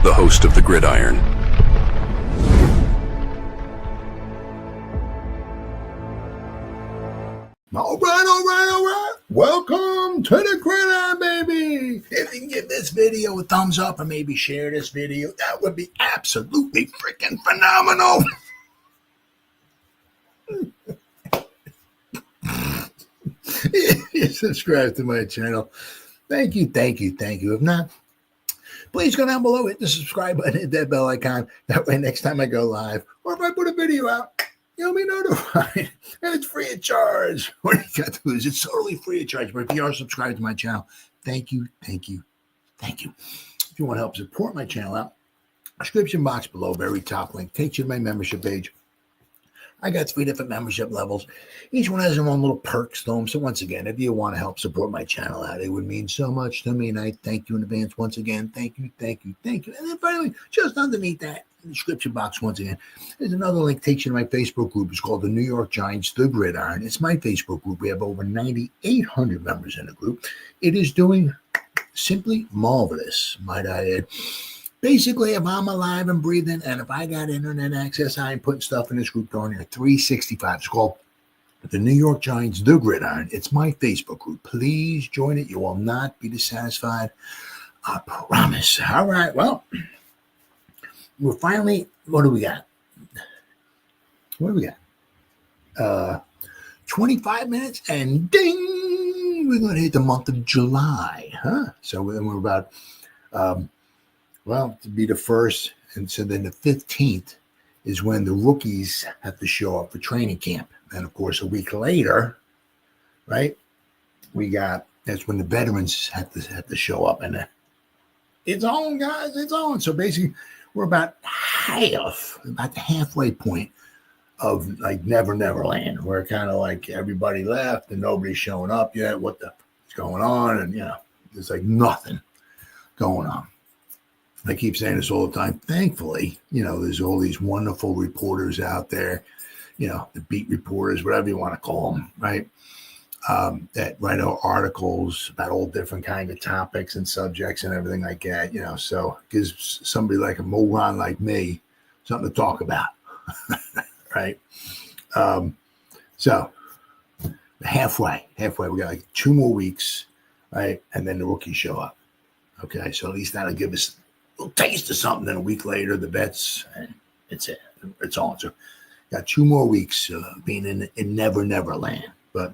the host of the Gridiron. All right. Welcome to the Gridiron, baby. If you can give this video a thumbs up or maybe share this video, that would be absolutely freaking phenomenal. Subscribe to my channel. Thank you. If not, please go down below, hit the subscribe button, hit that bell icon. That way, next time I go live or if I put a video out, you'll be notified. And it's free of charge. What do you got to lose? It's totally free of charge. But if you are subscribed to my channel, thank you. If you want to help support my channel out, description box below, very top link, takes you to my membership page. I got 3 different membership levels. Each one has their own little perks to them. So once again, if you want to help support my channel out, it would mean so much to me. And I thank you in advance once again. Thank you. And then finally, just underneath that, in the description box once again, there's another link takes you to my Facebook group. It's called the New York Giants, The Gridiron. It's my Facebook group. We have over 9,800 members in the group. It is doing simply marvelous, might I add. Basically, if I'm alive and breathing and if I got internet access, I am putting stuff in this group going here 365. It's called the New York Giants, The Gridiron. It's my Facebook group. Please join it. You will not be dissatisfied. I promise. All right. Well, we're finally, what do we got? 25 minutes and ding, we're going to hit the month of July. So we're about, to be the first. And so then the 15th is when the rookies have to show up for training camp. And of course, a week later, right, that's when the veterans have to show up. And it's on, guys, it's on. So basically, we're about the halfway point of like Never Land. We're kind of like everybody left and nobody's showing up yet. What's going on? And, there's like nothing going on. I keep saying this all the time. Thankfully, there's all these wonderful reporters out there, the beat reporters, whatever you want to call them, right? That write articles about all different kind of topics and subjects and everything like that, so it gives somebody like a moron like me something to talk about, right? So halfway, we got like 2 more weeks, right? And then the rookies show up. Okay, so at least that'll give us a little taste of something. Then a week later, the vets, and it's on. So got 2 more weeks being in Never Land. But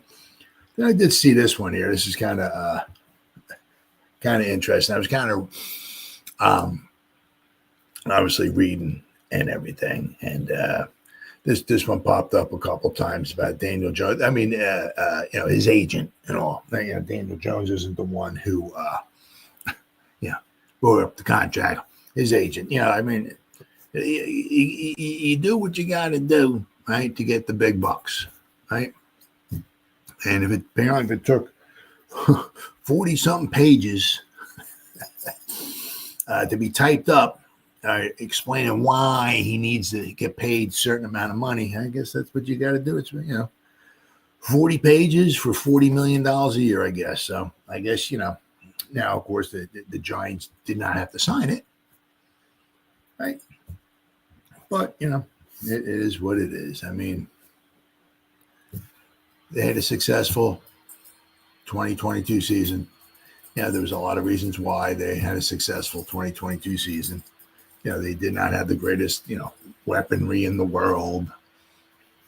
then I did see this one here. This is kind of interesting. I was kind of obviously reading and everything, and this one popped up a couple times about Daniel Jones. I mean, his agent and all. Daniel Jones isn't the one who wrote up the contract. His agent. I mean, you do what you got to do, right, to get the big bucks, right? And if it took 40-something pages to be typed up, explaining why he needs to get paid a certain amount of money, I guess that's what you got to do. It's 40 pages for $40 million a year, I guess. So I guess now of course the Giants did not have to sign it, right? But it is what it is. I mean, they had a successful 2022 season. There was a lot of reasons why they had a successful 2022 season. They did not have the greatest, weaponry in the world.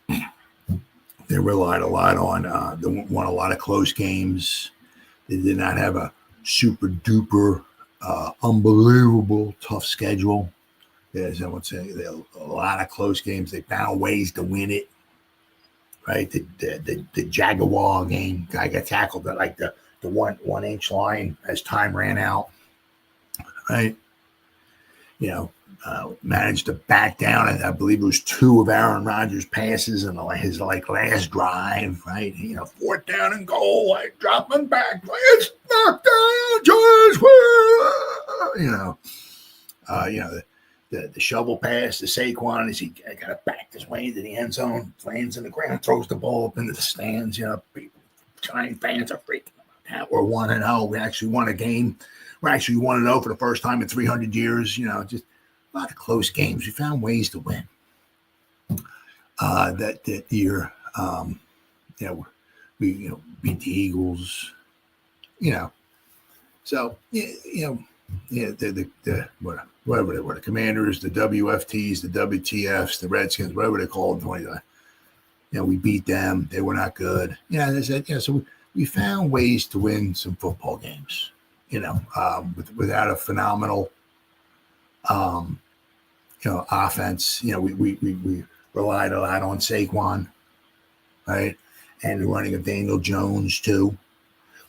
They relied a lot on, they won a lot of close games. They did not have a super duper, unbelievable tough schedule. As I would say, there were a lot of close games. They found ways to win it. Right, the Jaguar game, guy got tackled at like the 1 inch line as time ran out. Right, managed to back down, and I believe it was 2 of Aaron Rodgers' passes in his last drive. Right, 4th down and goal, like dropping back, it's knocked down, Giants. The shovel pass to Saquon as he got it back his way into the end zone, lands in the ground, throws the ball up into the stands. People, Giant fans are freaking out. We're 1-0. We actually won a game We're actually 1-0 for the first time in 300 years. Just a lot of close games. We found ways to win. That year, we beat the Eagles. So whatever they were, the Commanders, the WFTs, the WTFs, the Redskins, whatever they called them. We beat them. They were not good. They said, so we found ways to win some football games. Without a phenomenal, offense. We relied a lot on Saquon, right, and the running of Daniel Jones too.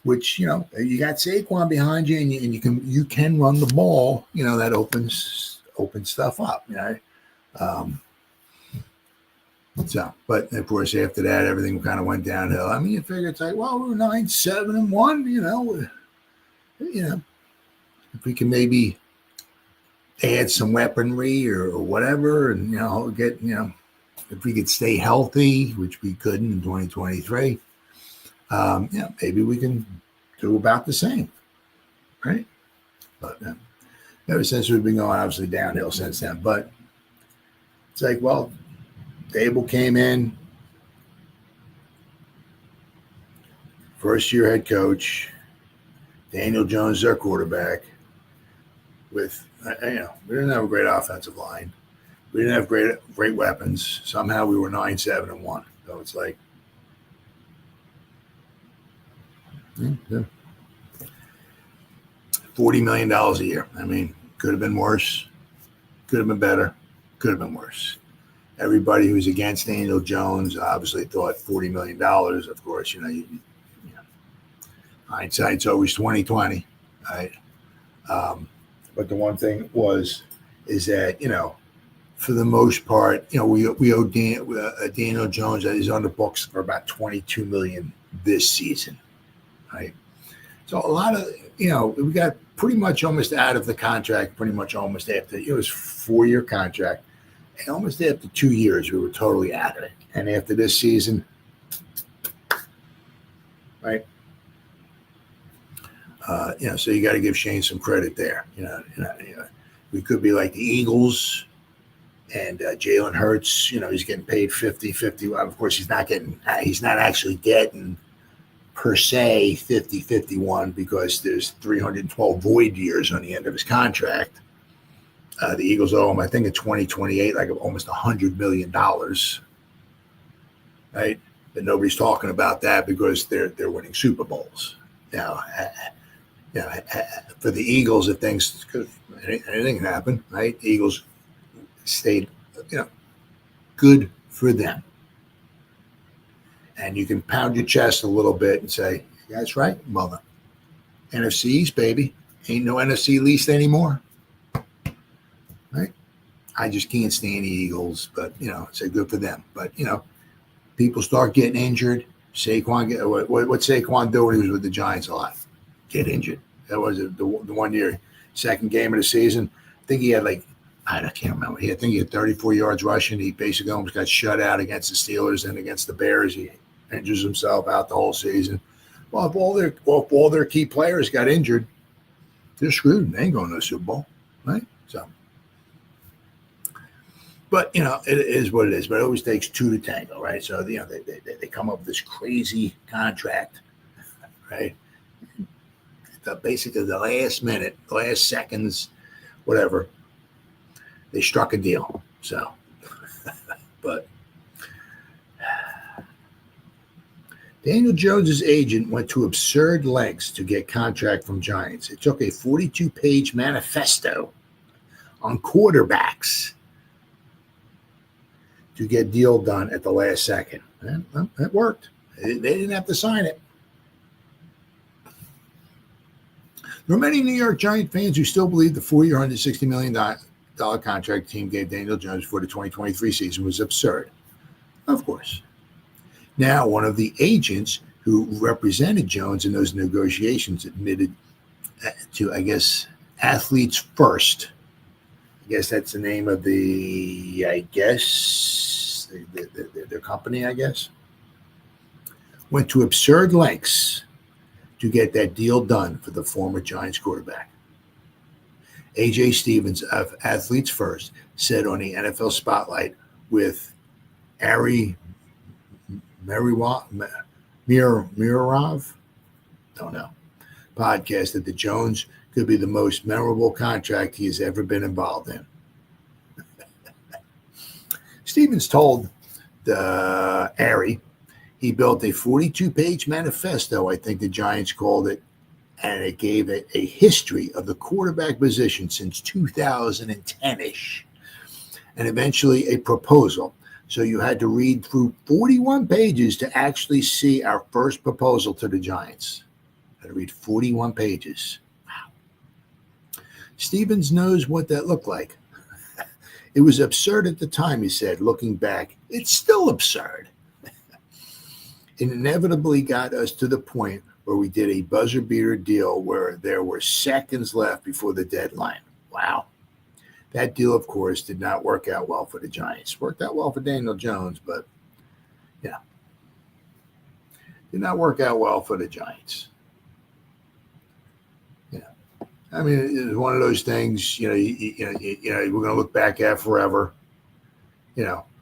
Which you got Saquon behind you, and you can run the ball. That opens stuff up. So, but of course, after that, everything kind of went downhill. I mean, you figure it's like, well, we were 9-7-1. If we can maybe add some weaponry or whatever, and get if we could stay healthy, which we couldn't in 2023. Maybe we can do about the same, right? But ever since we've been going obviously downhill since then. But it's like, well, Dable came in, first-year head coach. Daniel Jones is our quarterback. With we didn't have a great offensive line. We didn't have great weapons. Somehow we were 9-7-1. So it's like, $40 million a year. I mean, could have been worse. Could have been better. Could have been worse. Everybody who's against Daniel Jones obviously thought $40 million. Of course, hindsight's always 20/20, right? But the one thing is that for the most part, we owe Daniel Jones that is on the books for about $22 million this season, right? So a lot of we got pretty much almost out of the contract. Pretty much almost after it was a 4-year contract. And almost after 2 years, we were totally out of it. And after this season, right? So you got to give Shane some credit there. We could be like the Eagles and Jalen Hurts. He's getting paid 50-50. Of course, he's not actually getting per se 50-51 because there's 312 void years on the end of his contract. The Eagles owe him, I think, in 2028, like almost $100 million, right? But nobody's talking about that because they're winning Super Bowls now. For the Eagles, if things, because anything can happen, right? The Eagles stayed, good for them. And you can pound your chest a little bit and say, that's right, mother. NFC East, baby. Ain't no NFC East anymore. Right? I just can't stand the Eagles, but, say good for them. But, people start getting injured. Saquon, what Saquon do when he was with the Giants a lot? Get injured. That was the 1 year, second game of the season. I think he had I can't remember. I think he had 34 yards rushing. He basically almost got shut out against the Steelers and against the Bears. He injures himself out the whole season. Well, if all their key players got injured, they're screwed. They ain't going to the Super Bowl, right? So, but it is what it is. But it always takes two to tango, right? So they come up with this crazy contract, right? Basically, the last minute, the last seconds, whatever, they struck a deal. So, but Daniel Jones's agent went to absurd lengths to get contract from Giants. It took a 42-page manifesto on quarterbacks to get deal done at the last second. And it worked. They didn't have to sign it. There are many New York Giant fans who still believe the 4-year, $160 million contract the team gave Daniel Jones for the 2023 season was absurd. Of course. Now, one of the agents who represented Jones in those negotiations admitted to, I guess, Athletes First. I guess that's the name of their company, I guess. Went to absurd lengths to get that deal done for the former Giants quarterback. A.J. Stevens of Athletes First said on the NFL Spotlight with Ari Meirov, don't know, podcast that the Jones could be the most memorable contract he has ever been involved in. Stevens told Ari he built a 42-page manifesto, I think the Giants called it, and it gave it a history of the quarterback position since 2010-ish, and eventually a proposal. So you had to read through 41 pages to actually see our first proposal to the Giants. I had to read 41 pages. Wow. Stevens knows what that looked like. It was absurd at the time, he said. Looking back, it's still absurd. It inevitably got us to the point where we did a buzzer beater deal where there were seconds left before the deadline. Wow. That deal, of course, did not work out well for the Giants. Worked out well for Daniel Jones, but, yeah, did not work out well for the Giants. Yeah. I mean, it was one of those things, we're going to look back at forever,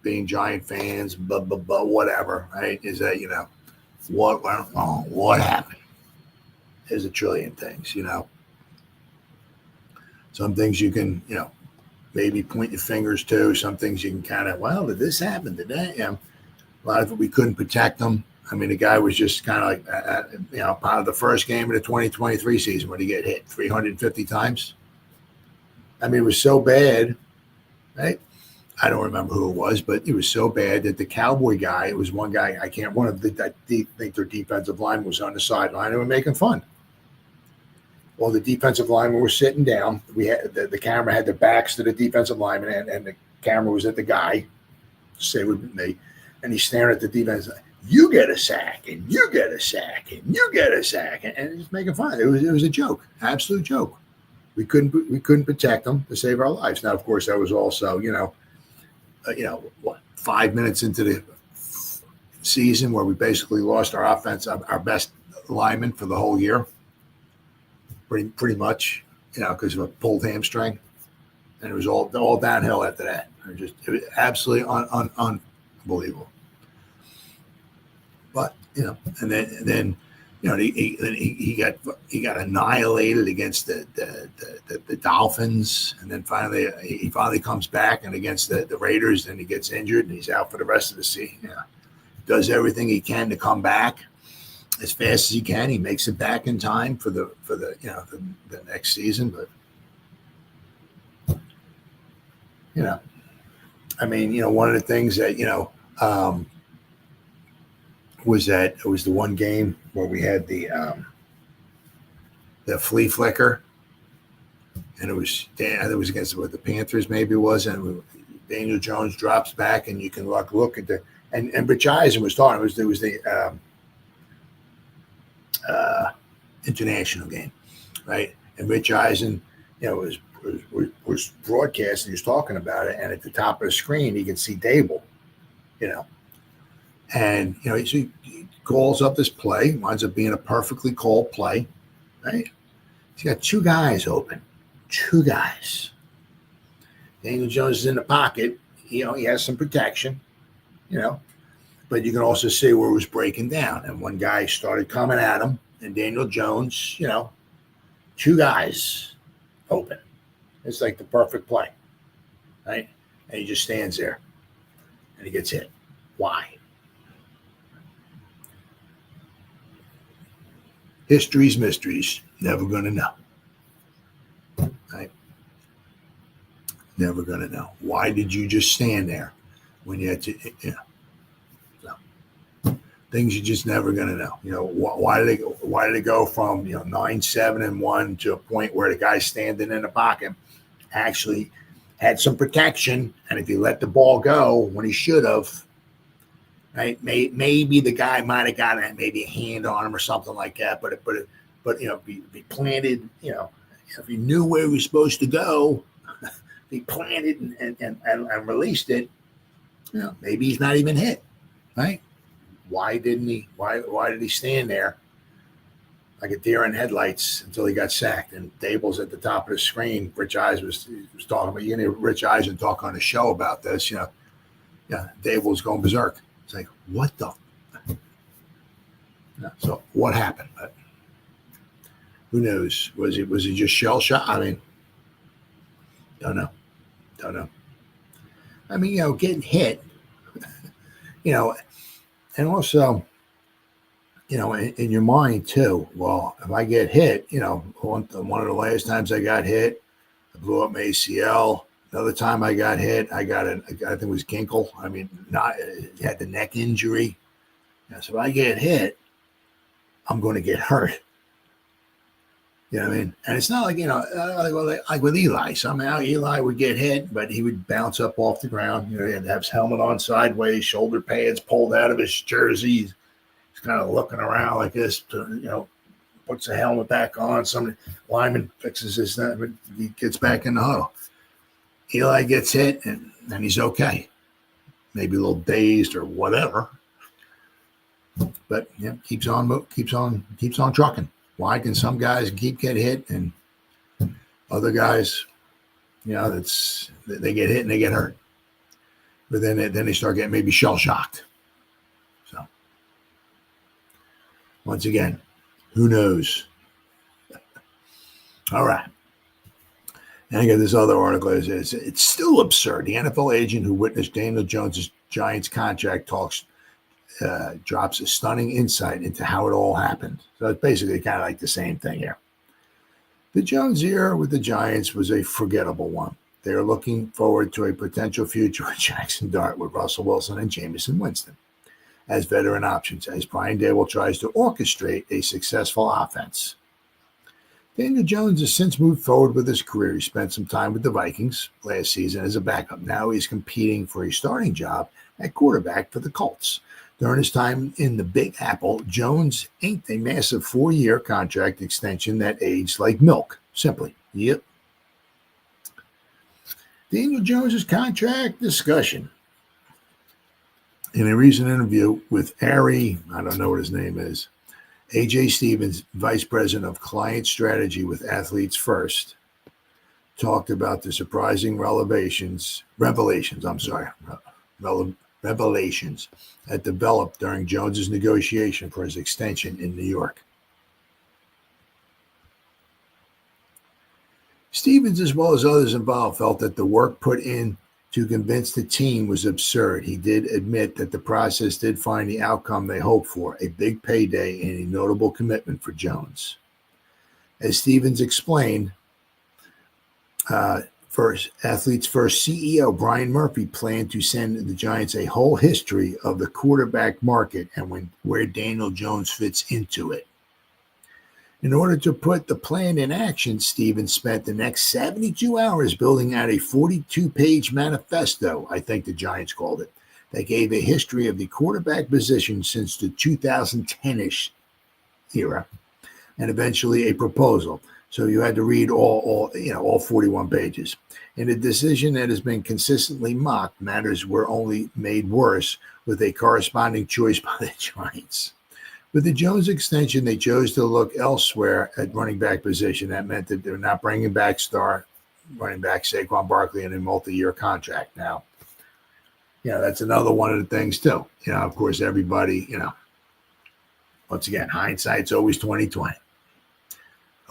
being Giant fans, whatever, right? Is that, what went wrong? What happened? There's a trillion things, Some things you can, maybe point your fingers to. Some things you can kind of, well, did this happen? Did that? A lot of it we couldn't protect them. I mean, the guy was just kind of like, part of the first game of the 2023 season when he get hit 350 times. I mean, it was so bad, right? I don't remember who it was, but it was so bad that the Cowboy guy, it was one guy, I think their defensive line was on the sideline and were making fun. Well, the defensive linemen were sitting down. We had the camera had their backs to the defensive lineman, and the camera was at the guy. Say with me, and he's staring at the defense. You get a sack, and you get a sack, and you get a sack, and he's making fun. It was a joke, absolute joke. We couldn't protect them to save our lives. Now, of course, that was also 5 minutes into the season where we basically lost our offense, our best lineman for the whole year. Pretty much, because of a pulled hamstring, and it was all downhill after that. It was absolutely unbelievable. But and then he got annihilated against the Dolphins, and then he finally comes back and against the Raiders, and he gets injured and he's out for the rest of the season. Does everything he can to come back as fast as he can. He makes it back in time for the next season, but I mean, one of the things that was that it was the one game where we had the flea flicker, and it was against the Panthers, maybe it was, and Daniel Jones drops back, and you can look at and Rich Eisen was talking. It was the international game, right? And Rich Eisen, was broadcasting. He was talking about it, and at the top of the screen, you can see Dable, and so he calls up this play, winds up being a perfectly called play, right? He's got two guys open, Daniel Jones is in the pocket. He has some protection, but you can also see where it was breaking down, and one guy started coming at him. And Daniel Jones, two guys open. It's like the perfect play, right? And he just stands there, and he gets hit. Why? History's mysteries. Never going to know, right? Never going to know. Why did you just stand there when you had to, things you're just never going to know. Why did it go from 9-7-1 to a point where the guy standing in the pocket actually had some protection, and if he let the ball go when he should have, right? Maybe the guy might have got maybe a hand on him or something like that. But be planted. If he knew where he was supposed to go, he planted and released it. Maybe he's not even hit, right? Why didn't he? Why did he stand there like a deer in headlights until he got sacked. And Dable's at the top of the screen. Rich Eisen was talking about, you know, Rich Eisen talk on a show about this, you know. Yeah, Dable's going berserk. It's like, what the? Yeah, so what happened? But who knows? Was he just shell shocked? I mean, don't know. I mean, you know, getting hit, you know, and also, you know, in your mind too. Well, if I get hit, you know, one of the last times I got hit, I blew up my ACL. Another time I got hit, I think it was Ginkle. I mean, had the neck injury. Yeah, so if I get hit, I'm going to get hurt. You know what I mean? And it's not like, you know, like with Eli. Somehow Eli would get hit, but he would bounce up off the ground. You know, he had to have his helmet on sideways, shoulder pads pulled out of his jersey. He's kind of looking around like this, you know, puts the helmet back on. Some lineman fixes his, he gets back in the huddle. Eli gets hit, and he's okay. Maybe a little dazed or whatever. But yeah, keeps on trucking. Why can some guys get hit and other guys, you know, they get hit and they get hurt, but then they start getting maybe shell shocked. So once again, who knows? All right. And I got this other article. It's still absurd. The NFL agent who witnessed Daniel Jones' Giants contract talks drops a stunning insight into how it all happened. So it's basically kind of like the same thing here. The Jones era with the Giants was a forgettable one. They are looking forward to a potential future with Jackson Dart, with Russell Wilson and Jameson Winston as veteran options, as Brian Daboll tries to orchestrate a successful offense. Daniel Jones has since moved forward with his career. He spent some time with the Vikings last season as a backup. Now he's competing for a starting job at quarterback for the Colts. During his time in the Big Apple, Jones inked a massive 4-year contract extension that aged like milk. Simply, yep. Daniel Jones's contract discussion. In a recent interview with Ari, I don't know what his name is, AJ Stevens, Vice President of Client Strategy with Athletes First, talked about the surprising revelations that developed during Jones's negotiation for his extension in New York. Stevens, as well as others involved, felt that the work put in to convince the team was absurd. He did admit that the process did find the outcome they hoped for, a big payday and a notable commitment for Jones. As Stevens explained, Athletes First CEO Brian Murphy planned to send the Giants a whole history of the quarterback market and where Daniel Jones fits into it. In order to put the plan in action, Stevens spent the next 72 hours building out a 42-page manifesto, I think the Giants called it, that gave a history of the quarterback position since the 2010-ish era, and eventually a proposal. So you had to read all 41 pages. In a decision that has been consistently mocked, matters were only made worse with a corresponding choice by the Giants. With the Jones extension, they chose to look elsewhere at running back position. That meant that they're not bringing back star running back Saquon Barkley in a multi-year contract. Now, that's another one of the things too. Of course, everybody, once again, hindsight's always 20/20.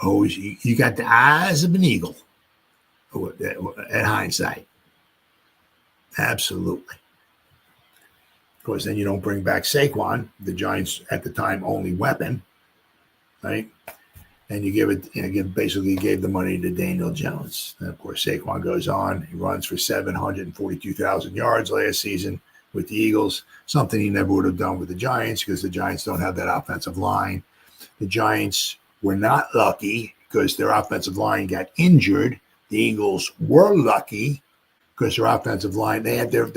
Always, you got the eyes of an eagle at hindsight. Absolutely. Of course, then you don't bring back Saquon, the Giants at the time only weapon, right? And you basically gave the money to Daniel Jones. And of course, Saquon goes on. He runs for 742,000 yards last season with the Eagles, something he never would have done with the Giants because the Giants don't have that offensive line. The Giants were not lucky because their offensive line got injured. The Eagles were lucky because their offensive line, they had their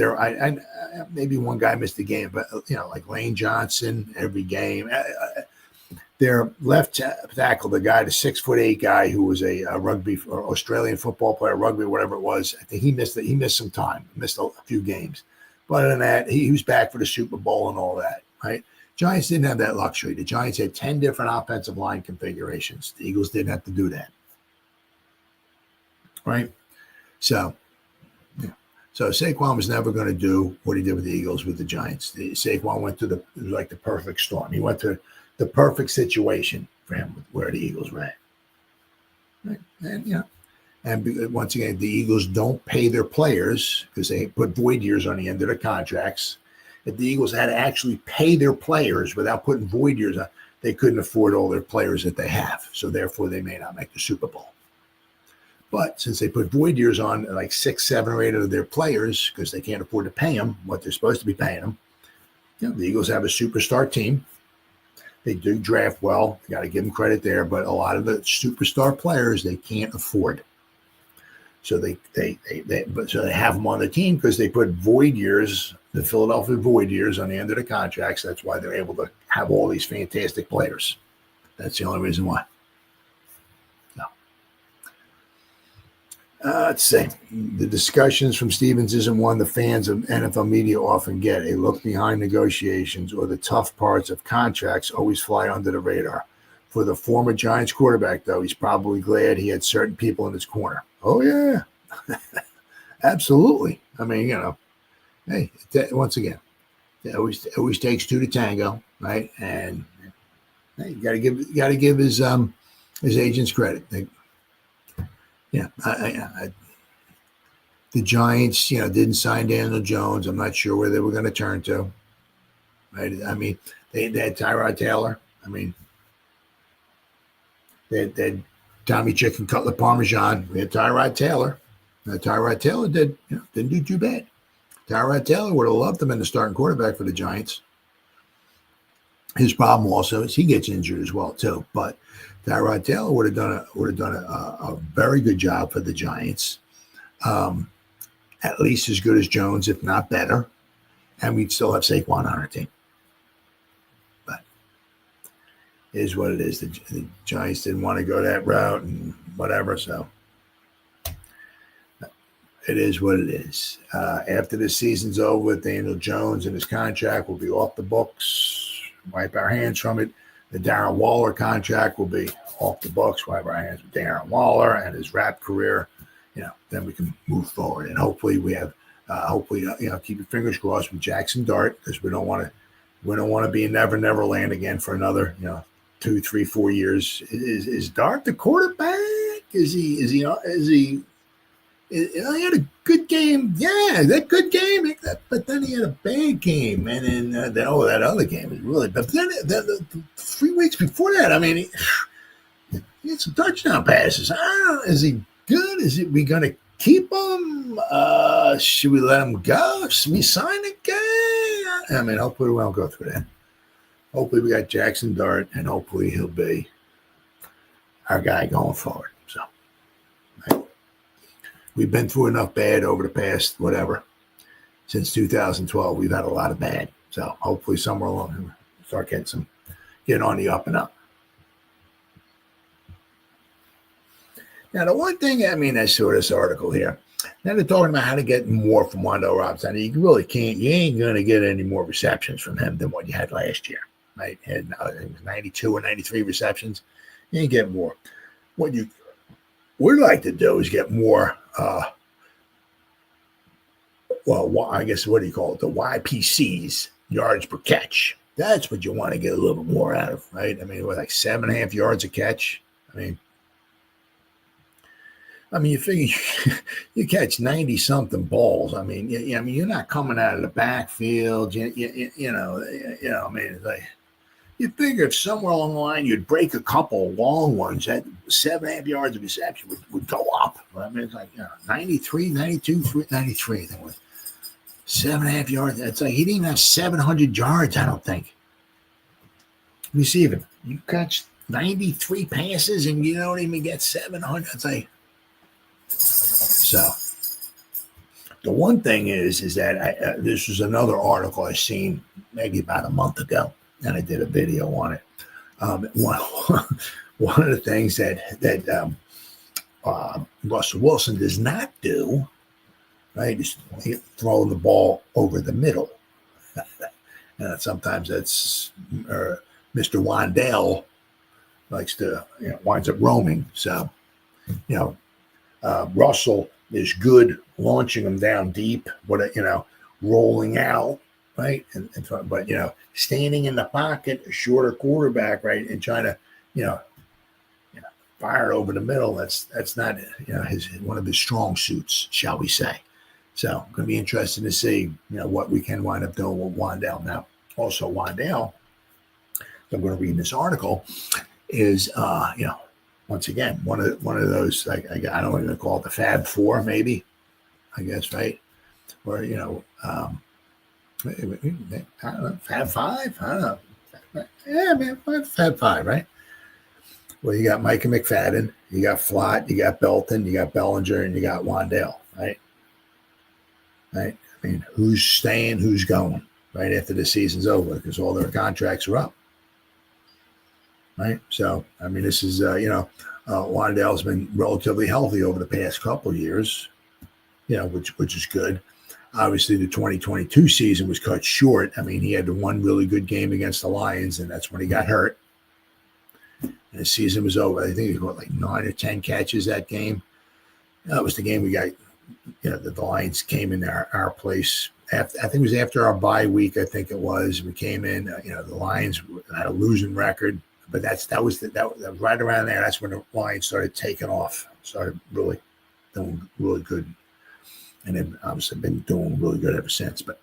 maybe one guy missed a game, but like Lane Johnson every game. Their left tackle, the 6'8" guy who was a rugby or Australian football player, rugby, whatever it was, I think he missed some time, missed a few games. But other than that, he was back for the Super Bowl and all that, right? Giants didn't have that luxury. The Giants had 10 different offensive line configurations. The Eagles didn't have to do that. Right? So, yeah. So Saquon was never going to do what he did with the Eagles with the Giants. Saquon went to the perfect storm. He went to the perfect situation for him where the Eagles were at. Right? And once again, the Eagles don't pay their players because they put void years on the end of their contracts. If the Eagles had to actually pay their players without putting void years on, they couldn't afford all their players that they have. So therefore, they may not make the Super Bowl. But since they put void years on like 6, 7, or 8 of their players because they can't afford to pay them what they're supposed to be paying them, the Eagles have a superstar team. They do draft well. You got to give them credit there. But a lot of the superstar players they can't afford. So they have them on the team because they put void years, the Philadelphia void years, on the end of the contracts. That's why they're able to have all these fantastic players. That's the only reason why. No. Let's see. The discussions from Stevens isn't one the fans of NFL media often get. A look behind negotiations or the tough parts of contracts always fly under the radar. For the former Giants quarterback, though, he's probably glad he had certain people in his corner. Oh, yeah. Absolutely. I mean, hey, once again, it always takes two to tango, right? And hey, you got to give his agents credit. The Giants, didn't sign Daniel Jones. I'm not sure where they were going to turn to. Right? I mean, they had Tyrod Taylor. I mean, they had Tommy Chicken Cutlet Parmesan. We had Tyrod Taylor. Tyrod Taylor didn't do too bad. Tyrod Taylor would have loved him in the starting quarterback for the Giants. His problem also is he gets injured as well too. But Tyrod Taylor would have done a very good job for the Giants, at least as good as Jones, if not better. And we'd still have Saquon on our team. But it is what it is. The Giants didn't want to go that route and whatever, so it is what it is. After the season's over with Daniel Jones and his contract will be off the books. Wipe our hands from it. The Darren Waller contract will be off the books. Wipe our hands with Darren Waller and his rap career. Then we can move forward. And hopefully we have, keep your fingers crossed with Jackson Dart because we don't want to be in Never Land again for another, 2, 3, 4 years. Is Dart the quarterback? He had a good game. Yeah, that good game. But then he had a bad game. And then, that other game was really bad. But then the 3 weeks before that, I mean, he had some touchdown passes. I don't know. Is he good? We going to keep him? Should we let him go? Should we sign a guy? I mean, hopefully we won't go through that. Hopefully we got Jackson Dart, and hopefully he'll be our guy going forward. So, right. We've been through enough bad over the past, since 2012. We've had a lot of bad. So hopefully somewhere along we start getting on the up and up. Now, the one thing, I saw this article here. Now they're talking about how to get more from Wando Robinson. You really can't. You ain't going to get any more receptions from him than what you had last year. Right? It was 92 or 93 receptions. You ain't get more. What you would like to do is get more. I guess what do you call it? The YPCs, yards per catch. That's what you want to get a little bit more out of, right? I mean, like 7.5 yards a catch. You figure you catch 90-something balls. You're not coming out of the backfield. It's like you figure if somewhere along the line you'd break a couple long ones, that 7.5 yards of reception would go up. It's like 93, 92, 93. Then with 7.5 yards, it's like he didn't even have 700 yards. I don't think receiving. You catch 93 passes and you don't even get 700. It's like. So, the one thing is that this was another article I seen maybe about a month ago, and I did a video on it. One of the things that Russell Wilson does not do, right, is throwing the ball over the middle. Sometimes that's Mr. Wandale likes to, winds up roaming. So, Russell is good launching them down deep, but, rolling out, right? But, standing in the pocket, a shorter quarterback, right? And trying to, fire over the middle. That's not, one of his strong suits, shall we say. So going to be interesting to see, what we can wind up doing with Wandale. Now, also Wandale, I'm going to read in this article, is, once again, one of those, I don't want to call it the Fab Four, maybe, I guess, right? Or, I don't know, Fab Five? I don't know. Yeah, man, Fab Five, right? Well, you got Micah McFadden, you got Flott, you got Belton, you got Bellinger, and you got Wandale, right? Right? I mean, who's staying, who's going, right, after the season's over, because all their contracts are up, right? So, I mean, this is, Wandale's been relatively healthy over the past couple of years, which is good. Obviously, the 2022 season was cut short. I mean, he had the one really good game against the Lions, and that's when he got hurt. And the season was over. I think he got like 9 or 10 catches that game. That was the game we got, the Lions came in our place. I think it was after our bye week, I think it was. We came in, the Lions had a losing record. But that was right around there. That's when the Lions started taking off, started really doing really good. And then obviously been doing really good ever since. But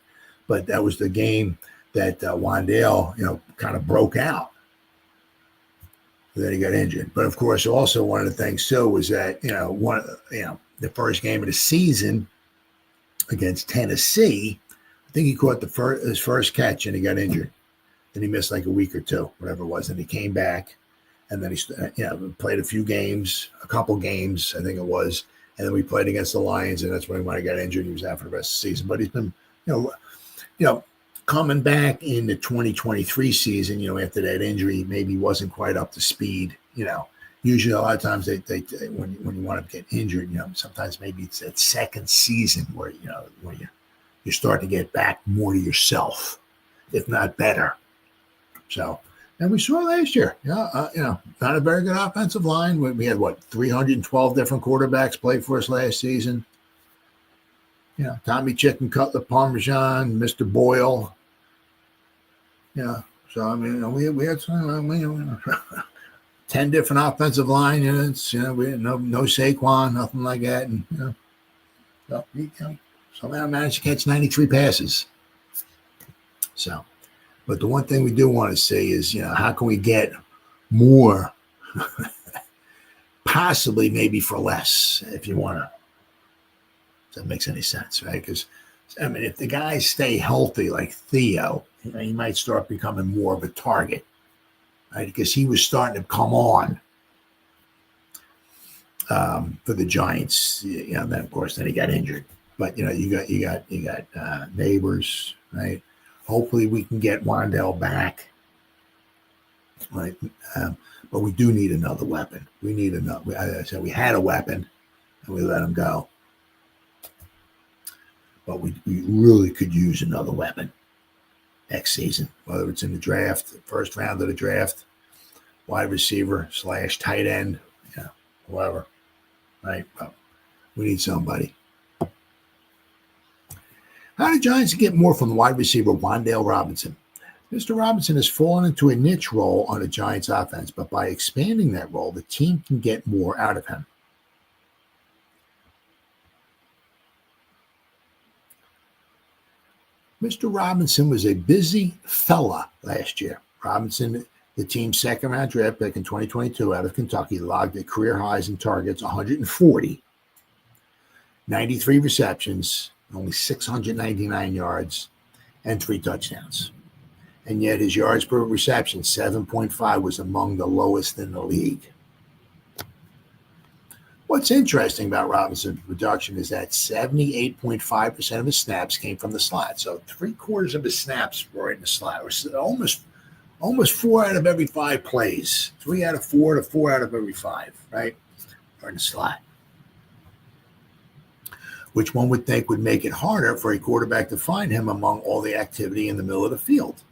that was the game that Wandale, kind of broke out. Then he got injured. But of course, also one of the things too was that, the first game of the season against Tennessee, I think he caught his first catch and he got injured. Then he missed like a week or two, whatever it was. And he came back and then he played a couple games, I think it was. And then we played against the Lions, and that's when he got injured. He was out for the rest of the season. But he's been, coming back in the 2023 season, after that injury, maybe wasn't quite up to speed. Usually a lot of times they when you want to get injured, sometimes maybe it's that second season where, where you start to get back more to yourself, if not better. So, and we saw last year, not a very good offensive line. We had 312 different quarterbacks play for us last season. Tommy Chicken Cutler Parmesan, Mr. Boyle. So I mean, we had 10 different offensive line units. We had no Saquon, nothing like that, and somehow managed to catch 93 passes. So, but the one thing we do want to see is, how can we get more, possibly maybe for less, if you want to. If that makes any sense, right? Because, I mean, if the guys stay healthy like Theo, he might start becoming more of a target, right? Because he was starting to come on for the Giants. Then of course, then he got injured. But you got Neighbors, right? Hopefully, we can get Wandale back, right? But we do need another weapon. We need another. As I said, we had a weapon, and we let him go. But we really could use another weapon next season, whether it's in the draft, the first round of the draft, wide receiver / tight end, whatever, right? But we need somebody. How did Giants get more from the wide receiver Wandale Robinson? Mr. Robinson has fallen into a niche role on the Giants offense, but by expanding that role, the team can get more out of him. Mr. Robinson was a busy fella last year. Robinson, the team's second-round draft pick in 2022 out of Kentucky, logged at career highs in targets, 140, 93 receptions, only 699 yards, and 3 touchdowns. And yet his yards per reception, 7.5, was among the lowest in the league. What's interesting about Robinson's production is that 78.5% of his snaps came from the slot. So 3/4 of his snaps were in the slot. Or almost 4 out of every 5 plays. 3 out of 4 to 4 out of every 5, right? Are in the slot. which one would think would make it harder for a quarterback to find him among all the activity in the middle of the field.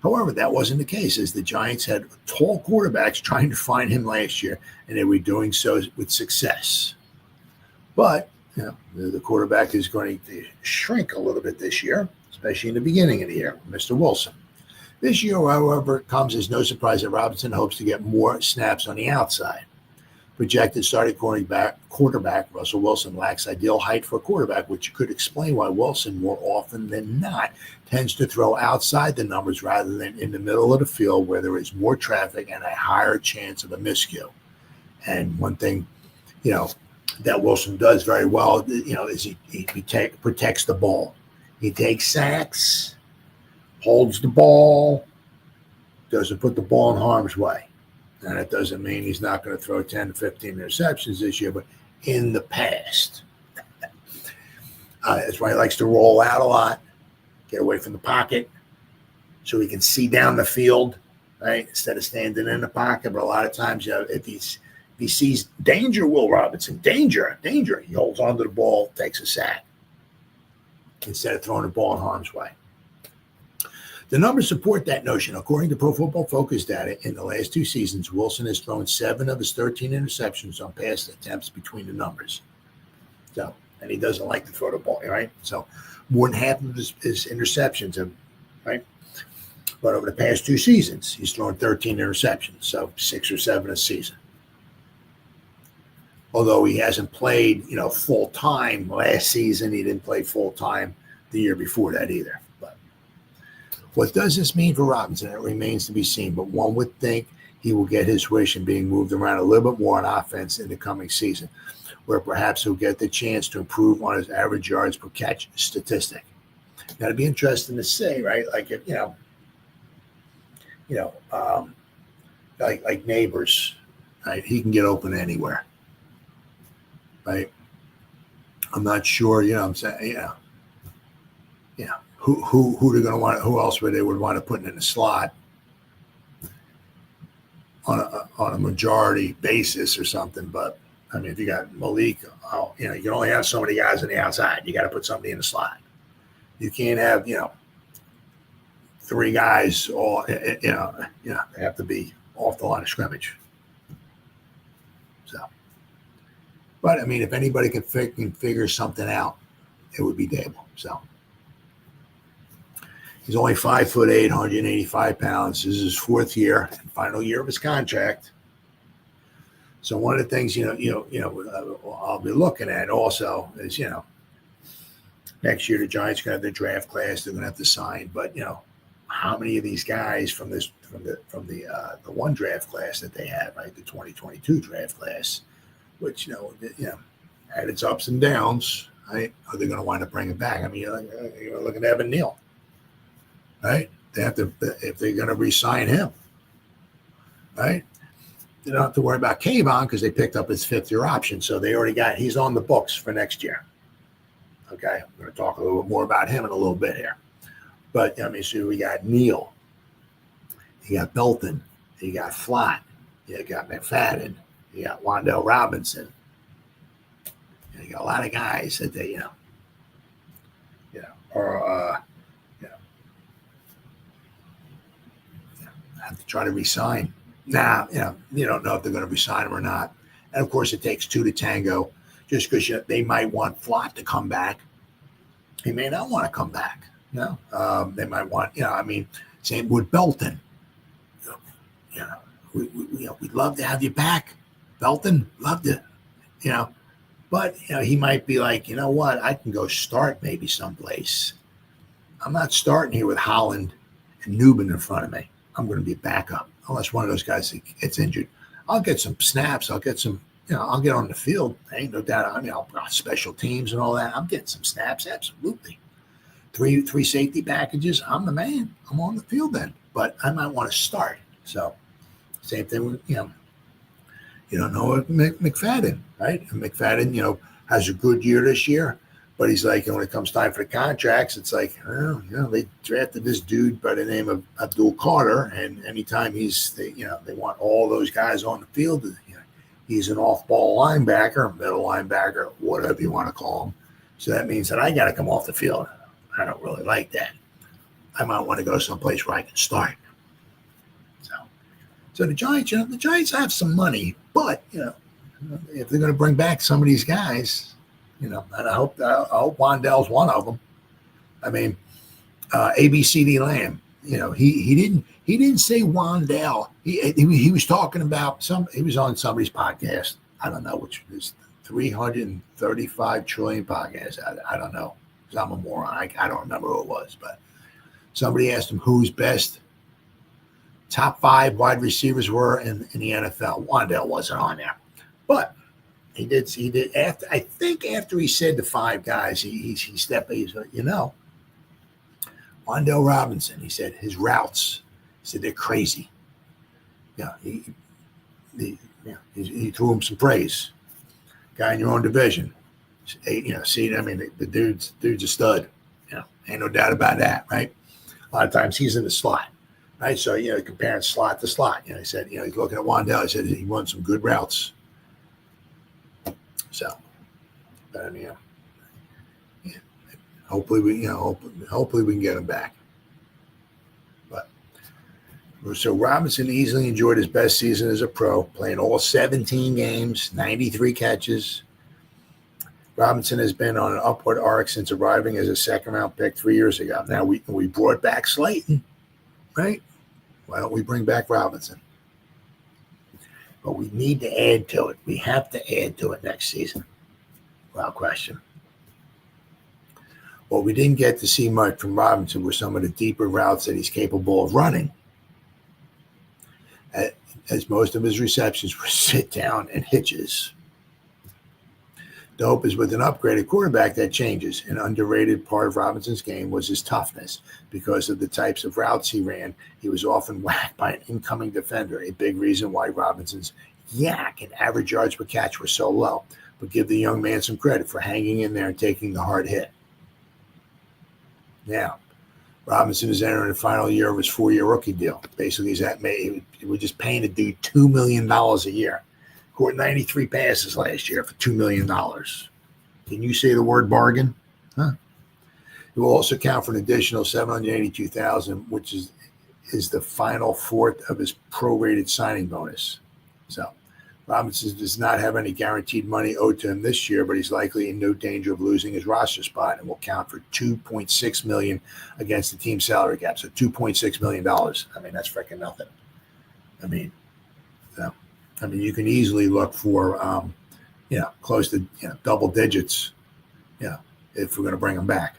However, that wasn't the case, as the Giants had tall quarterbacks trying to find him last year, and they were doing so with success. But the quarterback is going to shrink a little bit this year, especially in the beginning of the year, Mr. Wilson. This year, however, it comes as no surprise that Robinson hopes to get more snaps on the outside. Projected starting quarterback Russell Wilson lacks ideal height for a quarterback, which could explain why Wilson more often than not tends to throw outside the numbers rather than in the middle of the field where there is more traffic and a higher chance of a miscue. And one thing, that Wilson does very well, is he protects the ball. He takes sacks, holds the ball, doesn't put the ball in harm's way. And that doesn't mean he's not going to throw 10 to 15 interceptions this year, but in the past. That's why he likes to roll out a lot, get away from the pocket, so he can see down the field, right, instead of standing in the pocket. But a lot of times, if he sees danger, Will Robinson, danger, he holds onto the ball, takes a sack, instead of throwing the ball in harm's way. The numbers support that notion. According to Pro Football Focus data, in the last 2 seasons, Wilson has thrown 7 of his 13 interceptions on pass attempts between the numbers. So, and he doesn't like to throw the ball, right? So, more than half of his interceptions, right? But over the past 2 seasons, he's thrown 13 interceptions, so 6 or 7 a season. Although he hasn't played, full time last season, he didn't play full time the year before that either. But what does this mean for Robinson? It remains to be seen, but one would think he will get his wish in being moved around a little bit more on offense in the coming season, where perhaps he'll get the chance to improve on his average yards per catch statistic. Now, it'd be interesting to say, right? Like, if, like Neighbors, right? He can get open anywhere, right? I'm not sure, I'm saying, who they're going to want, who else would want to put in the slot on a majority basis or something. But I mean, if you got Malik, you can only have so many guys on the outside. You got to put somebody in the slot. You can't have, 3 guys all, they have to be off the line of scrimmage. So, but I mean, if anybody can figure something out, it would be Dable. So. He's only 5'8", 185 pounds. This is his 4th year and final year of his contract. So one of the things, I'll be looking at also is, next year the Giants going to have their draft class. They're going to have to sign, but how many of these guys from the one draft class that they have, right, the 2022 draft class, which had its ups and downs, right? Are they going to wind up bringing back? I mean, you're looking at Evan Neal. Right? They have to, if they're going to re-sign him, right? They don't have to worry about Kayvon because they picked up his 5th-year option. So they already he's on the books for next year. Okay. I'm going to talk a little bit more about him in a little bit here. But, so we got Neal. You got Belton. You got Flott. You got McFadden. You got Wan'Dale Robinson. You got a lot of guys that they, have to try to re-sign. Now, you don't know if they're going to re-sign him or not. And, of course, it takes 2 to tango just because they might want Flott to come back. He may not want to come back. They might want, same with Belton. We'd love to have you back, Belton. Love to, But, he might be like, you know what? I can go start maybe someplace. I'm not starting here with Holland and Newman in front of me. I'm going to be a backup unless one of those guys gets injured. I'll get some snaps. I'll get some, I'll get on the field. Ain't no doubt. I'll special teams and all that. I'm getting some snaps. Absolutely. Three safety packages. I'm the man. I'm on the field then. But I might want to start. So same thing with, you don't know what McFadden, right? And McFadden, has a good year this year. But he's like, when it comes time for the contracts, it's like, they drafted this dude by the name of Abdul Carter, and anytime they want all those guys on the field. He's an off-ball linebacker, middle linebacker, whatever you want to call him. So that means that I got to come off the field. I don't really like that. I might want to go someplace where I can start. So the Giants, the Giants have some money, but if they're going to bring back some of these guys, and I hope Wandell's one of them. I mean, ABCD Lamb, he didn't say Wandell. He was talking about he was on somebody's podcast. I don't know which is 335 trillion podcast. I don't know, because I'm a moron. I don't remember who it was, but somebody asked him who's best. Top 5 wide receivers were in the NFL. Wandell wasn't on there, but he did. After he said the 5 guys, he stepped. He said, Wandell Robinson. He said his routes. He said they're crazy. Yeah, he threw him some praise. Guy in your own division. The dude's a stud. Ain't no doubt about that, right? A lot of times he's in the slot. Right, so comparing slot to slot. He said, he's looking at Wandell. He said he runs some good routes. So, but I mean, hopefully we can get him back. But so Robinson easily enjoyed his best season as a pro, playing all 17 games, 93 catches. Robinson has been on an upward arc since arriving as a second-round pick 3 years ago. Now we brought back Slayton, right? Why don't we bring back Robinson? But we need to add to it. We have to add to it next season. Without question. What we didn't get to see much from Robinson were some of the deeper routes that he's capable of running, as most of his receptions were sit down and hitches. The hope is with an upgraded quarterback that changes. An underrated part of Robinson's game was his toughness. Because of the types of routes he ran, he was often whacked by an incoming defender, a big reason why Robinson's yak and average yards per catch were so low. But give the young man some credit for hanging in there and taking the hard hit. Now, Robinson is entering the final year of his 4-year rookie deal. Basically, we're just paying the dude $2 million a year. Caught 93 passes last year for $2 million. Can you say the word bargain? Huh? It will also count for an additional $782,000, which is the final fourth of his prorated signing bonus. So Robinson does not have any guaranteed money owed to him this year, but he's likely in no danger of losing his roster spot and will count for $2.6 million against the team's salary cap. So $2.6 million. I mean, that's freaking nothing. You can easily look for, close to double digits, if we're going to bring him back.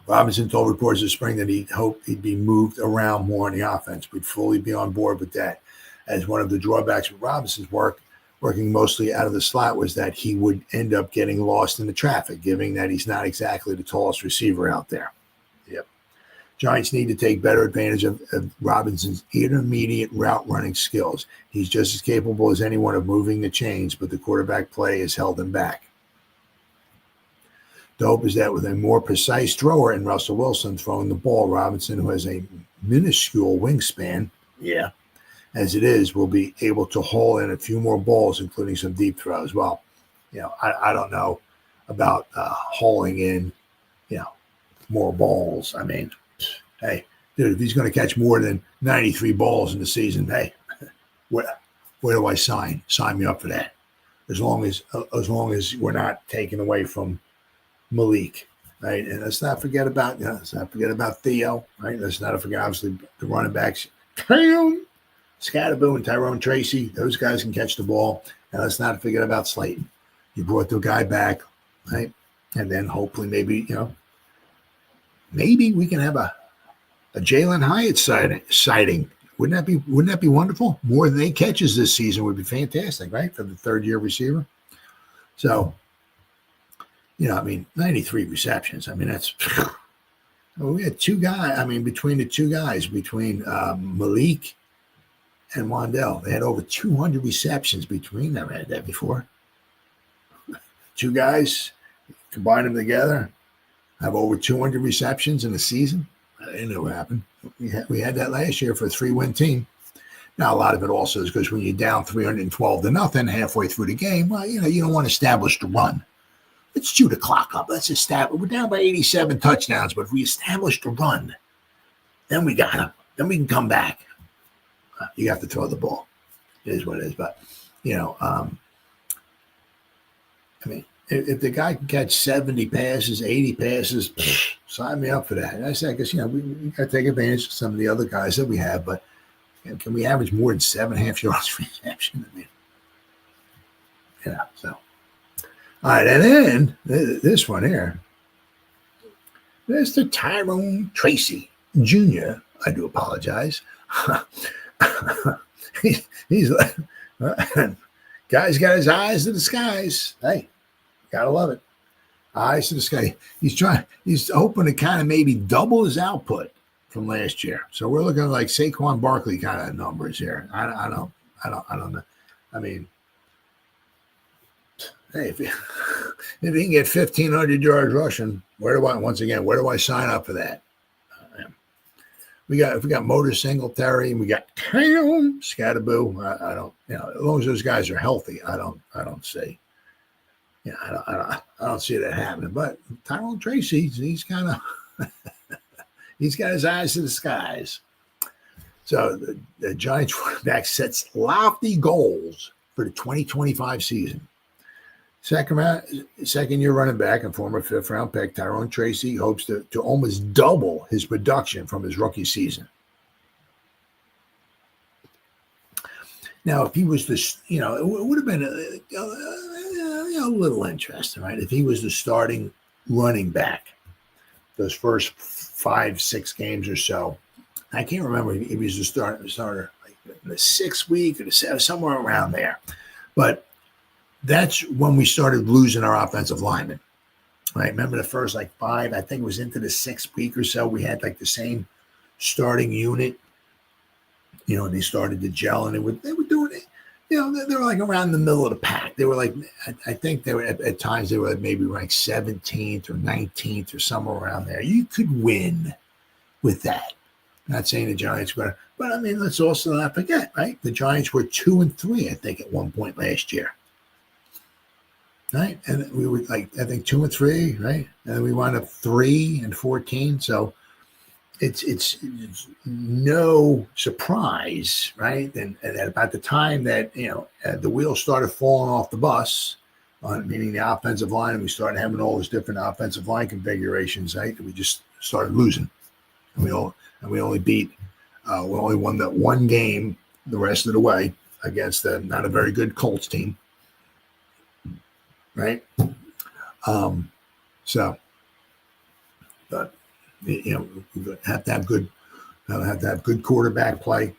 Robinson told reporters this spring that he hoped he'd be moved around more in the offense. We'd fully be on board with that. As one of the drawbacks with Robinson's working mostly out of the slot, was that he would end up getting lost in the traffic, given that he's not exactly the tallest receiver out there. Yep. Giants need to take better advantage of Robinson's intermediate route running skills. He's just as capable as anyone of moving the chains, but the quarterback play has held him back. The hope is that with a more precise thrower in Russell Wilson throwing the ball, Robinson, who has a minuscule wingspan, as it is, will be able to haul in a few more balls, including some deep throws. Well, I don't know about hauling in, more balls. I mean, hey, dude, if he's going to catch more than 93 balls in the season, hey, where do I sign? Sign me up for that. As long as we're not taking away from Malik, right? And let's not forget about Theo, right? Let's not forget, obviously, the running backs, Scatterboo and Tyrone Tracy. Those guys can catch the ball. And let's not forget about Slayton. You brought the guy back, right? And then hopefully maybe we can have a Jalen Hyatt sighting. Wouldn't that be wonderful? More than 8 catches this season would be fantastic, right? For the third-year receiver. So, 93 receptions. I mean, that's we had 2 guys. Between the 2 guys, between Malik and Wandell, they had over 200 receptions between them. I had that before. 2 guys, combine them together, have over 200 receptions in a season. I didn't know what happened. We had that last year for a 3-win team. Now, a lot of it also is because when you're down 312-0 halfway through the game, well, you don't want to establish the run. let's chew the clock up. Let's establish. We're down by 87 touchdowns, but if we establish the run, then we got him. Then we can come back. You have to throw the ball. It is what it is. But, I mean, if the guy can catch 70 passes, 80 passes, sign me up for that. And I say, because, we got to take advantage of some of the other guys that we have. But can we average more than 7.5 yards for reception? I mean, so. All right, and then this one here. Mr. Tyrone Tracy Jr. I do apologize. He's like, guy's got his eyes to the skies. Hey, gotta love it. Eyes to the sky. He's hoping to kind of maybe double his output from last year. So we're looking like Saquon Barkley kind of numbers here. I don't know. I mean, hey, if he can get 1,500 yards rushing, where do I sign up for that? If we got Motor Singletary and we got Cam Scatterboo, I don't, as long as those guys are healthy, I don't see. I don't see that happening. But Tyrone Tracy, he's kind of he's got his eyes to the skies. So the Giants quarterback sets lofty goals for the 2025 season. Second-year running back and former fifth-round pick Tyrone Tracy hopes to almost double his production from his rookie season. Now, if he was it would have been a little interesting, right? If he was the starting running back those first 5-6 games or so. I can't remember if he was the starter like in the 6th week or somewhere around there. But that's when we started losing our offensive linemen, right? Remember the first 5, I think it was into the 6th week or so, we had the same starting unit, and they started to gel, and they were doing it, they were around the middle of the pack. They were I think they were at times they were maybe ranked 17th or 19th or somewhere around there. You could win with that. Not saying the Giants were, but I mean, let's also not forget, right? The Giants were 2-3, I think, at one point last year. Right, and we were I think 2-3, right, and we wound up 3-14. So it's no surprise, right? And at about the time that the wheels started falling off the bus, meaning the offensive line, and we started having all those different offensive line configurations, right? We just started losing, and we only won that one game the rest of the way against not a very good Colts team. Right. But we have to have good quarterback play.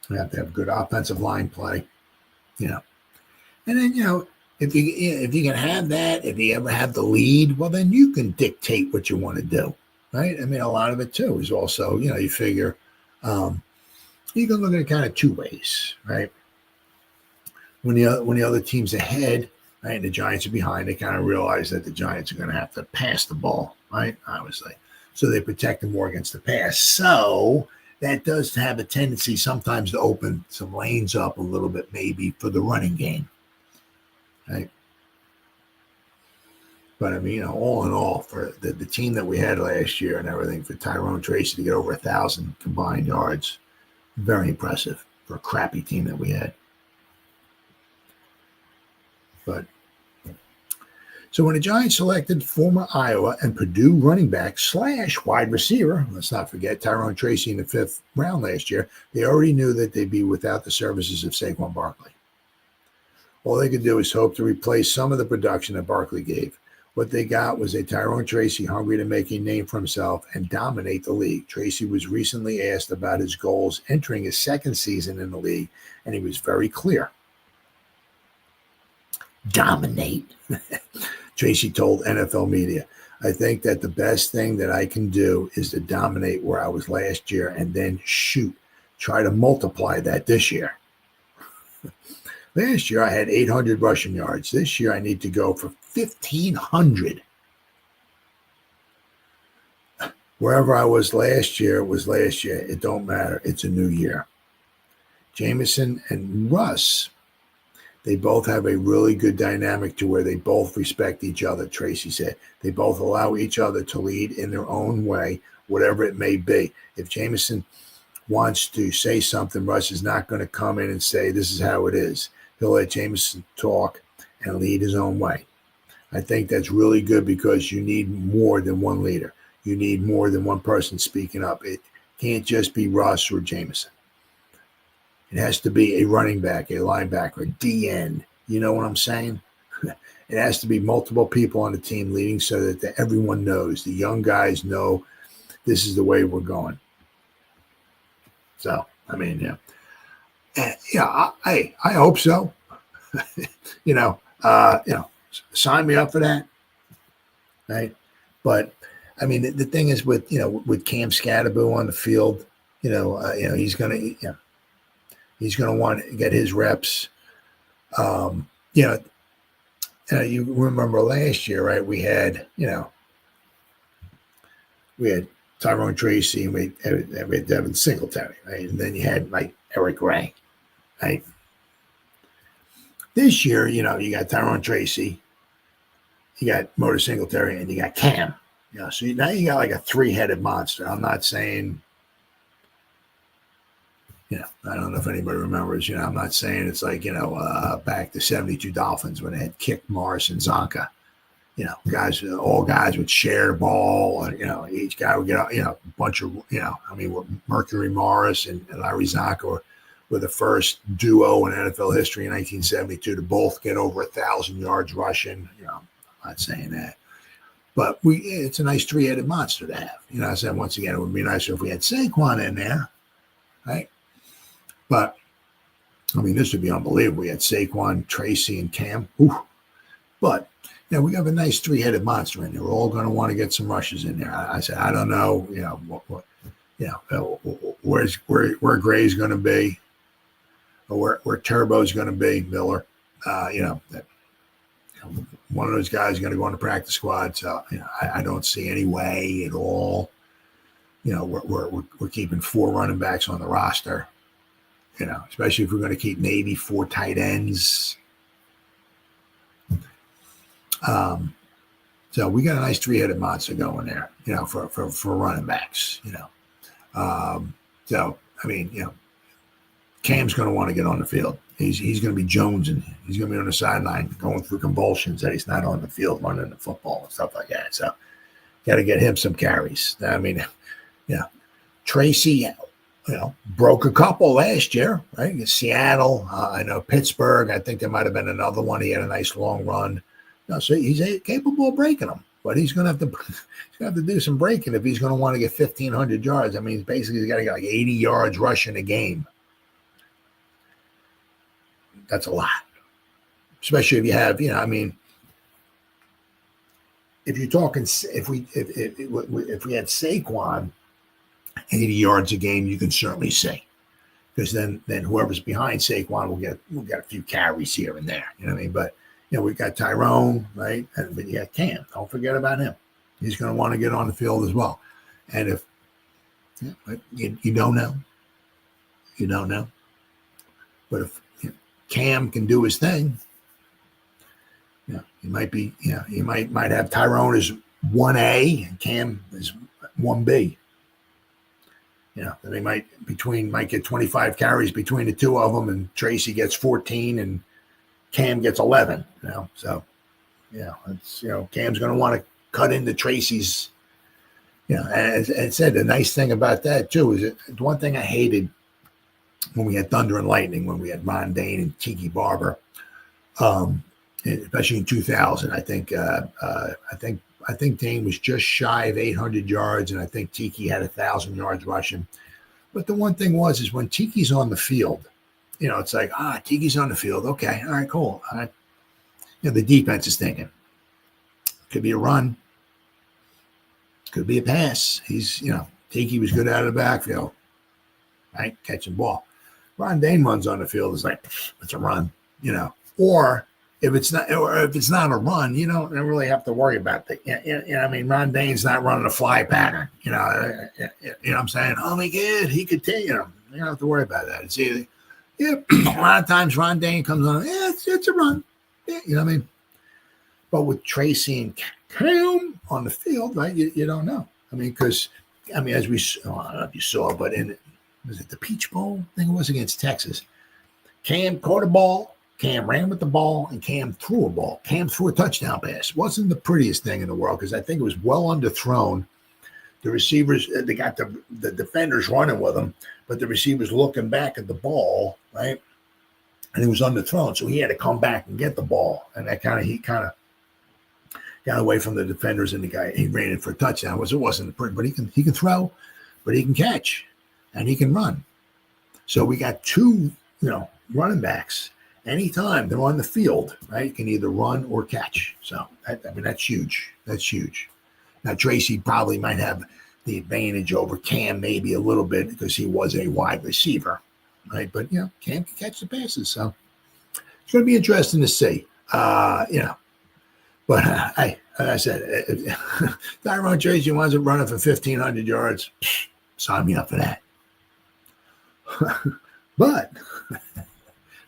We have to have good offensive line play. And then if you can have that, if you ever have the lead, well, then you can dictate what you want to do. Right. I mean, a lot of it too is also you figure you can look at it kind of two ways. Right. When the other team's ahead. Right, and the Giants are behind, they kind of realize that the Giants are going to have to pass the ball, right? Obviously. So they protect them more against the pass. So that does have a tendency sometimes to open some lanes up a little bit, maybe, for the running game. Right? But I mean, all in all, for the team that we had last year and everything, for Tyrone Tracy to get over 1,000 combined yards, very impressive for a crappy team that we had. But so when the Giants selected former Iowa and Purdue running back / wide receiver, let's not forget Tyrone Tracy in the 5th round last year, they already knew that they'd be without the services of Saquon Barkley. All they could do is hope to replace some of the production that Barkley gave. What they got was a Tyrone Tracy hungry to make a name for himself and dominate the league. Tracy was recently asked about his goals entering his 2nd season in the league, and he was very clear. Dominate. Tracy told NFL media, I think that the best thing that I can do is to dominate where I was last year and then try to multiply that this year. Last year I had 800 rushing yards. This year I need to go for 1,500. Wherever I was last year was last year. It don't matter. It's a new year. Jameson and Russ They both have a really good dynamic to where they both respect each other, Tracy said. They both allow each other to lead in their own way, whatever it may be. If Jameson wants to say something, Russ is not going to come in and say, this is how it is. He'll let Jameson talk and lead his own way. I think that's really good because you need more than one leader. You need more than one person speaking up. It can't just be Russ or Jameson. It has to be a running back, a linebacker, a D-end. You know what I'm saying? It has to be multiple people on the team leading so that everyone knows. The young guys know this is the way we're going. So, I mean, I hope so. Sign me up for that, right? But I mean, the thing is with Cam Scatterboo on the field, he's gonna want to get his reps. You remember last year, right? We had Tyrone Tracy and we had Devin Singletary, right? And then you had like Eric Ray, right? This year, you got Tyrone Tracy, you got Motor Singletary, and you got Cam. So now you got like a three-headed monster. I'm not saying, I don't know if anybody remembers, I'm not saying it's like, back to 72 Dolphins when they had Kick, Morris, and Zonka. All guys would share the ball, and, each guy would get, a bunch of, Mercury Morris and Larry Zonka were the first duo in NFL history in 1972 to both get over 1,000 yards rushing. I'm not saying that. But it's a nice three-headed monster to have. I said, once again, it would be nicer if we had Saquon in there, right? But, this would be unbelievable. We had Saquon, Tracy, and Cam. Ooh. But, we have a nice three-headed monster in there. We're all going to want to get some rushes in there. I said, I don't know, where Gray's going to be or where Turbo's going to be, Miller. One of those guys is going to go on the practice squad. So, I don't see any way at all. We're keeping 4 running backs on the roster. Especially if we're going to keep maybe 4 tight ends. So we got a nice three-headed monster going there, for running backs, Cam's going to want to get on the field. He's going to be jonesing. He's going to be on the sideline going through convulsions that he's not on the field running the football and stuff like that. So got to get him some carries. Tracy, broke a couple last year, right? Seattle, I know Pittsburgh. I think there might have been another one. He had a nice long run. So he's capable of breaking them, but he's going to have to do some breaking if he's going to want to get 1,500 yards. Basically he's got to get like 80 yards rushing a game. That's a lot, especially if you have, if you're talking, if we had Saquon 80 yards a game, you can certainly say, because then whoever's behind Saquon will get a few carries here and there. You know what I mean? But we've got Tyrone, right? But you got Cam. Don't forget about him. He's going to want to get on the field as well. And if you don't know, but if Cam can do his thing, he might be, you might have Tyrone as 1A and Cam as 1B. Then they might get 25 carries between the two of them, and Tracy gets 14 and Cam gets 11. So it's Cam's going to want to cut into Tracy's. And said the nice thing about that too is the one thing I hated when we had Thunder and Lightning, when we had Ron Dane and Tiki Barber, especially in 2000. I think Dane was just shy of 800 yards, and I think Tiki had 1,000 yards rushing. But the one thing is when Tiki's on the field, it's like, Tiki's on the field. Okay, all right, cool. All right. The defense is thinking, could be a run, could be a pass. Tiki was good out of the backfield, right, catching ball. Ron Dane runs on the field, is like, it's a run, or if it's not a run, you don't really have to worry about that. Ron Dane's not running a fly pattern, you know what I'm saying? Oh my God, he could take, you don't have to worry about that. It's either, Yeah, a lot of times Ron Dane comes on. Yeah, it's a run. Yeah, you know what I mean. But with Tracy and Cam on the field, right? You don't know. I mean, because as we I don't know if you saw, but was it the Peach Bowl? I think it was against Texas. Cam caught a ball. Cam ran with the ball, and Cam threw a ball. Cam threw a touchdown pass. Wasn't the prettiest thing in the world because I think it was well underthrown. The receivers, they got the defenders running with them, but the receivers looking back at the ball, right? And it was underthrown, so he had to come back and get the ball, and he kind of got away from the defenders, and he ran in for a touchdown. It wasn't pretty, but he can throw, but he can catch, and he can run. So we got two, running backs. Anytime they're on the field, right, you can either run or catch. So that's huge. That's huge. Now Tracy probably might have the advantage over Cam maybe a little bit because he was a wide receiver, right? But Cam can catch the passes, so it's going to be interesting to see. But like I said, if Tyrone Tracy winds up running for 1,500 yards, sign me up for that. But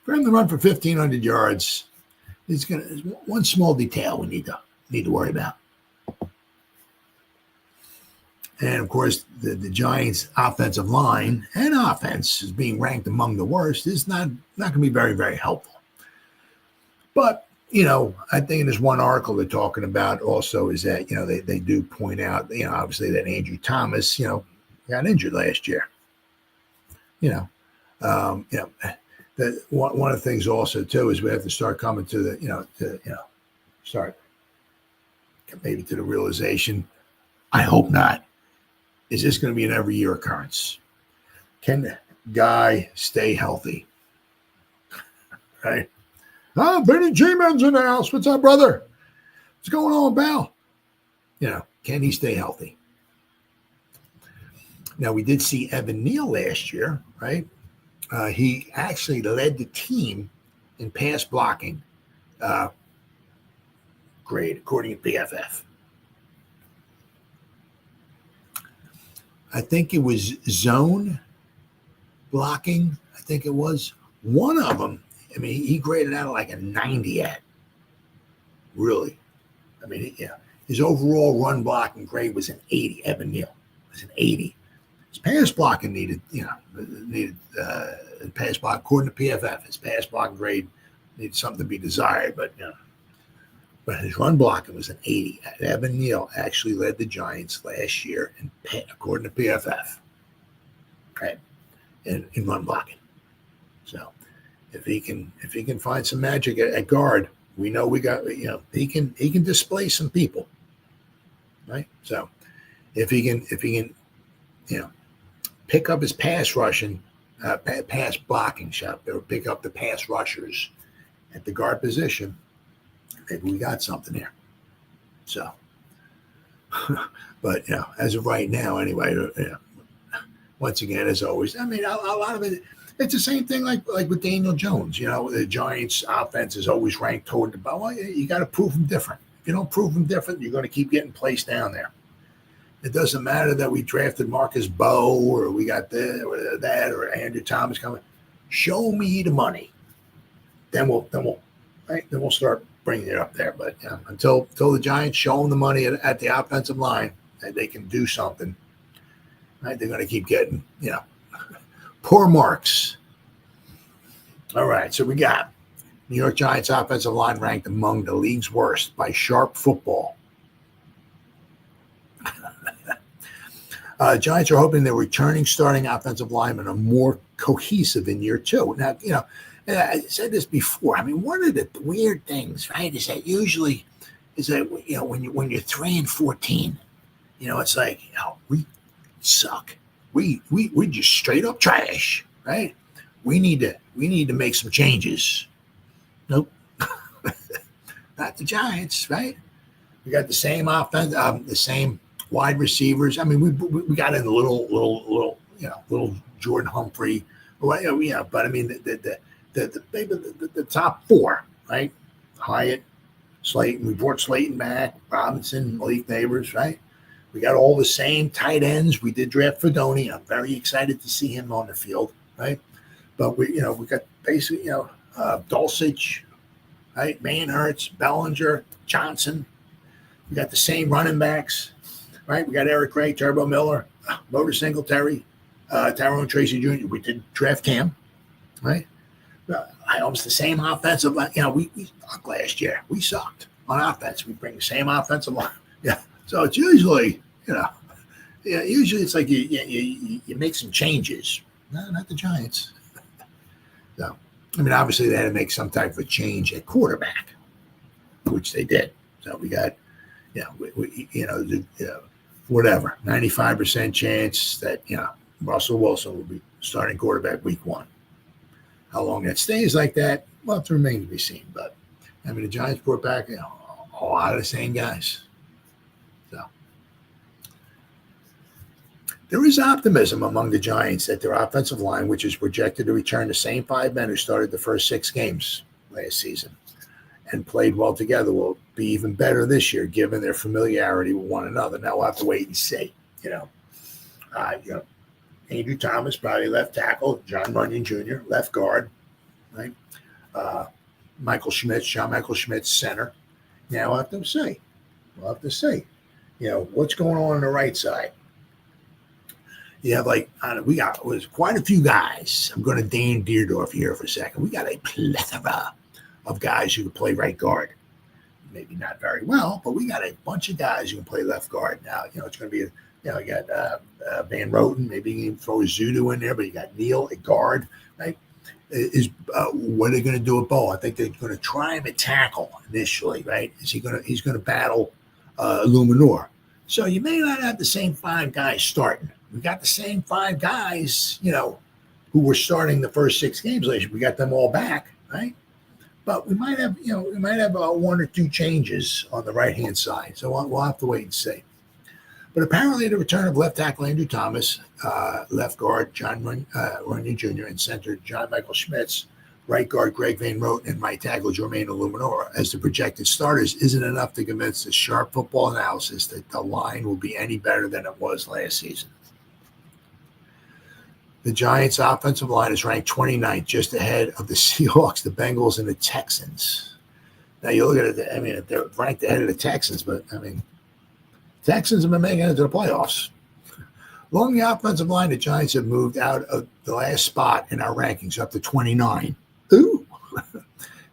for him to run for 1,500 yards, there's one small detail we need to worry about. And of course, the Giants' offensive line and offense is being ranked among the worst. It's not going to be very, very helpful. But I think there's one article they're talking about also is that they do point out obviously that Andrew Thomas got injured last year. That one of the things also too is we have to start coming to the start maybe to the realization. I hope not. Is this going to be an every year occurrence? Can the guy stay healthy? Right? Benny G-Man's in the house. What's up, brother? What's going on, pal? Can he stay healthy? Now, we did see Evan Neal last year, right? He actually led the team in pass blocking grade, according to PFF. I think it was zone blocking. I think it was one of them. He graded out like a 90 at. Really. His overall run blocking grade was an 80. Evan Neal was an 80. His pass blocking needed pass block according to PFF. His pass blocking grade needed something to be desired, but his run blocking was an 80. Evan Neal actually led the Giants last year, according to PFF, right, in run blocking. So if he can find some magic at guard, we know we got he can displace some people, right? So if he can pick up his pass rushing, pass blocking shot, or pick up the pass rushers at the guard position, maybe we got something here. So, but as of right now, anyway, once again, as always, a lot of it. It's the same thing like with Daniel Jones. The Giants' offense is always ranked toward the bottom. Well, you got to prove them different. If you don't prove them different, you're going to keep getting placed down there. It doesn't matter that we drafted Marcus Bowe or we got that or Andrew Thomas coming. Show me the money, then we'll start bringing it up there. But until the Giants show them the money at the offensive line that they can do something, right? They're going to keep getting poor marks. All right, so we got New York Giants offensive line ranked among the league's worst by Sharp Football. Giants are hoping their returning starting offensive linemen are more cohesive in year two. Now, I said this before. One of the weird things, right, is that usually when you're 3-14, it's like we suck. We just straight up trash, right? We need to make some changes. Nope, not the Giants, right? We got the same offense, the same wide receivers. We got in a little Jordan Humphrey, but the top four, right? Hyatt, Slayton. We brought Slayton back. Robinson, Malik Neighbors, right? We got all the same tight ends. We did draft Fedoni. I'm very excited to see him on the field, right? But we got basically, Dulcich, right? Manhurts, Bellinger, Johnson. We got the same running backs, right? We got Eric Gray, Turbo Miller, Motor Singletary, Tyrone Tracy Jr. We did draft Cam, right? Almost the same offensive line. We sucked last year. We sucked on offense. We bring the same offensive line. Yeah. So it's usually, usually it's like you make some changes. No, not the Giants. So, obviously they had to make some type of a change at quarterback, which they did. So we got, whatever, 95% chance that, Russell Wilson will be starting quarterback week 1. How long that stays like that, well, it remains to be seen. But, the Giants brought back, a lot of the same guys. So there is optimism among the Giants that their offensive line, which is projected to return the same 5 men who started the first 6 games last season and played well together, will be even better this year, given their familiarity with one another. Now we'll have to wait and see. Andrew Thomas, probably left tackle. John Runyon Jr., left guard, right? John Michael Schmidt, center. Now we'll have to see. What's going on the right side. You have was quite a few guys. I'm going to Dan Deerdorf here for a second. We got a plethora of guys who can play right guard. Maybe not very well, but we got a bunch of guys who can play left guard. Now, it's going to be, you got Van Roten. Maybe you can throw Zudu in there, but you got Neal at guard, right? What are they going to do at Bo? I think they're going to try him at tackle initially, right? He's going to battle Luminor. So you may not have the same 5 guys starting. We got the same 5 guys, who were starting the first 6 games last year. We got them all back, right? But we might have, 1 or 2 changes on the right-hand side. So we'll have to wait and see. But apparently the return of left tackle Andrew Thomas, left guard John Runyon Jr., and center John Michael Schmitz, right guard Greg Van Roten, and right tackle Jermaine Illuminora as the projected starters isn't enough to convince the sharp football analysis that the line will be any better than it was last season. The Giants' offensive line is ranked 29th, just ahead of the Seahawks, the Bengals, and the Texans. Now, you look at it, they're ranked ahead of the Texans, but, Texans have been making it to the playoffs. Along the offensive line, the Giants have moved out of the last spot in our rankings up to 29. Ooh.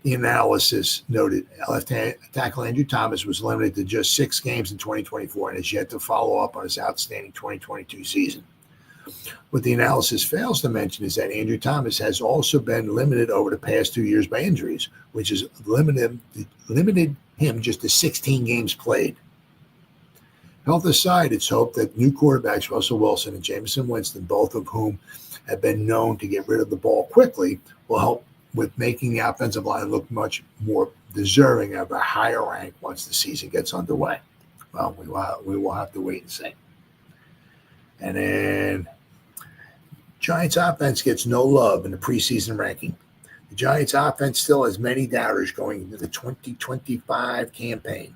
The analysis noted left tackle Andrew Thomas was limited to just 6 games in 2024 and has yet to follow up on his outstanding 2022 season. What the analysis fails to mention is that Andrew Thomas has also been limited over the past 2 years by injuries, which has limited him just to 16 games played. Health aside, it's hoped that new quarterbacks Russell Wilson and Jameson Winston, both of whom have been known to get rid of the ball quickly, will help with making the offensive line look much more deserving of a higher rank once the season gets underway. Well, we will have to wait and see. And then Giants offense gets no love in the preseason ranking. The Giants offense still has many doubters going into the 2025 campaign.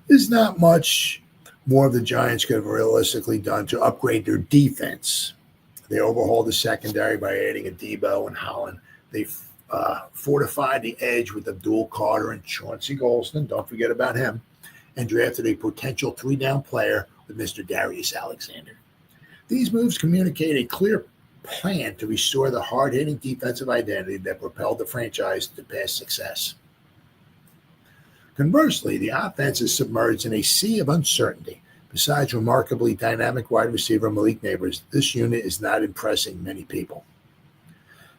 There's not much more the Giants could have realistically done to upgrade their defense. They overhauled the secondary by adding a Debo and Holland. They fortified the edge with Abdul Carter and Chauncey Golston. Don't forget about him. And drafted a potential 3-down player with Mr. Darius Alexander. These moves communicate a clear plan to restore the hard-hitting defensive identity that propelled the franchise to past success. Conversely, the offense is submerged in a sea of uncertainty. Besides remarkably dynamic wide receiver Malik Neighbors, this unit is not impressing many people.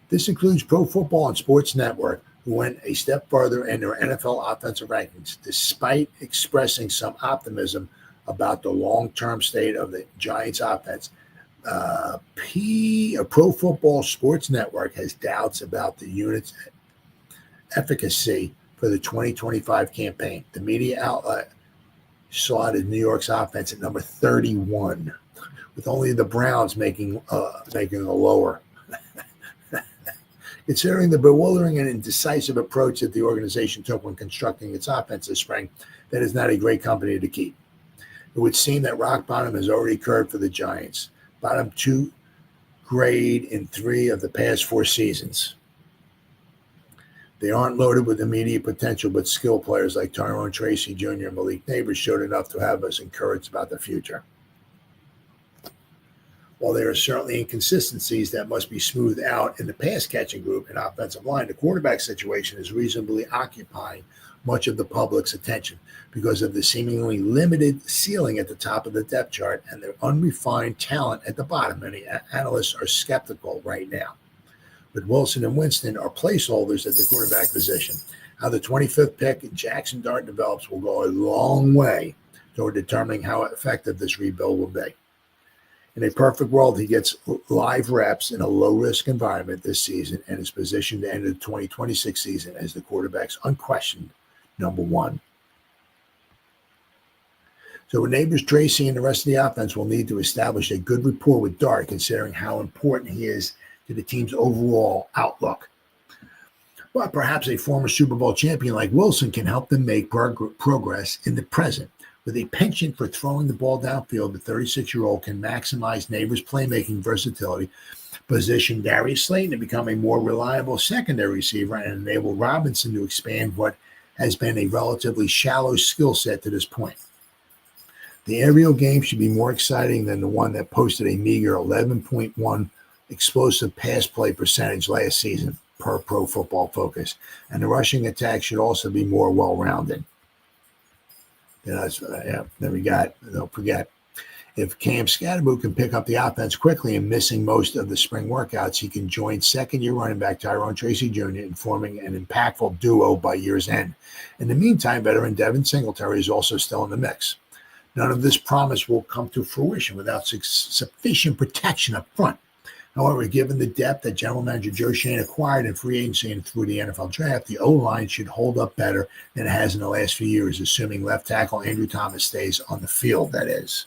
This includes Pro Football and Sports Network, who went a step further in their NFL offensive rankings, despite expressing some optimism about the long-term state of the Giants' offense. Pro Football Sports Network has doubts about the unit's efficacy for the 2025 campaign. The media outlet slotted New York's offense at number 31, with only the Browns making a lower. Considering the bewildering and indecisive approach that the organization took when constructing its offense this spring, that is not a great company to keep. It would seem that rock bottom has already occurred for the Giants. bottom 2 grade in 3 of the past 4 seasons. They aren't loaded with immediate potential, but skill players like Tyrone Tracy Jr. and Malik Neighbors showed enough to have us encouraged about the future. While there are certainly inconsistencies that must be smoothed out in the pass-catching group and offensive line, the quarterback situation is reasonably occupying much of the public's attention because of the seemingly limited ceiling at the top of the depth chart and the unrefined talent at the bottom. Many analysts are skeptical right now. But Wilson and Winston are placeholders at the quarterback position. How the 25th pick in Jackson Dart develops will go a long way toward determining how effective this rebuild will be. In a perfect world, he gets live reps in a low-risk environment this season and is positioned to enter the 2026 season as the quarterback's unquestioned number 1. So Neighbors, Tracy, and the rest of the offense will need to establish a good rapport with Dart, considering how important he is to the team's overall outlook. But perhaps a former Super Bowl champion like Wilson can help them make progress in the present. With a penchant for throwing the ball downfield, the 36-year-old can maximize Neighbors' playmaking versatility, position Darius Slayton to become a more reliable secondary receiver, and enable Robinson to expand what has been a relatively shallow skill set to this point. The aerial game should be more exciting than the one that posted a meager 11.1 explosive pass play percentage last season per Pro Football Focus, and the rushing attack should also be more well-rounded. Then we got, don't forget, if Cam Scatterboot can pick up the offense quickly and missing most of the spring workouts, he can join second-year running back Tyrone Tracy Jr. in forming an impactful duo by year's end. In the meantime, veteran Devin Singletary is also still in the mix. None of this promise will come to fruition without sufficient protection up front. However, given the depth that General Manager Joe Schoen acquired in free agency and through the NFL draft, the O-line should hold up better than it has in the last few years, assuming left tackle Andrew Thomas stays on the field, that is.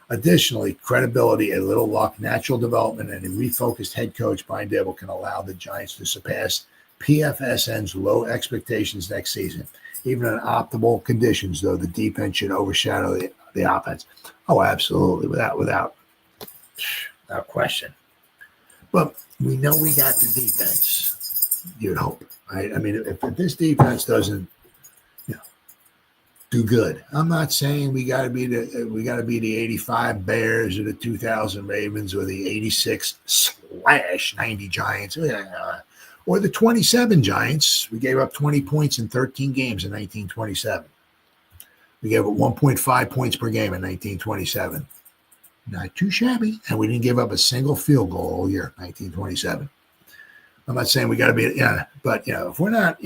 Additionally, credibility, a little luck, natural development, and a refocused head coach, Brian Dable, can allow the Giants to surpass PFSN's low expectations next season. Even in optimal conditions, though, the defense should overshadow the offense. Oh, absolutely, without question. But we know we got the defense, you'd hope, right? I mean, if this defense doesn't, do good, I'm not saying we got to be the 85 Bears or the 2000 Ravens or the 86/90 Giants or the 27 Giants. We gave up 20 points in 13 games in 1927. We gave up 1.5 points per game in 1927. Not too shabby. And we didn't give up a single field goal all year, 1927. I'm not saying we got to be, but, if we're not,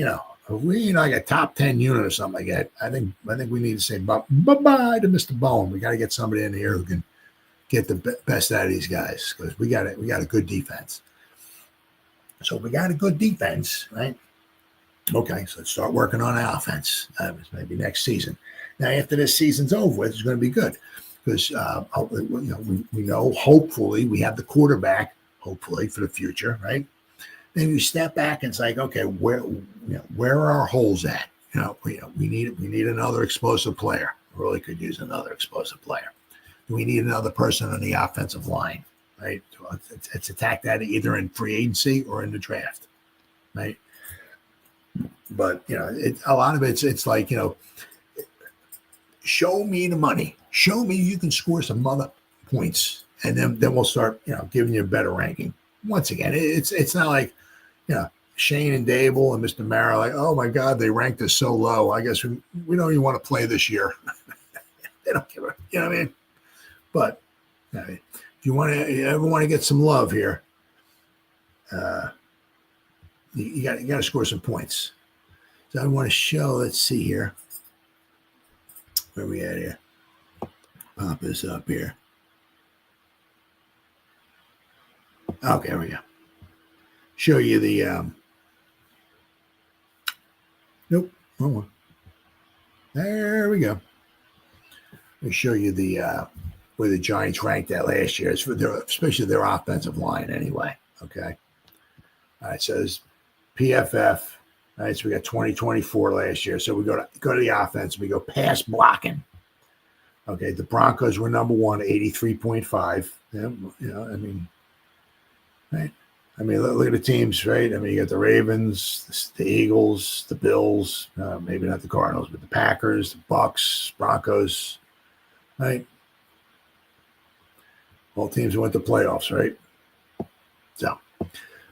if we like a top 10 unit or something like that, I think we need to say bye-bye to Mr. Bone. We got to get somebody in here who can get the best out of these guys because we got a good defense. So we got a good defense, right? Okay, so let's start working on the offense. Maybe next season. Now, after this season's over with, it's going to be good. Because we know, hopefully, we have the quarterback, hopefully, for the future, right? Then you step back and it's like, okay, where are our holes at? We need another explosive player. We really could use another explosive player. We need another person on the offensive line, right? Let's attack that either in free agency or in the draft, right? But a lot of it's like show me the money. Show me you can score some other points, and then we'll start, giving you a better ranking. Once again, it's not like, Shane and Dable and Mr. Mara like, oh my God, they ranked us so low. I guess we don't even want to play this year. They don't give a, you know what I mean? But if you ever want to get some love here, you got to score some points. So I want to show. Let's see here. Where are we at here? Pop this up here. Okay, here we go. Show you the nope, wrong one. There we go. Let me show you the where the Giants ranked at last year. It's for especially their offensive line anyway. Okay. All right, so there's PFF. All right, so we got 2024 last year. So we go to the offense. We go pass blocking. Okay, the Broncos were number one, 83.5. Yeah, right? I mean, look at the teams, right? I mean, you got the Ravens, the Eagles, the Bills, maybe not the Cardinals, but the Packers, the Bucks, Broncos, right? All teams who went to playoffs, right? So,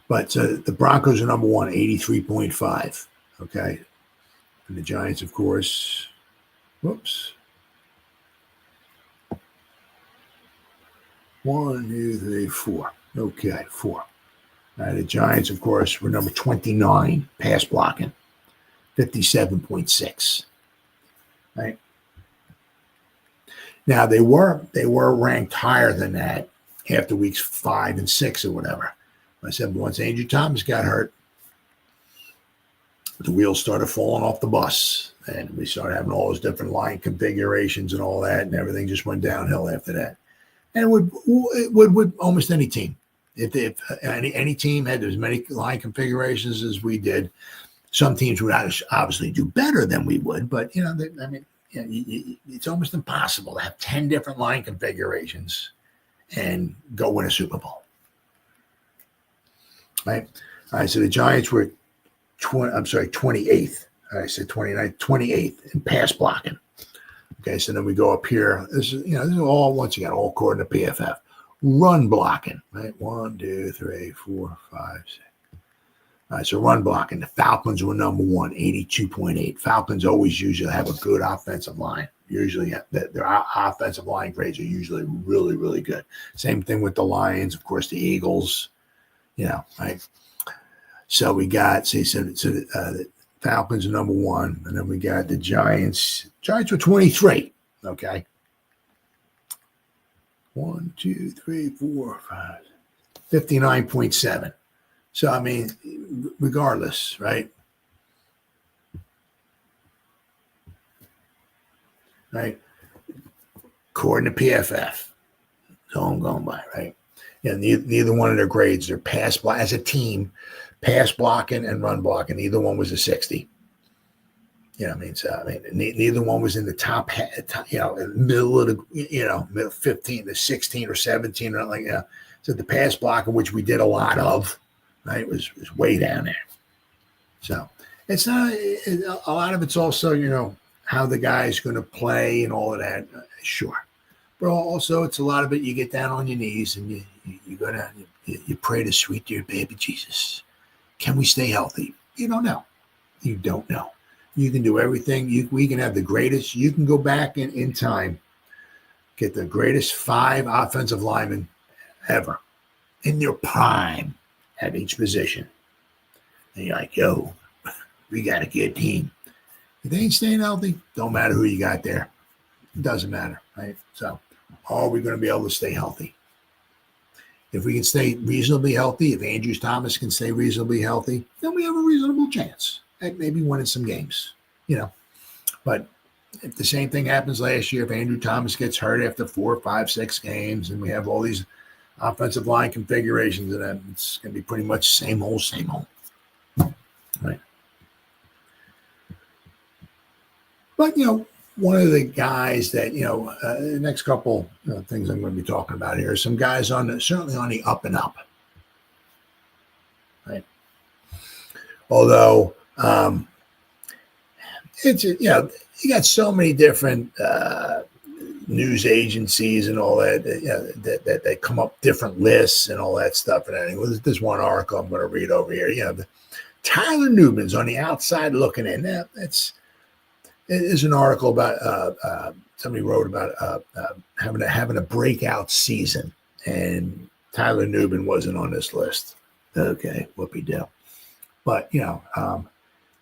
but the Broncos are number one, 83.5. Okay. And the Giants, of course, whoops. 1, 2, 3, 4. Okay, 4. The Giants, of course, were number 29, pass blocking, 57.6. Right. Now they were ranked higher than that after weeks 5 and 6 or whatever. I said once Andrew Thomas got hurt, the wheels started falling off the bus, and we started having all those different line configurations and all that, and everything just went downhill after that. And it would with almost any team. If any team had as many line configurations as we did, some teams would obviously do better than we would. But it's almost impossible to have 10 different line configurations and go win a Super Bowl. Right? All right. So the Giants were 28th. I said 29th, 28th in pass blocking. Okay, so then we go up here. This is all, once again, all according to PFF. Run blocking, right? 1, 2, 3, 4, 5, 6. All right, so run blocking. The Falcons were number one, 82.8. Falcons always usually have a good offensive line. Usually their offensive line grades are usually really, really good. Same thing with the Lions, of course, the Eagles, right? So we got, the Falcons are number one, and then we got the Giants. Giants were 23, okay? 1, 2, 3, 4, 5, 59.7. So, I mean, regardless, right? Right? According to PFF. So I'm going by, right? Neither one of their grades, their pass block as a team, pass blocking and run blocking, neither one was a 60. Neither one was in the top, middle of the, middle 15 to 16 or 17 or like, So the pass blocking, which we did a lot of, right, was way down there. So it's not a lot of it's also, how the guy's going to play and all of that. Sure. But also it's a lot of it. You get down on your knees and you pray to sweet dear baby Jesus. Can we stay healthy? You don't know. You don't know. You can do everything. We can have the greatest. You can go back in time, get the greatest 5 offensive linemen ever in their prime at each position. And you're like, yo, we got a good team. If they ain't staying healthy, don't matter who you got there. It doesn't matter, right? So are we going to be able to stay healthy? If we can stay reasonably healthy, if Andrew Thomas can stay reasonably healthy, then we have a reasonable chance at maybe winning some games, But if the same thing happens last year, if Andrew Thomas gets hurt after 4, 5, 6 games, and we have all these offensive line configurations, and it's going to be pretty much same old, right? But, one of the guys that, the next couple things I'm going to be talking about here, some guys certainly on the up and up, right? Although, it's, you got so many different news agencies and all that, that they come up different lists and all that stuff. And anyway, there's one article I'm going to read over here. Tyler Newman's on the outside looking in. Now, there's an article about somebody wrote about having a breakout season, and Tyler Newman wasn't on this list. Okay, whoopee-do. But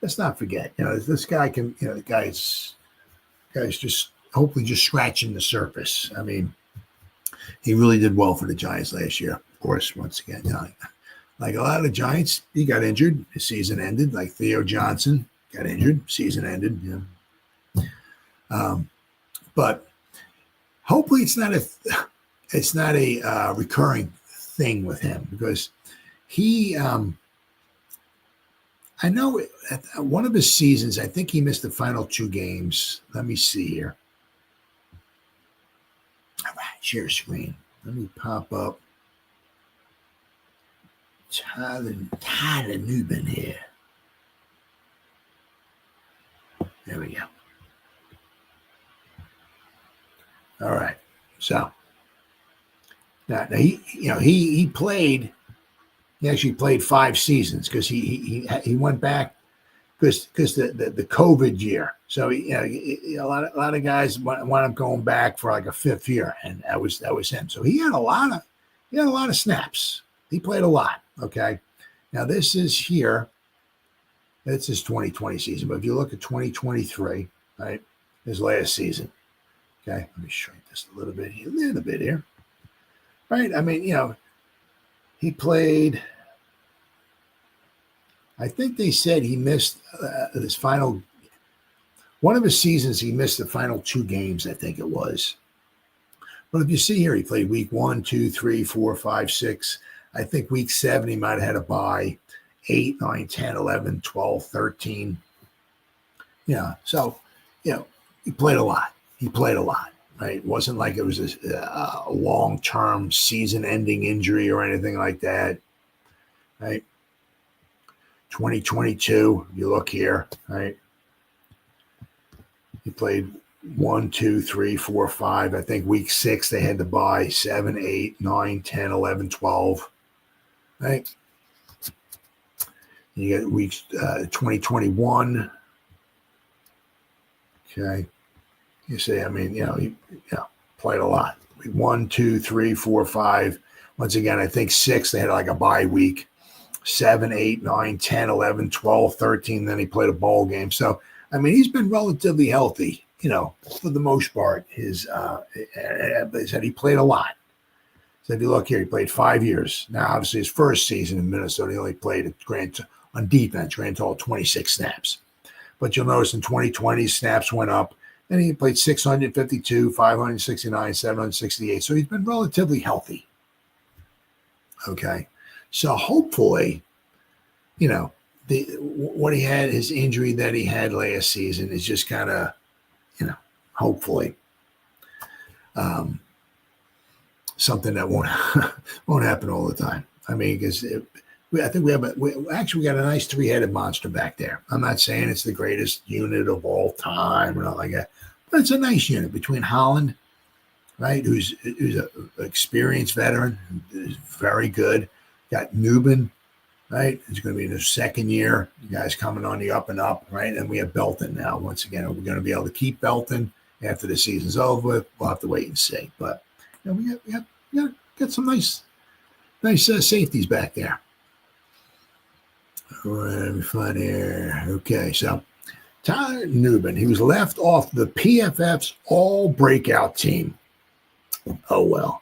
let's not forget, this guy can, the guy's just hopefully just scratching the surface. I mean, he really did well for the Giants last year. Of course, once again, like a lot of the Giants, he got injured, his season ended. Like Theo Johnson got injured, season ended. But hopefully it's not a recurring thing with him, because he. I know at one of his seasons, I think he missed the final 2 games. Let me see here. All right, share screen. Let me pop up Tyler Newman here. There we go. All right. So now he played. He actually played 5 seasons because he went back because the COVID year. So a lot of guys wound up going back for like a 5th year, and that was him. So he had a lot of snaps. He played a lot. Okay. Now this is here. That's his 2020 season. But if you look at 2023, right, his last season. Okay, let me shrink this a little bit here. Right. I mean, he played. I think they said he missed his final. One of his seasons, he missed the final 2 games, I think it was. But if you see here, he played week 1, 2, 3, 4, 5, 6. I think week 7, he might have had a bye. 8, 9, 10, 11, 12, 13. Yeah. So, he played a lot. Right. It wasn't like it was a long-term season-ending injury or anything like that. Right. 2022, you look here, right? He played 1, 2, 3, 4, 5. I think week 6 they had to bye 7, 8, 9, 10, 11, 12. Right? You get weeks 2021. Okay. You see, I mean, he played a lot. 1, 2, 3, 4, 5. Once again, I think 6 they had like a bye week. 7, 8, 9, 10, 11, 12, 13. Then he played a bowl game. So, I mean, he's been relatively healthy, for the most part. They said he played a lot. So if you look here, he played 5 years. Now, obviously, his first season in Minnesota, he only played on defense, grand total 26 snaps. But you'll notice in 2020, snaps went up, and he played 652, 569, 768. So he's been relatively healthy. Okay. So hopefully, what he had, his injury that he had last season is just kind of, hopefully something that won't happen all the time. I mean, because I think we got a nice 3-headed monster back there. I'm not saying it's the greatest unit of all time or nothing like that, but it's a nice unit between Holland, right, who's an experienced veteran, who's very good. Got Newman, right? He's going to be in his 2nd year. You guys coming on the up and up, right? And we have Belton now. Once again, are we going to be able to keep Belton after the season's over with? We'll have to wait and see. But we got some nice safeties back there. All right, let me find here. Okay, so Tyler Newman, he was left off the PFF's all-breakout team. Oh, well.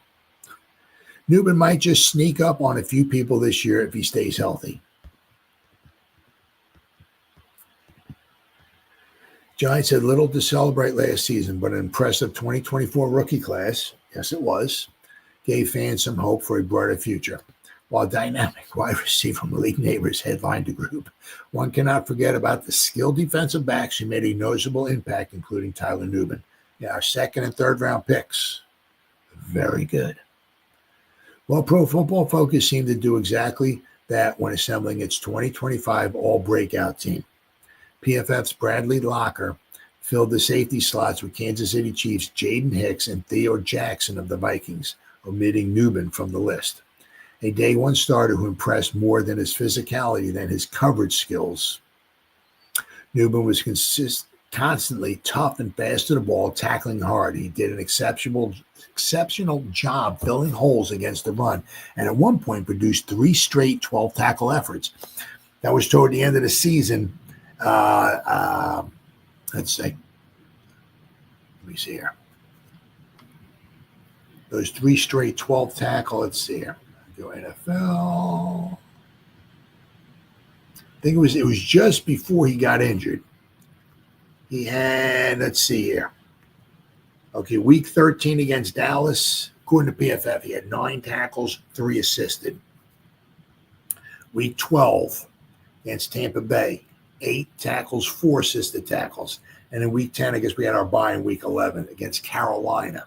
Newman might just sneak up on a few people this year if he stays healthy. Giants had little to celebrate last season, but an impressive 2024 rookie class, yes it was, gave fans some hope for a brighter future. While dynamic wide receiver Malik Neighbors headlined the group, one cannot forget about the skilled defensive backs who made a noticeable impact, including Tyler Newman. Yeah, our 2nd and 3rd round picks. Very good. Well, Pro Football Focus seemed to do exactly that when assembling its 2025 all-breakout team. PFF's Bradley Locker filled the safety slots with Kansas City Chiefs' Jaden Hicks and Theo Jackson of the Vikings, omitting Newman from the list. A day 1 starter who impressed more than his physicality than his coverage skills. Newman was constantly tough and fast to the ball, tackling hard. He did an exceptional job filling holes against the run, and at one point produced 3 straight 12-tackle efforts. That was toward the end of the season. Let's see. Let me see here. Those 3 straight 12-tackle. Let's see here. Go NFL. I think it was just before he got injured. He had, let's see here. Okay, week 13 against Dallas, according to PFF, he had 9 tackles, 3 assisted. Week 12 against Tampa Bay, 8 tackles, 4 assisted tackles. And in week 10, I guess we had our bye in week 11 against Carolina.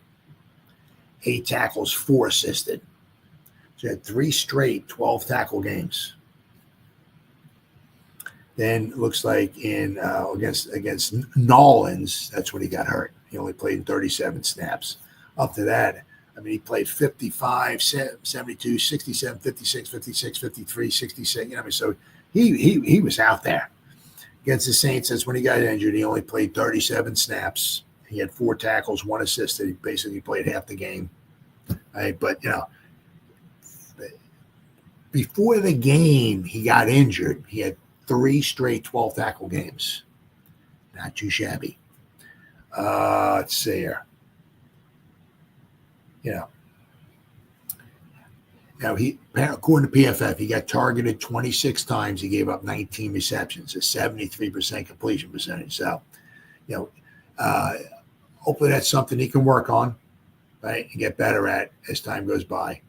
8 tackles, 4 assisted. So he had 3 straight 12 tackle games. Then it looks like in against Nolans, that's when he got hurt. He only played in 37 snaps. Up to that, I mean, he played 55, 72, 67, 56, 56, 53, 66. You know, I mean, so he was out there. Against the Saints, that's when he got injured. He only played 37 snaps. He had 4 tackles, 1 assisted. He basically played half the game. Right? But, you know, before the game he got injured, he had 3 straight 12 tackle games. Not too shabby. Let's see here. You know. Now, according to PFF, he got targeted 26 times. He gave up 19 receptions, a 73% completion percentage. So, you know, hopefully that's something he can work on, right, and get better at as time goes by.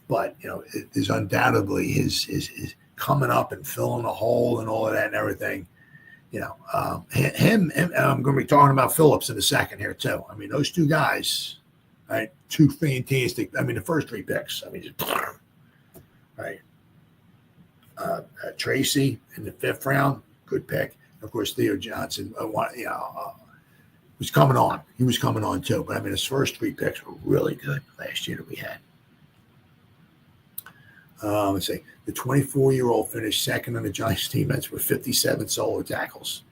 But, you know, it is undoubtedly his coming up and filling a hole and all of that and everything. You know, him I'm going to be talking about Phillips in a second here, too. I mean, those 2 guys, right, 2 fantastic. I mean, the first 3 picks. I mean, just, right. Tracy in the 5th round, good pick. Of course, Theo Johnson, was coming on. He was coming on, too. But, I mean, his first 3 picks were really good last year that we had. Let's see. The 24-year-old finished second on the Giants defense with 57 solo tackles.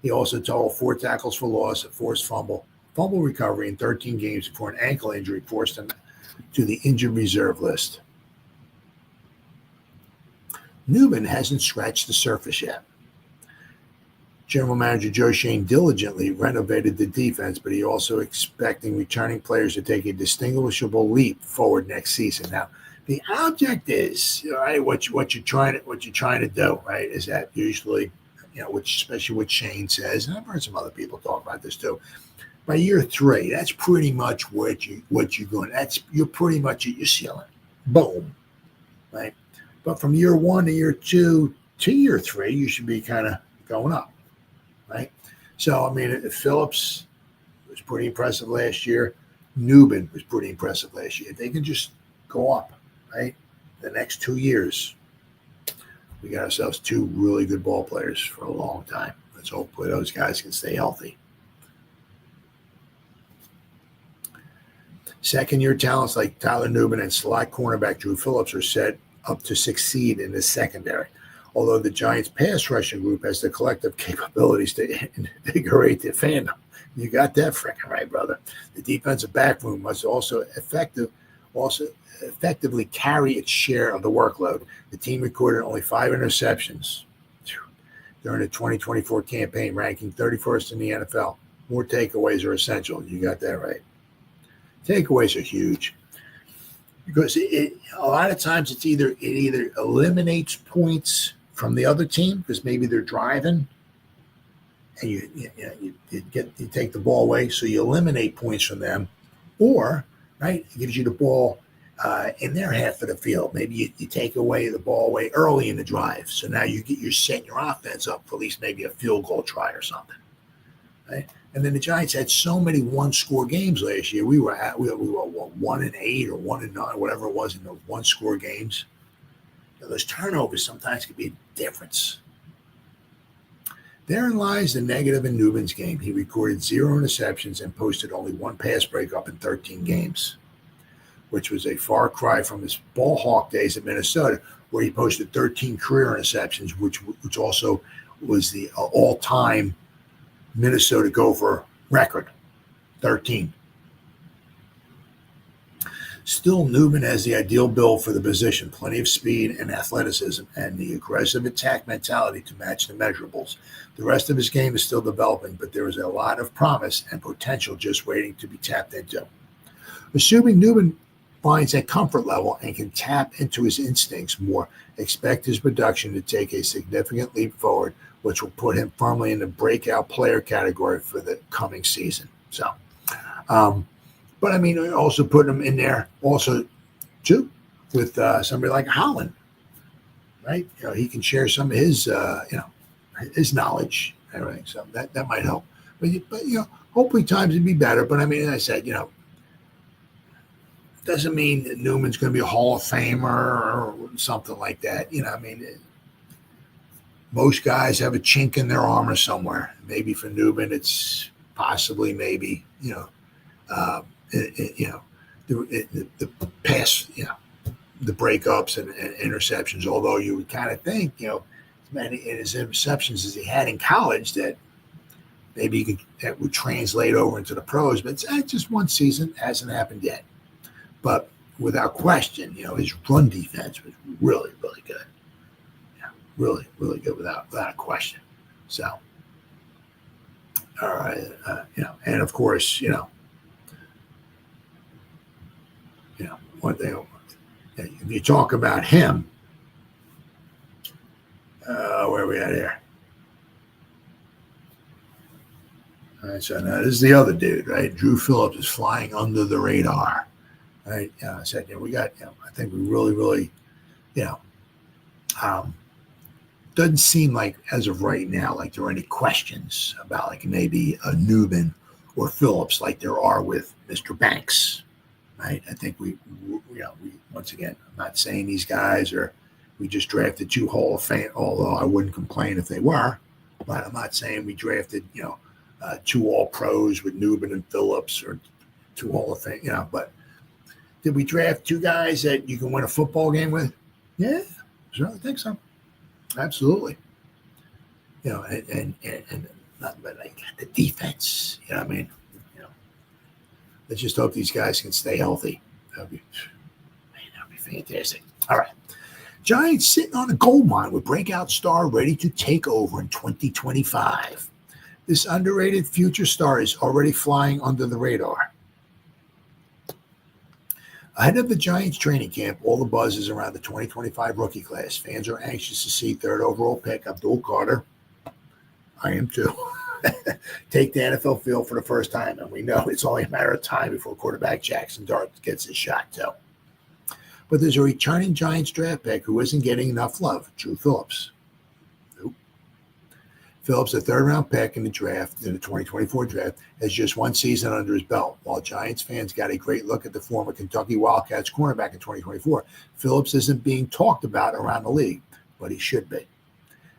He also totaled 4 tackles for loss, a forced fumble recovery in 13 games before an ankle injury forced him to the injured reserve list. Newman hasn't scratched the surface yet. General Manager Joe Shane diligently renovated the defense, but he also expecting returning players to take a distinguishable leap forward next season. Now, the object is, right, what you're trying to do, right, is that usually, you know, which especially what Shane says, and I've heard some other people talk about this too. By year 3, that's pretty much what you're going. You're pretty much at your ceiling. Boom, right? But from year 1 to year 2 to year 3, you should be kind of going up, right? So I mean, Phillips was pretty impressive last year. Newman was pretty impressive last year. If they can just go up, right, the next 2 years, we got ourselves 2 really good ball players for a long time. Let's hopefully those guys can stay healthy. Second-year talents like Tyler Newman and slot cornerback Drew Phillips are set up to succeed in the secondary. Although the Giants' pass rushing group has the collective capabilities to invigorate the fandom. You got that freaking right, brother. The defensive back room must also effectively carry its share of the workload. The team recorded only 5 interceptions during the 2024 campaign, ranking 31st in the NFL. More takeaways are essential. You got that right. Takeaways are huge because a lot of times it either eliminates points from the other team because maybe they're driving and you take the ball away, so you eliminate points from them, or right, it gives you the ball in their half of the field. Maybe you take away the ball away early in the drive, so now you're setting your offense up for at least maybe a field goal try or something, right? And then the Giants had so many 1-score games last year. We were 1-8 or 1-9, whatever it was in the 1-score games. You know, those turnovers sometimes could be a difference. Therein lies the negative in Newman's game. He recorded 0 interceptions and posted only 1 pass breakup in 13 games, which was a far cry from his ball hawk days at Minnesota, where he posted 13 career interceptions, which also was the all-time Minnesota Gopher record, 13. Still, Newman has the ideal build for the position, plenty of speed and athleticism, and the aggressive attack mentality to match the measurables. The rest of his game is still developing, but there is a lot of promise and potential just waiting to be tapped into. Assuming Newman finds that comfort level and can tap into his instincts more, expect his production to take a significant leap forward, which will put him firmly in the breakout player category for the coming season. So, but I mean, also put him in there also, too, with somebody like Holland, right? You know, he can share some of his, his knowledge and everything. So that might help. But hopefully times would be better. But I mean, as I said, doesn't mean that Newman's going to be a Hall of Famer or something like that. I mean, most guys have a chink in their armor somewhere. Maybe for Newman, it's possibly the pass, the breakups and interceptions. Although you would kind of think, as many in his interceptions as he had in college, that maybe that would translate over into the pros. But it's just one season, hasn't happened yet. But without question, his run defense was really, really good. Really, really good without a question. So, all right, and of course, one thing. If you talk about him, where are we at here? All right, so now this is the other dude, right? Drew Phillips is flying under the radar, right? Second, we got, I think we really, really, doesn't seem like, as of right now, like there are any questions about like maybe a Newman or Phillips like there are with Mr. Banks, right? I think we once again, I'm not saying these guys we just drafted 2 Hall of Fame, although I wouldn't complain if they were, but I'm not saying we drafted, 2 All Pros with Newman and Phillips or 2 Hall of Fame, but did we draft 2 guys that you can win a football game with? Yeah, certainly think so. Absolutely. And nothing but like the defense. I mean, let's just hope these guys can stay healthy. That'd be fantastic. All right. Giants sitting on a gold mine with breakout star ready to take over in 2025. This underrated future star is already flying under the radar. Ahead of the Giants training camp, all the buzz is around the 2025 rookie class. Fans are anxious to see 3rd overall pick Abdul Carter. I am too. Take the NFL field for the first time, and we know it's only a matter of time before quarterback Jackson Dart gets his shot too. But there's a returning Giants draft pick who isn't getting enough love, Drew Phillips. Nope. Phillips, a 3rd-round pick in the 2024 draft, has just 1 season under his belt. While Giants fans got a great look at the former Kentucky Wildcats cornerback in 2024, Phillips isn't being talked about around the league, but he should be.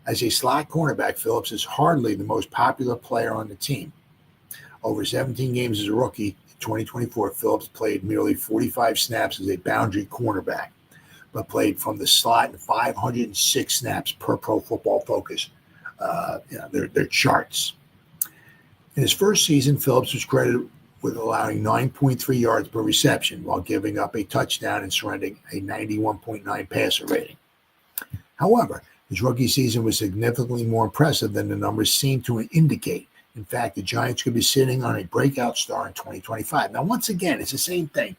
As a slot cornerback, Phillips is hardly the most popular player on the team. Over 17 games as a rookie in 2024, Phillips played nearly 45 snaps as a boundary cornerback, but played from the slot in 506 snaps per Pro Football Focus. Their charts. In his first season, Phillips was credited with allowing 9.3 yards per reception while giving up a touchdown and surrendering a 91.9 passer rating. However, his rookie season was significantly more impressive than the numbers seem to indicate. In fact, the Giants could be sitting on a breakout star in 2025. Now, once again, it's the same thing.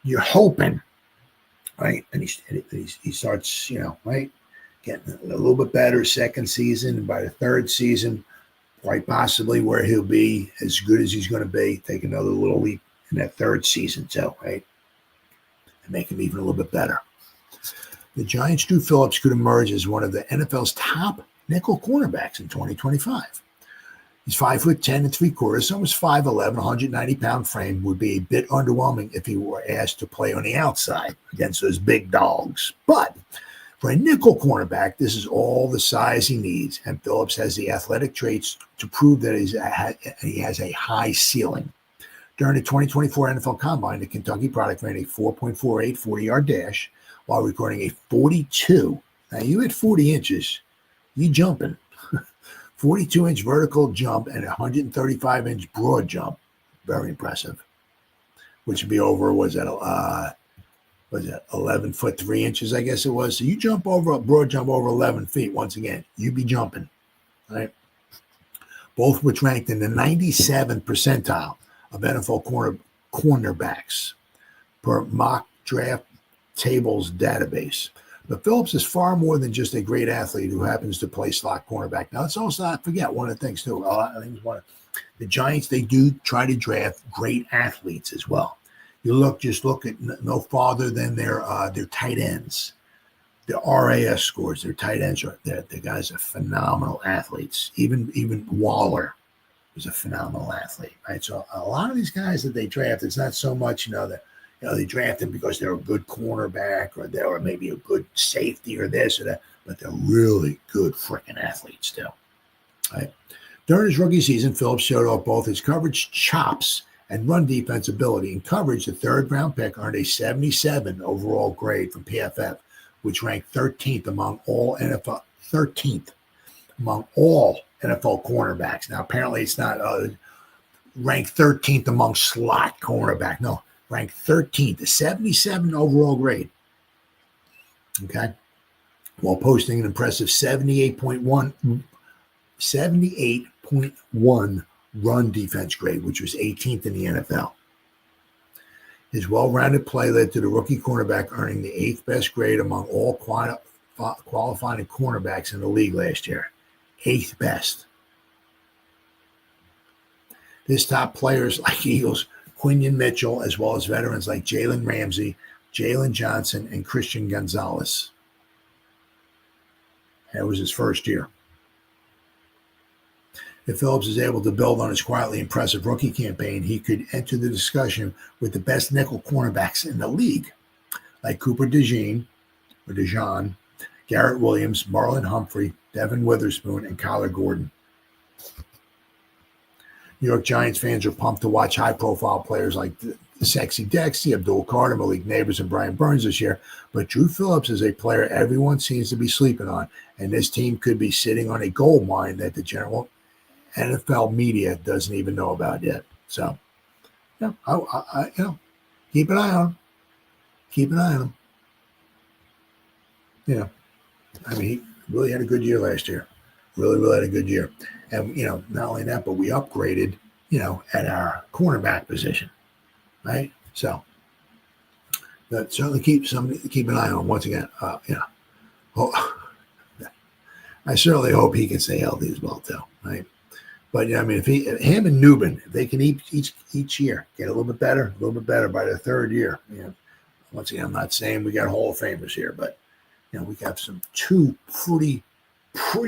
You're hoping, right? And he starts, right? Getting a little bit better second season, and by the 3rd season, quite possibly where he'll be as good as he's going to be, take another little leap in that 3rd season too, right? And make him even a little bit better. The Giants' Drew Phillips could emerge as one of the NFL's top nickel cornerbacks in 2025. He's 5'10" 3/4, almost 5'11", 190-pound frame. Would be a bit underwhelming if he were asked to play on the outside against those big dogs. But for a nickel cornerback, this is all the size he needs, and Phillips has the athletic traits to prove that he has a high ceiling. During the 2024 NFL Combine, the Kentucky product ran a 4.48 40-yard dash while recording a 42. Now, you hit 40 inches, you jumping. 42-inch vertical jump and a 135-inch broad jump. Very impressive. Which would be over, 11 foot 3 inches, I guess it was. So you jump over a broad jump over 11 feet. Once again, you'd be jumping, right? Both which ranked in the 97th percentile of NFL cornerbacks per mock draft tables database. But Phillips is far more than just a great athlete who happens to play slot cornerback. Now, let's also not forget one of the things, too. The Giants, they do try to draft great athletes as well. You just look at no farther than their tight ends. The RAS scores, their tight ends, the guys are phenomenal athletes. Even Waller was a phenomenal athlete, right? So a lot of these guys that they draft, it's not so much, that they draft them because they're a good cornerback or they're maybe a good safety or this or that, but they're really good freaking athletes still. Right? During his rookie season, Phillips showed off both his coverage chops and run defense ability. In coverage, the third-round pick earned a 77 overall grade from PFF, which ranked 13th among all NFL cornerbacks. Now, apparently, it's not ranked 13th among slot cornerback. No, ranked 13th, a 77 overall grade. Okay, while posting an impressive 78.1 run defense grade, which was 18th in the NFL. His well-rounded play led to the rookie cornerback earning the 8th best grade among all qualifying cornerbacks in the league last year. 8th best. This top players like Eagles, Quinion Mitchell, as well as veterans like Jalen Ramsey, Jalen Johnson, and Christian Gonzalez. That was his first year. If Phillips is able to build on his quietly impressive rookie campaign, he could enter the discussion with the best nickel cornerbacks in the league, like Cooper DeJean, Garrett Williams, Marlon Humphrey, Devin Witherspoon, and Kyler Gordon. New York Giants fans are pumped to watch high-profile players like the Sexy Dexy, Abdul Carter, Malik Neighbors, and Brian Burns this year, but Drew Phillips is a player everyone seems to be sleeping on, and this team could be sitting on a gold mine that the general NFL media doesn't even know about yet. So, I keep an eye on him. Keep an eye on him. I mean, he really had a good year last year. Really, really had a good year. And, not only that, but we upgraded, at our cornerback position, right? So, but certainly keep an eye on. Once again, I certainly hope he can stay healthy as well, too, right? But I mean, if him and Newman, if they can each year get a little bit better by the third year. Once again, I'm not saying we got Hall of Famers here, but we got two pretty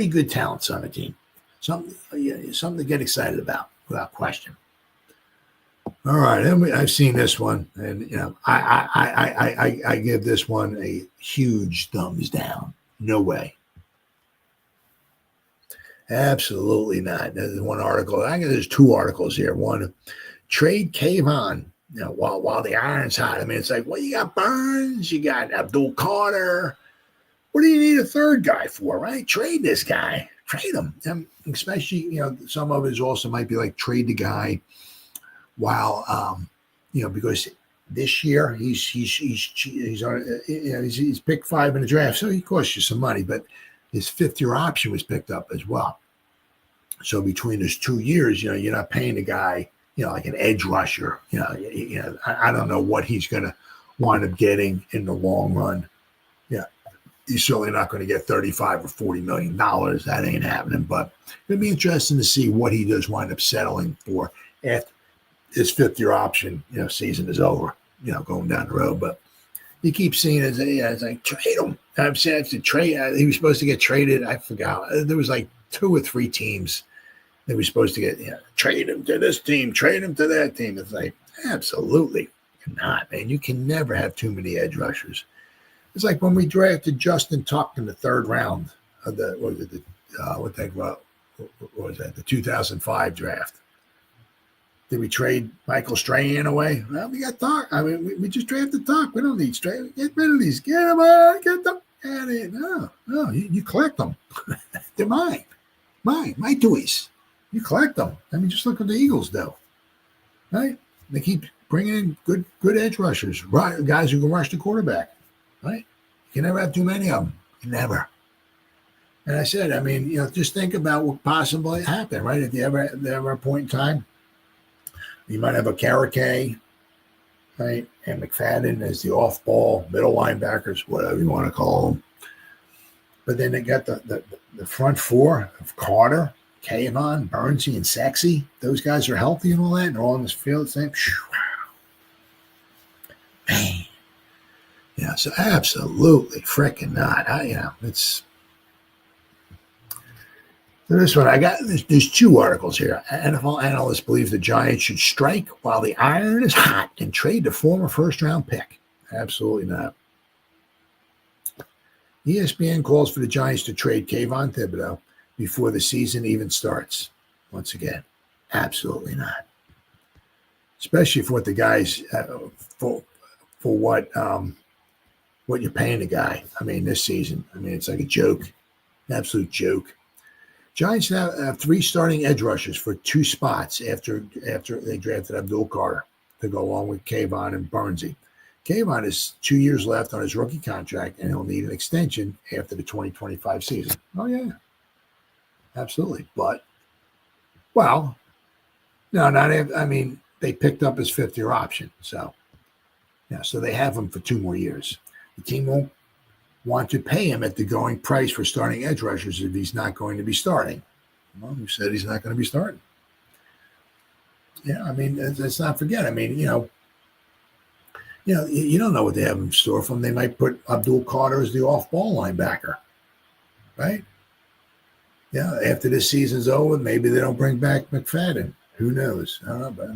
good talents on the team. Something to get excited about, without question. All right, I've seen this one, and I give this one a huge thumbs down. No way. Absolutely not. There's one article. I think there's two articles here. One, trade Kayvon. While the iron's hot. I mean, it's like, well, you got Burns, you got Abdul Carter. What do you need a third guy for, right? Trade this guy. Trade him. Especially, some of it also might be like trade the guy while, because this year he's picked 5 in the draft, so he costs you some money, but his 5th-year option was picked up as well. So between those 2 years, you're not paying the guy, like an edge rusher. I don't know what he's going to wind up getting in the long run. He's certainly not going to get $35 or $40 million. That ain't happening. But it'll be interesting to see what he does wind up settling for after his 5th-year option, season is over, going down the road. But you keep seeing it. It's like, trade him. I'm saying to trade. He was supposed to get traded. I forgot. There was like 2 or 3 teams that were supposed to get, trade him to this team, trade him to that team. It's like, absolutely not, man. You can never have too many edge rushers. It's like when we drafted Justin Tuck in the 3rd round of the 2005 draft. Did we trade Michael Strahan away? Well, we got Tuck. I mean, we just drafted Tuck. We don't need Strahan. Get rid of these. Get them on. Get them. No, you collect them. They're mine. My toys. You collect them. I mean, just look what the Eagles do. Right? They keep bringing in good edge rushers, right? Guys who can rush the quarterback. Right? You can never have too many of them. Never. And I said, I mean, just think about what possibly happened, right? If there ever a point in time, you might have a Karakay, right? And McFadden as the off-ball middle linebackers, whatever you want to call them. But then they got the front 4 of Carter, Kayvon, Burnsy, and Sexy. Those guys are healthy and all that, and they're all on this field. Same. Man. So absolutely freaking not. It's So this one, there's two articles here. NFL analysts believe the Giants should strike while the iron is hot and trade the former first-round pick. Absolutely not. ESPN calls for the Giants to trade Kayvon Thibodeau before the season even starts. Once again, absolutely not. Especially for what the guys, for what you're paying the guy. I mean, this season, it's like a joke, an absolute joke. Giants now have 3 starting edge rushers for 2 spots after they drafted Abdul Carter to go along with Kayvon and Burnsy. Kayvon has 2 years left on his rookie contract, and he'll need an extension after the 2025 season. Oh, yeah. Absolutely. But, well, no, not after, they picked up his 5th-year option. So, yeah, so they have him for 2 more years. The team won't want to pay him at the going price for starting edge rushers if he's not going to be starting. Well, who said he's not going to be starting? Yeah, let's not forget. You don't know what they have in store for him. They might put Abdul Carter as the off-ball linebacker, right? Yeah, after this season's over, maybe they don't bring back McFadden. Who knows? I don't know, but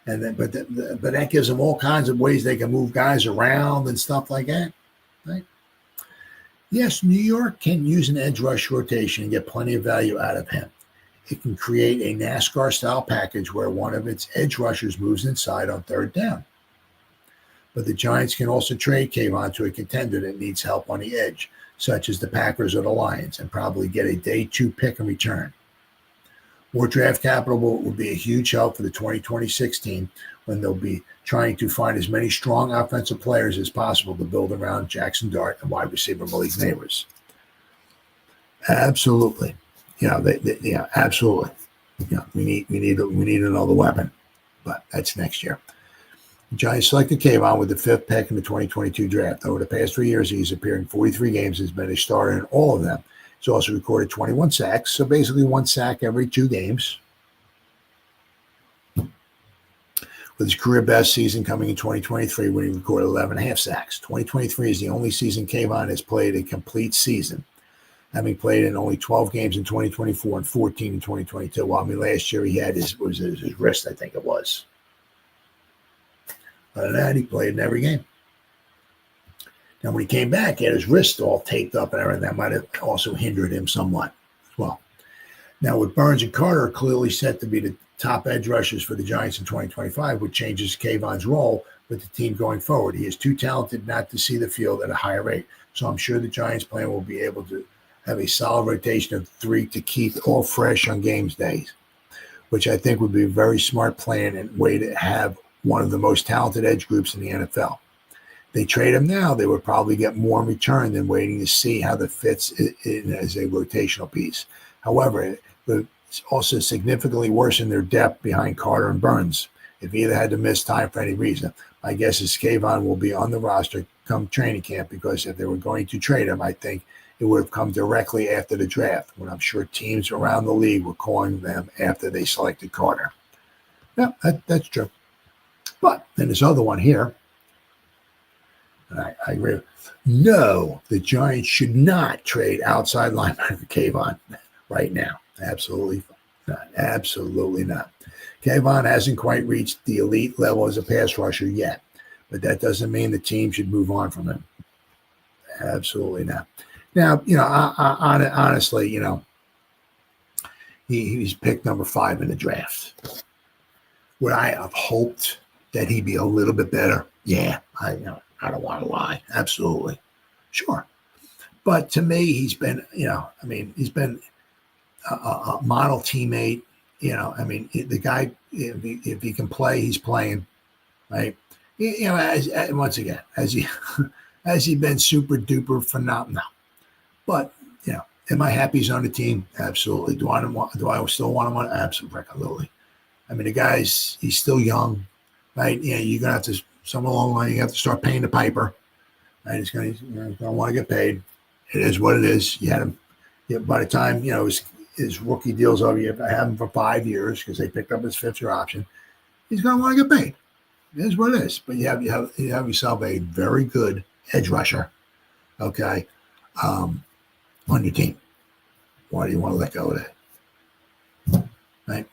and then, but that gives them all kinds of ways they can move guys around and stuff like that, right? Yes, New York can use an edge rush rotation and get plenty of value out of him. It can create a NASCAR-style package where one of its edge rushers moves inside on 3rd down. But the Giants can also trade Kayvon to a contender that needs help on the edge, such as the Packers or the Lions, and probably get a day 2 pick in return. More draft capital will be a huge help for the 2026 team when they'll be trying to find as many strong offensive players as possible to build around Jackson Dart and wide receiver Malik Neighbors. Absolutely. Absolutely. We need another weapon, but that's next year. The Giants selected Kayvon with the 5th pick in the 2022 draft. Over the past 3 years, he's appeared in 43 games and has been a starter in all of them. He's also recorded 21 sacks, so basically 1 sack every 2 games. With his career best season coming in 2023 when he recorded 11.5 sacks. 2023 is the only season Kayvon has played a complete season, having played in only 12 games in 2024 and 14 in 2022. Well, last year he had his wrist, I think it was. Other than that, he played in every game. Now, when he came back, he had his wrist all taped up and everything. That might have also hindered him somewhat as well. Now, with Burns and Carter clearly set to be the top edge rushers for the Giants in 2025, which changes Kayvon's role with the team going forward. He is too talented not to see the field at a higher rate. So I'm sure the Giants plan will be able to have a solid rotation of 3 to keep all fresh on games days, which I think would be a very smart plan and way to have one of the most talented edge groups in the NFL. They trade him now, they would probably get more in return than waiting to see how that fits in as a rotational piece. However, it would also significantly worsen their depth behind Carter and Burns if either had to miss time for any reason. My guess is Kayvon will be on the roster come training camp, because if they were going to trade him, I think it would have come directly after the draft, when I'm sure teams around the league were calling them after they selected Carter. Yeah, that's true. But then this other one here, and I agree. No, the Giants should not trade outside linebacker Kayvon right now. Absolutely not. Absolutely not. Kayvon hasn't quite reached the elite level as a pass rusher yet, but that doesn't mean the team should move on from him. Absolutely not. Now, honestly, he's picked number 5 in the draft. Would I have hoped that he'd be a little bit better? Yeah, I don't want to lie. Absolutely. Sure. But to me, he's been, he's been a model teammate. The guy, if he can play, he's playing, right? Once again, has he been super duper phenomenal? But, am I happy he's on the team? Absolutely. Do I still want him on? Absolutely. He's still young, right? You're going to have to, somewhere along the line, you have to start paying the piper, right? He's going to want to get paid. It is what it is. You had him, by the time, his rookie deal's over, you have him for 5 years because they picked up his 5th-year option. He's going to want to get paid. It is what it is. But you have yourself a very good edge rusher, okay, on your team. why do you want to let go of that? Right?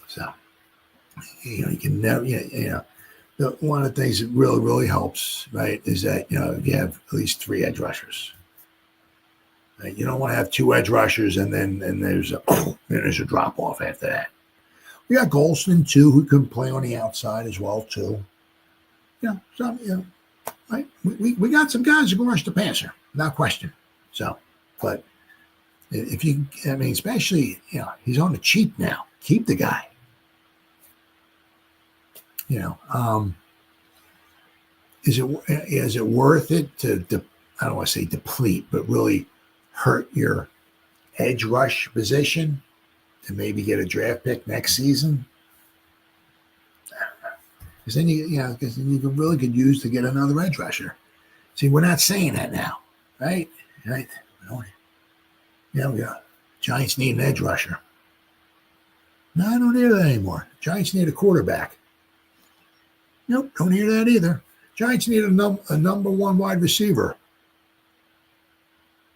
So, you can never, one of the things that really, really helps, right, is that, if you have at least 3 edge rushers. Right? You don't want to have 2 edge rushers and then there's a drop off after that. We got Golston too, who can play on the outside as well too. Right? We got some guys who can rush the passer, not question. So, but if you, especially, he's on the cheap now. Keep the guy. Is it worth it to I don't want to say deplete, but really hurt your edge rush position to maybe get a draft pick next season? Because then you really could use to get another edge rusher. See, we're not saying that now, right? Right? Giants need an edge rusher. No, I don't hear that anymore. Giants need a quarterback. Nope, don't hear that either. Giants need a number 1 wide receiver.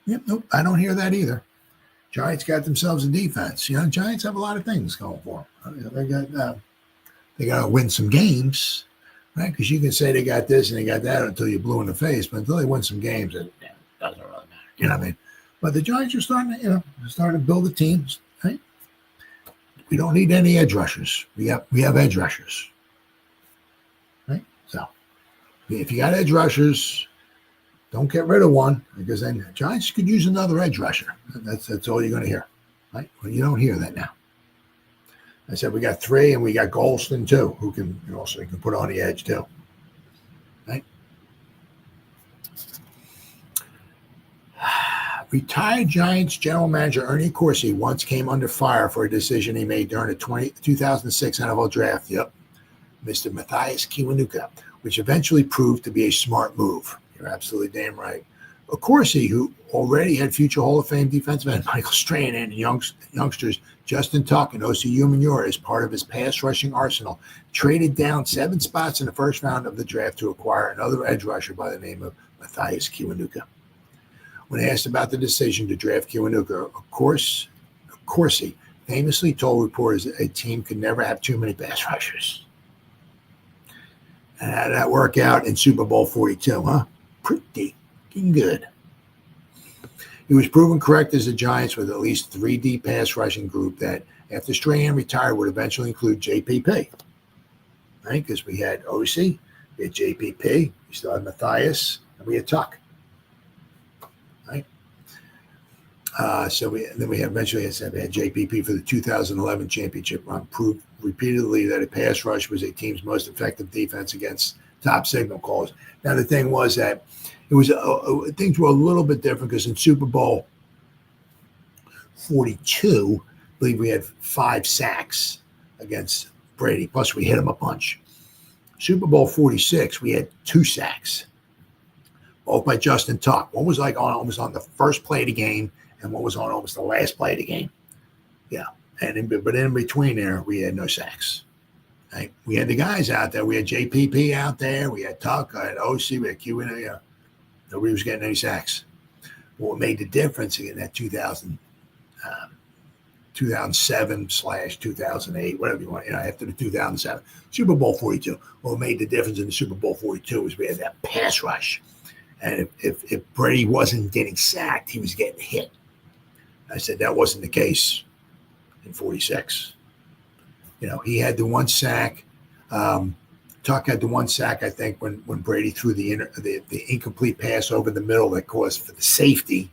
Yep, nope, I don't hear that either. Giants got themselves a defense. Giants have a lot of things going for them. They got to win some games, right? Because you can say they got this and they got that until you're blue in the face, but until they win some games, it doesn't really matter. You know what I mean? But the Giants are starting to build the teams, right? We don't need any edge rushers. We have edge rushers, right? So if you got edge rushers, don't get rid of one, because then the Giants could use another edge rusher. That's all you're going to hear, right? Well, you don't hear that now. I said we got 3, and we got Golston too, who can also put on the edge too, right? Retired Giants general manager Ernie Corsi once came under fire for a decision he made during the 2006 NFL draft. Yep, Mr. Matthias Kiwanuka, which eventually proved to be a smart move. You're absolutely damn right. Corsi, who already had future Hall of Fame defensive end Michael Strahan and youngsters Justin Tuck and Osi Umenyiora as part of his pass rushing arsenal, traded down 7 spots in the first round of the draft to acquire another edge rusher by the name of Matthias Kiwanuka. When asked about the decision to draft Kiwanuka, Corsi famously told reporters that a team could never have too many pass rushers. And how did that work out in Super Bowl 42, huh? Pretty good. He was proven correct as the Giants with at least 3 deep pass rushing group that, after Strahan retired, would eventually include JPP. Right? Because we had OC, we had JPP, we still had Matthias, and we had Tuck. Right? So we had JPP for the 2011 championship run, proved repeatedly that a pass rush was a team's most effective defense against top signal calls. Now the thing was that it was things were a little bit different, because in Super Bowl 42, I believe we had 5 sacks against Brady. Plus we hit him a bunch. Super Bowl 46, we had 2 sacks, both by Justin Tuck. One was almost on the first play of the game, and one was on almost the last play of the game. Yeah, but in between there, we had no sacks. Right? We had the guys out there. We had JPP out there. We had Tuck. I had OC. We had Q. Nobody was getting any sacks. What made the difference in that 2007/2008, whatever you want, after the 2007 Super Bowl 42. What made the difference in the Super Bowl 42 was we had that pass rush, and if Brady wasn't getting sacked, he was getting hit. I said that wasn't the case in 46. He had the 1 sack. Tuck had the 1 sack, I think, when Brady threw the incomplete pass over the middle that caused for the safety.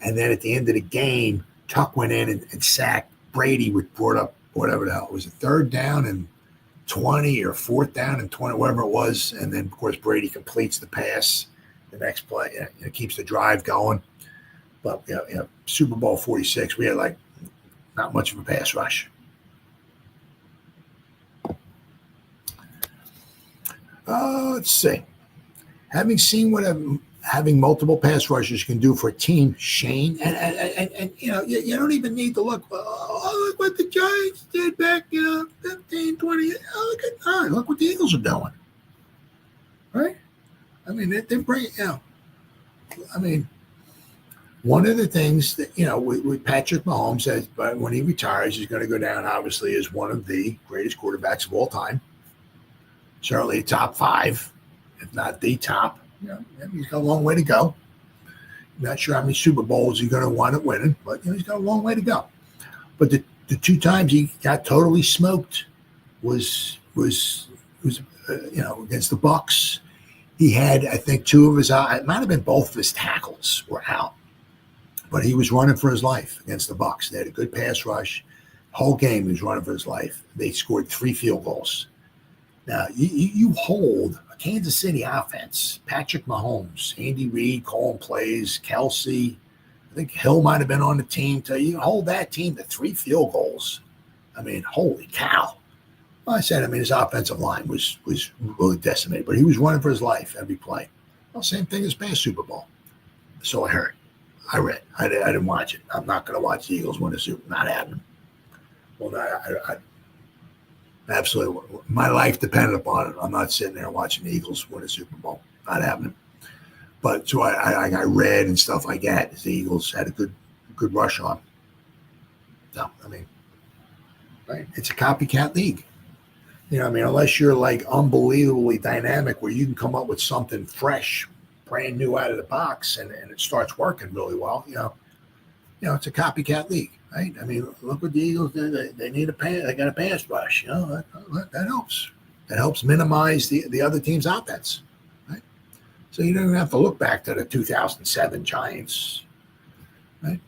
And then at the end of the game, Tuck went in and sacked Brady, which brought up whatever the hell. It was a 3rd down and 20 or 4th down and 20, whatever it was. And then, of course, Brady completes the pass the next play. It keeps the drive going. But, Super Bowl 46, we had, not much of a pass rush. Let's see. Having seen what having multiple pass rushers can do for a team, Shane, and you don't even need to look. Oh, look what the Giants did back, 15, 20. Look what the Eagles are doing. Right? I mean, they bring, one of the things that, with Patrick Mahomes, says, but when he retires, he's going to go down, obviously, as one of the greatest quarterbacks of all time. Certainly top 5, if not the top. He's got a long way to go. Not sure how many Super Bowls he's going to wind up winning, but he's got a long way to go. But the 2 times he got totally smoked was against the Bucs. He had, I think, 2 of his, it might have been both of his tackles were out, but he was running for his life against the Bucs. They had a good pass rush. Whole game he was running for his life. They scored 3 field goals. Now you hold a Kansas City offense, Patrick Mahomes, Andy Reid calling plays, Kelsey. I think Hill might have been on the team. You hold that team to 3 field goals. I mean, holy cow. Well, I said, his offensive line was really decimated, but he was running for his life every play. Well, same thing as past Super Bowl. So I heard. I read. I didn't watch it. I'm not going to watch the Eagles win a Super Bowl. Not happening. Well, I absolutely. My life depended upon it. I'm not sitting there watching the Eagles win a Super Bowl. Not happening. But so I read and stuff like that. The Eagles had a good rush on. So, right? It's a copycat league. Unless you're like unbelievably dynamic where you can come up with something fresh, brand new out of the box and it starts working really well, it's a copycat league, right? Look what the Eagles did. They need they got a pass rush, that helps. That helps minimize the other team's offense, right? So you don't have to look back to the 2007 Giants, right?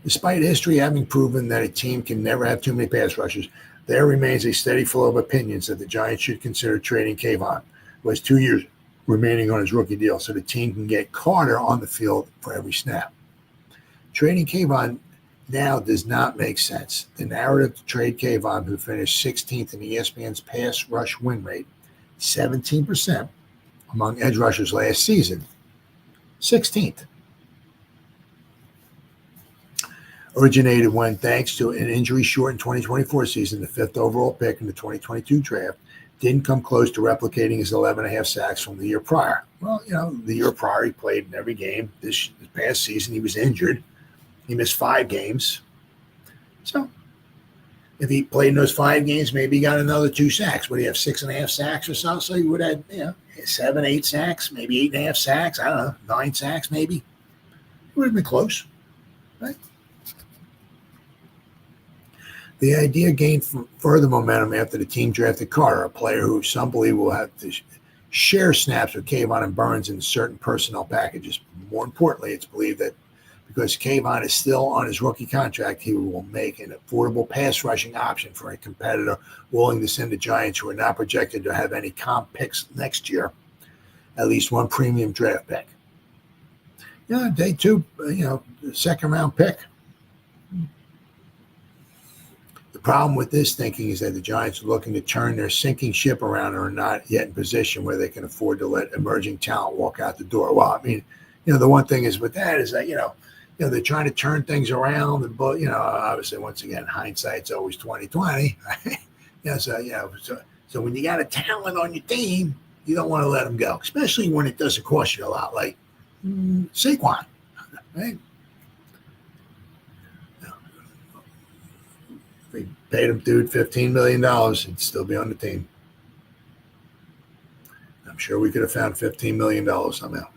Despite history having proven that a team can never have too many pass rushers, there remains a steady flow of opinions that the Giants should consider trading Kayvon, who has 2 years remaining on his rookie deal, so the team can get Carter on the field for every snap. Trading Kayvon now does not make sense. The narrative to trade Kayvon, who finished 16th in ESPN's pass rush win rate, 17% among edge rushers last season, 16th. Originated when, thanks to an injury-shortened 2024 season, the 5th overall pick in the 2022 draft didn't come close to replicating his 11.5 sacks from the year prior. Well, the year prior he played in every game. This past season he was injured. He missed 5 games. So if he played in those 5 games, maybe he got another 2 sacks. Would he have 6.5 sacks or so? So he would have 7, 8 sacks, maybe 8.5 sacks. I don't know, 9 sacks maybe. It would have been close, right? The idea gained further momentum after the team drafted Carter, a player who some believe will have to share snaps with Kayvon and Burns in certain personnel packages. More importantly, it's believed that because Kayvon is still on his rookie contract, he will make an affordable pass rushing option for a competitor willing to send the Giants, who are not projected to have any comp picks next year, at least one premium draft pick. Day 2, second round pick. The problem with this thinking is that the Giants are looking to turn their sinking ship around and are not yet in position where they can afford to let emerging talent walk out the door. Well, the one thing is with that is that, they're trying to turn things around, and but obviously once again hindsight's always 20/20. Right? So when you got a talent on your team, you don't want to let them go, especially when it doesn't cost you a lot, like Saquon, right? If we paid him dude $15 million, he'd still be on the team. I'm sure we could have found $15 million somehow.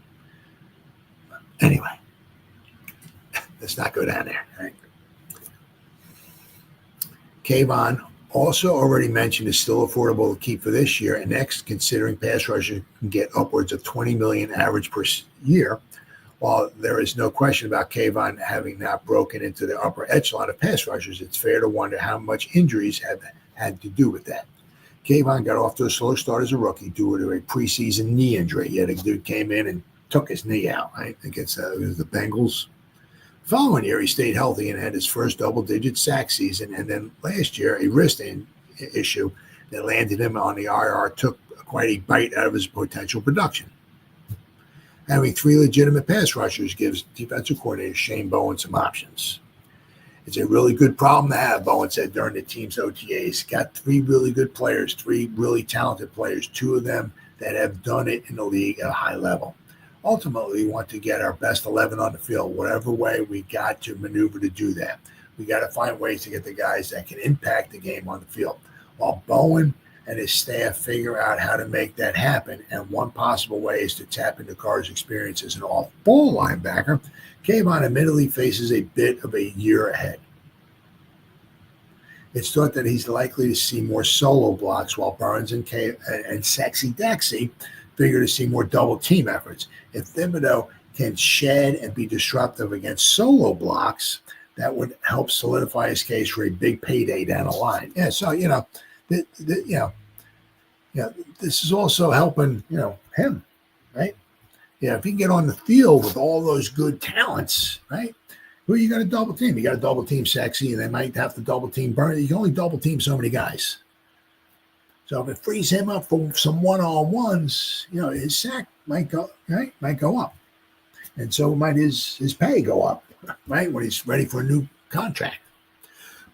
Anyway. Let's not go down there. Right? Kayvon, also already mentioned, is still affordable to keep for this year and next, considering pass rushers can get upwards of $20 million average per year. While there is no question about Kayvon having not broken into the upper echelon of pass rushers, it's fair to wonder how much injuries have had to do with that. Kayvon got off to a slow start as a rookie due to a preseason knee injury. Yet a dude came in and took his knee out, right, against the Bengals. The following year, he stayed healthy and had his first double-digit sack season. And then last year, a wrist issue that landed him on the IR took quite a bite out of his potential production. Having 3 legitimate pass rushers gives defensive coordinator Shane Bowen some options. It's a really good problem to have, Bowen said during the team's OTAs. Got 3 really good players, 3 really talented players, 2 of them that have done it in the league at a high level. Ultimately, we want to get our best 11 on the field, whatever way we got to maneuver to do that. We got to find ways to get the guys that can impact the game on the field. While Bowen and his staff figure out how to make that happen, and one possible way is to tap into Carr's experience as an off-ball linebacker, Kayvon admittedly faces a bit of a year ahead. It's thought that he's likely to see more solo blocks, while Burns and Sexy Dexy figure to see more double-team efforts. If Thibodeau can shed and be disruptive against solo blocks, that would help solidify his case for a big payday down the line. Yeah, so this is also helping him, right? Yeah, if he can get on the field with all those good talents, right? Who are you going to double team? You got to double team Sexy, and they might have to double team Burns. You can only double team so many guys. So if it frees him up for some one-on-ones, his sack might go up, and so might his pay go up, right, when he's ready for a new contract.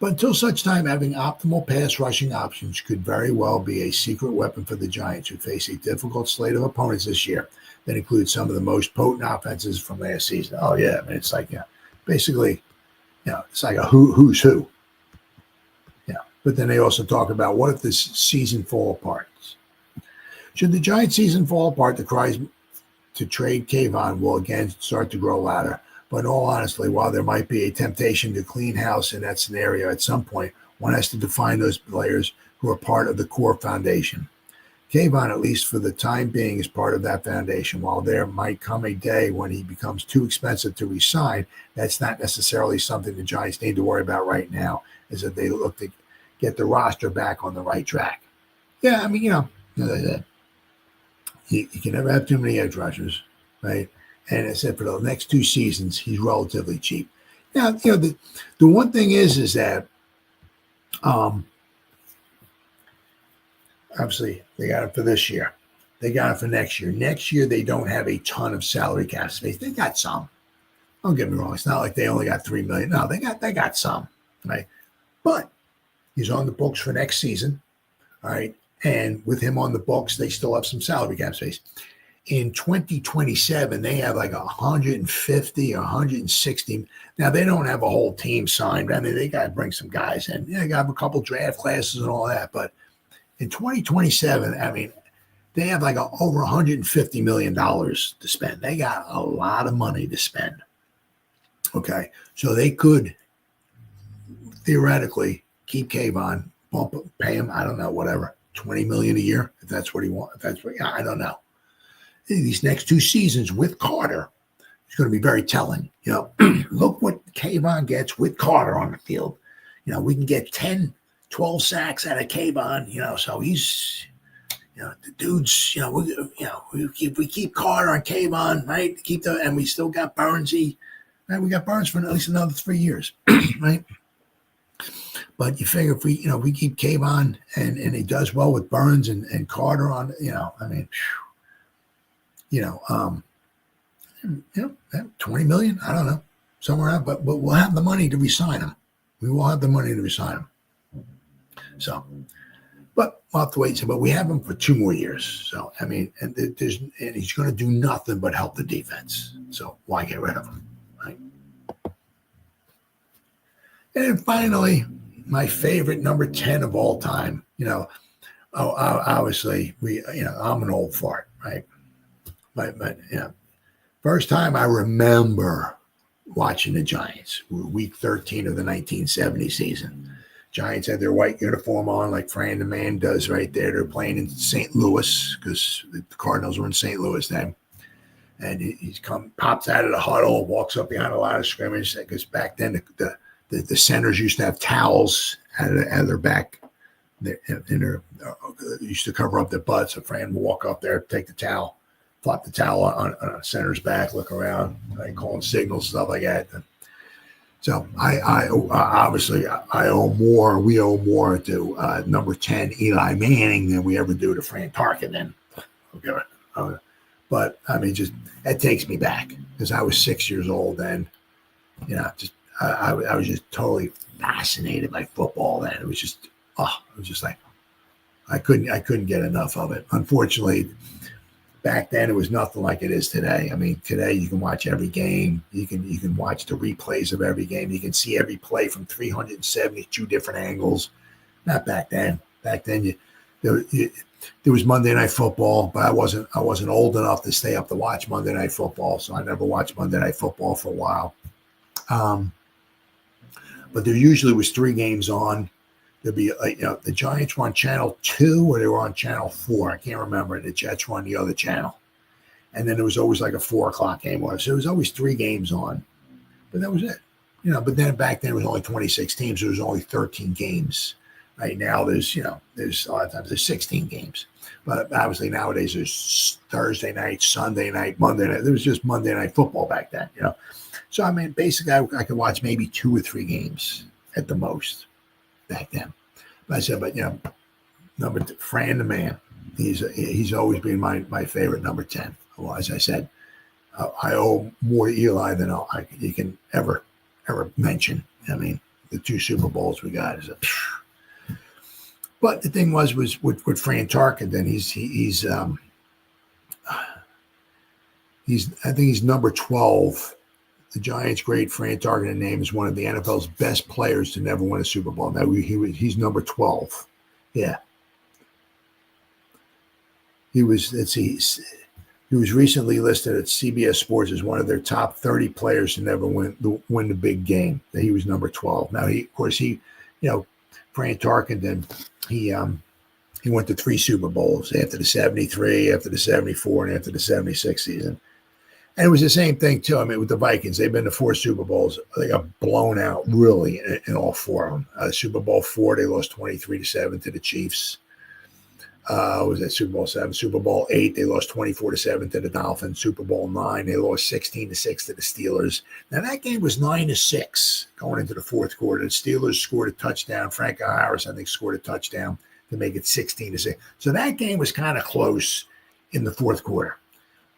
But until such time, having optimal pass rushing options could very well be a secret weapon for the Giants, who face a difficult slate of opponents this year that includes some of the most potent offenses from last season. Oh yeah, I mean, it's like basically, it's like a who's who. But then they also talk about, what if this season fall apart? Should the Giants season fall apart, the cries to trade Kayvon will again start to grow louder. But in all honesty, while there might be a temptation to clean house in that scenario at some point, one has to define those players who are part of the core foundation. Kayvon, at least for the time being, is part of that foundation. While there might come a day when he becomes too expensive to re-sign, that's not necessarily something the Giants need to worry about right now, as that they look to get the roster back on the right track. Yeah, I mean, you can never have too many edge rushers, right? And I said, for the next 2 seasons, he's relatively cheap. Now, the one thing is that obviously they got him for this year. They got him for next year. Next year, they don't have a ton of salary cap space. They got some. Don't get me wrong. It's not like they only got $3 million. No, they got some, right? But he's on the books for next season, all right? And with him on the books, they still have some salary cap space. In 2027, they have like 150 or 160. Now, they don't have a whole team signed. I mean, they got to bring some guys in. They got to have a couple draft classes and all that. But in 2027, I mean, they have like over $150 million to spend. They got a lot of money to spend. Okay. So they could theoretically keep Kayvon, pay him, I don't know, whatever, $20 million a year, if that's what he wants. If that's what, I don't know. These next 2 seasons with Carter is going to be very telling. Look what Kayvon gets with Carter on the field. We can get 10, 12 sacks out of Kayvon. So he's, the dude's, we keep Carter on Kayvon, right? And we still got Burnsy, right? We got Burns for at least another 3 years, right? But you figure if we keep Kayvon and he does well with Burns and Carter on, I mean, 20 million, I don't know, somewhere out, but we'll have the money to re-sign him. We will have the money to re-sign him. So, but we'll have to wait. But we have him for 2 more years. So, I mean, and he's going to do nothing but help the defense. So why get rid of him, right? And then finally, my favorite number 10 of all time, obviously I'm an old fart, right? But first time I remember watching the Giants, week 13 of the 1970 season. Giants had their white uniform on like Fran the Man does right there. They're playing in St. Louis because the Cardinals were in St. Louis then. And he pops out of the huddle, walks up behind a lot of scrimmage. Because back then the centers used to have towels out of their back. Used to cover up their butts. So Fran would walk up there, take the towel, flop the towel on a center's back, look around, calling signals, stuff like that. So I obviously owe more. We owe more to number 10 Eli Manning than we ever do to Fran Tarkenton. Okay, but I mean, just that takes me back because I was 6 years old then. I was just totally fascinated by football then. It was just like I couldn't get enough of it. Unfortunately, back then it was nothing like it is today. I mean, today you can watch every game. You can watch the replays of every game. You can see every play from 372 different angles. Not back then. Back then, there was Monday Night Football, but I wasn't old enough to stay up to watch Monday Night Football, so I never watched Monday Night Football for a while. But there usually was 3 games on. There'd be, the Giants were on channel 2 or they were on channel 4. I can't remember. The Jets were on the other channel. And then there was always like a 4 o'clock game. So there was always 3 games on. But that was it. But then back then it was only 26 teams. So there was only 13 games. Right now there's a lot of times there's 16 games. But obviously nowadays there's Thursday night, Sunday night, Monday night. There was just Monday Night Football back then, So, I mean, basically I could watch maybe 2 or 3 games at the most back then. But I said, Fran the man, he's always been my favorite number 10. Well, as I said, I owe more to Eli than you can ever mention. I mean, the 2 Super Bowls we got is but the thing was with Fran Tarkenton, I think he's number 12. The Giants' great Fran Tarkenton name is one of the NFL's best players to never win a Super Bowl. Now he's number 12. Yeah. He was recently listed at CBS Sports as one of their top 30 players to never win the big game. He was number 12. Now Fran Tarkenton, he went to 3 Super Bowls after the 73, after the 74, and after the 76 season. And it was the same thing, too. I mean, with the Vikings, they've been to 4 Super Bowls. They got blown out, really, in all 4 of them. Super Bowl 4, they lost 23-7 to the Chiefs. Was that Super Bowl 7? Super Bowl 8, they lost 24-7 to the Dolphins. Super Bowl 9, they lost 16-6 to the Steelers. Now, that game was 9-6 going into the 4th quarter. The Steelers scored a touchdown. Frank Harris, I think, scored a touchdown to make it 16-6. So that game was kind of close in the 4th quarter.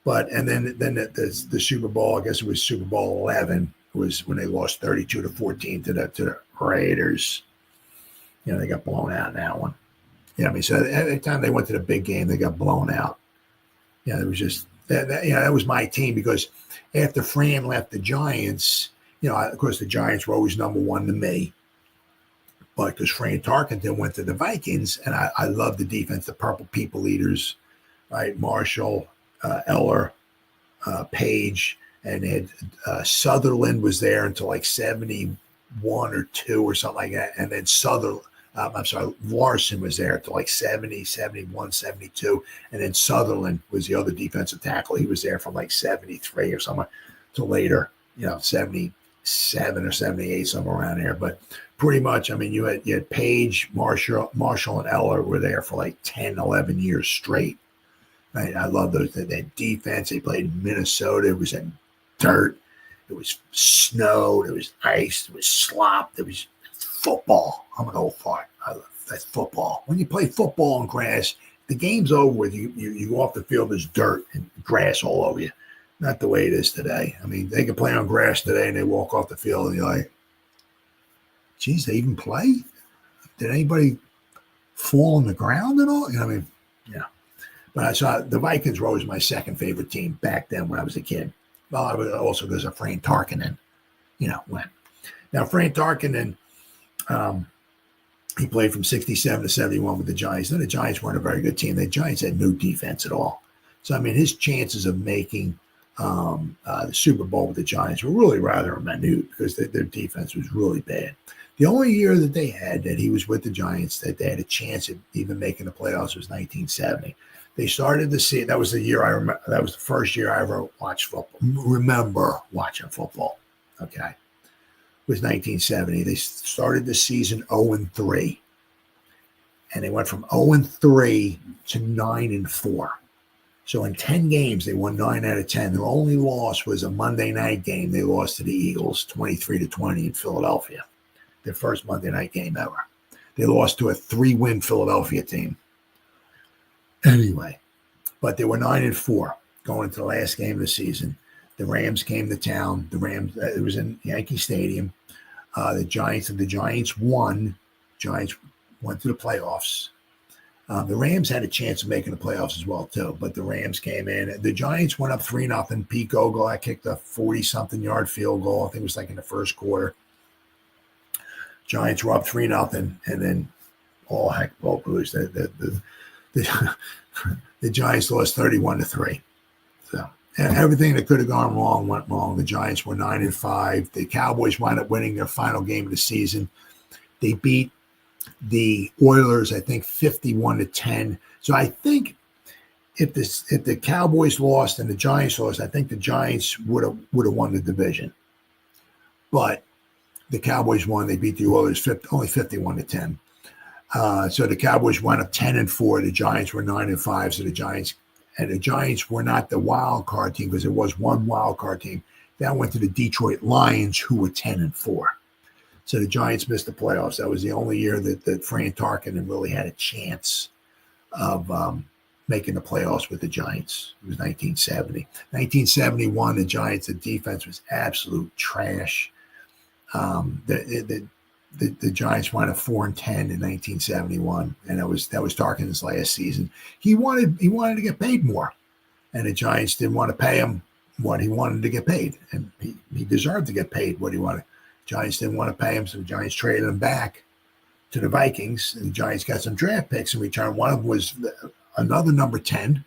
But and then the Super Bowl, I guess it was Super Bowl 11, was when they lost 32-14 to the Raiders. They got blown out in that one. So every time they went to the big game, they got blown out. It was just that was my team because after Fran left the Giants, of course the Giants were always number 1 to me. But because Fran Tarkenton went to the Vikings, and I love the defense, the Purple People Eaters, right? Marshall, Eller, Page, and they had Sutherland was there until like 71 or 2 or something like that. And then Larson was there until like 70, 71, 72. And then Sutherland was the other defensive tackle. He was there from like 73 or something till later, 77 or 78, somewhere around there. But pretty much, I mean, you had Page, Marshall, and Eller were there for like 10, 11 years straight. Right? I love that defense. They played in Minnesota. It was in dirt. It was snow. It was ice. It was slop. It was football. I'm an old fart. I love that's football. When you play football on grass, the game's over with. You go off the field, there's dirt and grass all over you. Not the way it is today. I mean, they can play on grass today and they walk off the field and you're like, geez, they even play? Did anybody fall on the ground at all? I mean, yeah. But I saw the Vikings were always my second favorite team back then when I was a kid. Well, I was also because of Fran Tarkenton, when. Now, Fran Tarkenton, he played from 67 to 71 with the Giants. And the Giants weren't a very good team. The Giants had no defense at all. So, I mean, his chances of making the Super Bowl with the Giants were really rather minute because their defense was really bad. The only year that they had that he was with the Giants that they had a chance of even making the playoffs was 1970. They started to see, that was the year I remember, that was the first year I ever watched football, remember watching football, okay? It was 1970. They started the season 0-3. And they went from 0-3 to 9-4. So in 10 games, they won 9 out of 10. Their only loss was a Monday night game. They lost to the Eagles 23-20 in Philadelphia. Their first Monday night game ever. They lost to a 3-win Philadelphia team. Anyway, but they were 9-4 going into the last game of the season. The Rams came to town. The Rams, it was in Yankee Stadium. The Giants won. Giants went to the playoffs. The Rams had a chance of making the playoffs as well, too, but the Rams came in. The Giants went up 3-0. Pete Gogol kicked a 40-something yard field goal. I think it was like in the first quarter. Giants were up 3-0, and then all heck broke loose. The Giants lost 31-3. So everything that could have gone wrong went wrong. The Giants were 9-5. The Cowboys wound up winning their final game of the season. They beat the Oilers, I think, 51-10. So I think if the Cowboys lost and the Giants lost, I think the Giants would have won the division. But the Cowboys won. They beat the Oilers only 51-10. So the Cowboys wound up 10-4. The Giants were 9-5. So the Giants were not the wild card team, because there was one wild card team that went to the Detroit Lions, who were 10-4. So the Giants missed the playoffs. That was the only year that Fran Tarkenton really had a chance of making the playoffs with the Giants. It was 1970. 1971, the Giants, the defense was absolute trash. The Giants wound up 4-10 in 1971, and that was Tarkenton's last season. He wanted to get paid more, and the Giants didn't want to pay him what he wanted to get paid, and he deserved to get paid what he wanted. Giants didn't want to pay him, so the Giants traded him back to the Vikings, and the Giants got some draft picks in return. One of them was another number 10.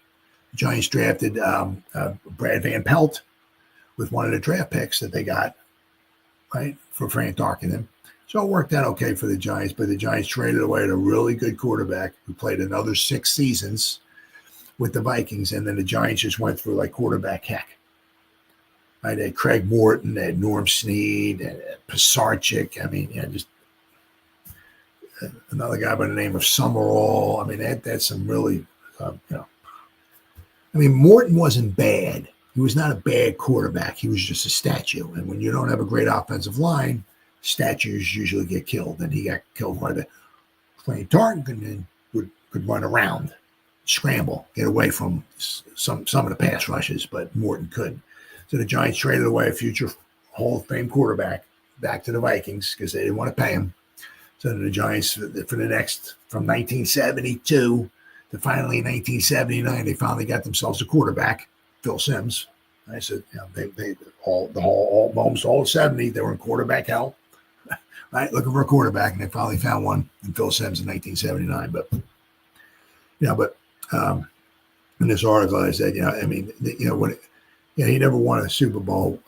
The Giants drafted Brad Van Pelt with one of the draft picks that they got, right, for Fran Tarkenton. So it worked out okay for the Giants, but the Giants traded away a really good quarterback who played another 6 seasons with the Vikings, and then the Giants just went through like quarterback heck. Right, they had Craig Morton, they had Norm Snead, they had Pisarcik. I mean, just another guy by the name of Summerall. I mean, that's some really, I mean, Morton wasn't bad. He was not a bad quarterback. He was just a statue. And when you don't have a great offensive line, statues usually get killed. And he got killed by the Fran Tarkenton could run around, scramble, get away from some of the pass rushes, but Morton couldn't. So the Giants traded away a future Hall of Fame quarterback back to the Vikings because they didn't want to pay him. So the Giants, from 1972 to finally 1979, they finally got themselves a quarterback, Phil Simms. I said, almost all of 70, they were in quarterback hell, right? Looking for a quarterback, and they finally found one in Phil Simms in 1979. But in this article, I said, he never won a Super Bowl,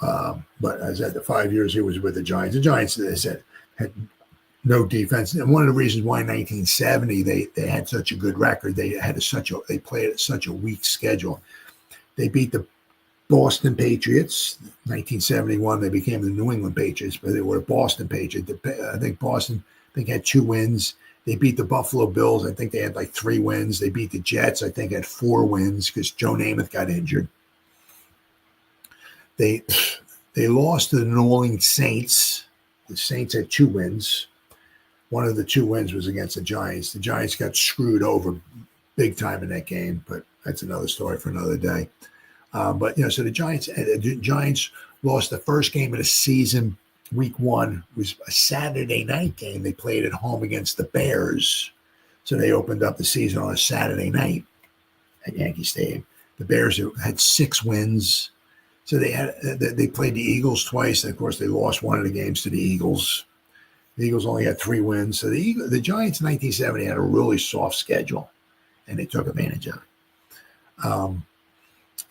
but I said the 5 years he was with the Giants, they said, had no defense. And one of the reasons why in 1970 they had such a good record, they played at such a weak schedule. They beat the Boston Patriots. 1971, they became the New England Patriots, but they were the Boston Patriots. I think Boston had 2 wins. They beat the Buffalo Bills. I think they had like 3 wins. They beat the Jets. I think had 4 wins because Joe Namath got injured. They lost to the New Orleans Saints. The Saints had 2 wins. One of the 2 wins was against the Giants. The Giants got screwed over big time in that game, but that's another story for another day. So the Giants lost the first game of the season. Week 1 was a Saturday night game. They played at home against the Bears. So they opened up the season on a Saturday night at Yankee Stadium. The Bears had 6 wins. So they played the Eagles twice, and of course they lost one of the games to the Eagles. The Eagles only had 3 wins. So the Giants in 1970 had a really soft schedule, and they took advantage of it.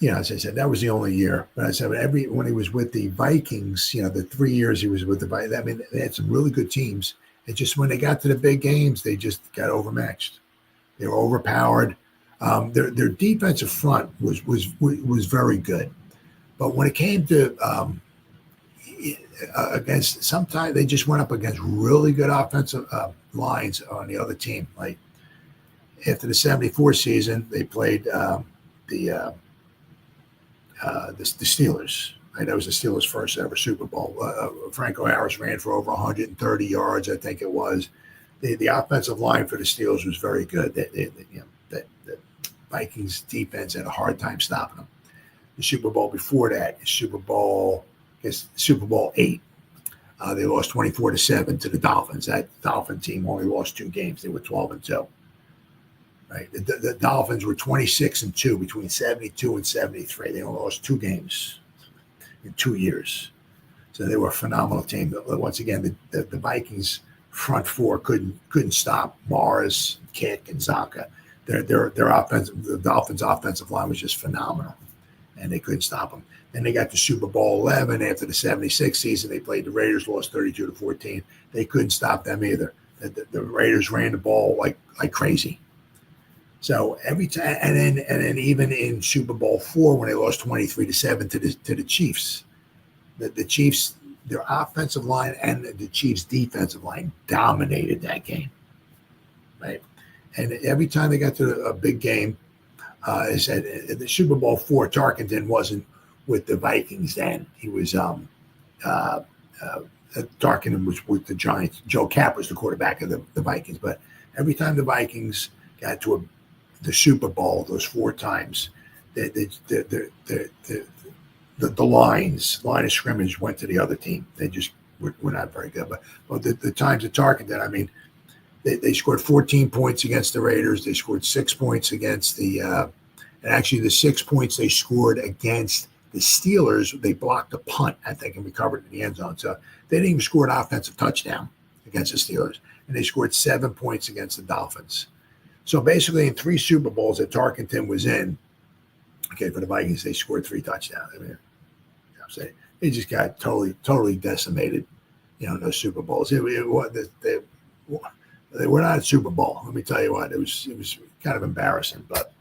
As I said, that was the only year. But I said when he was with the Vikings, the 3 years he was with the Vikings, I mean, they had some really good teams. It just when they got to the big games, they just got overmatched. They were overpowered. Their defensive front was very good. But when it came to sometimes they just went up against really good offensive lines on the other team. Like after the 74 season, they played the Steelers. Right? That was the Steelers' first ever Super Bowl. Franco Harris ran for over 130 yards, I think it was. The offensive line for the Steelers was very good. The Vikings defense had a hard time stopping them. The Super Bowl before that, Super Bowl 8. They lost 24-7 to the Dolphins. That Dolphin team only lost 2 games. They were 12-2. right? The Dolphins were 26-2 between 72 and 73. They only lost 2 games in 2 years. So they were a phenomenal team. But once again, the Vikings front four couldn't stop Morris, Kick, and Zonka. Their offensive, the Dolphins' offensive line was just phenomenal, and they couldn't stop them. Then they got to Super Bowl 11 after the 76 season. They played the Raiders, lost 32-14. They couldn't stop them either. The Raiders ran the ball like crazy. So every time, and then even in Super Bowl 4 when they lost 23-7 to the Chiefs, the Chiefs, their offensive line and the Chiefs' defensive line dominated that game, right? And every time they got to a big game, I said in the Super Bowl 4, Tarkenton wasn't with the Vikings then. He was Tarkenton was with the Giants. Joe Kapp was the quarterback of the Vikings. But every time the Vikings got to the Super Bowl, those 4 times, the line of scrimmage went to the other team. They just were not very good. But the times at Tarkenton, I mean, they scored 14 points against the Raiders. They scored 6 points against and actually the 6 points they scored against the Steelers, they blocked a punt, I think, and recovered in the end zone. So they didn't even score an offensive touchdown against the Steelers. And they scored 7 points against the Dolphins. So basically in 3 Super Bowls that Tarkenton was in, okay, for the Vikings, they scored 3 touchdowns. I mean, they just got totally decimated, in those Super Bowls. They were not a Super Bowl. Let me tell you what, it was kind of embarrassing. But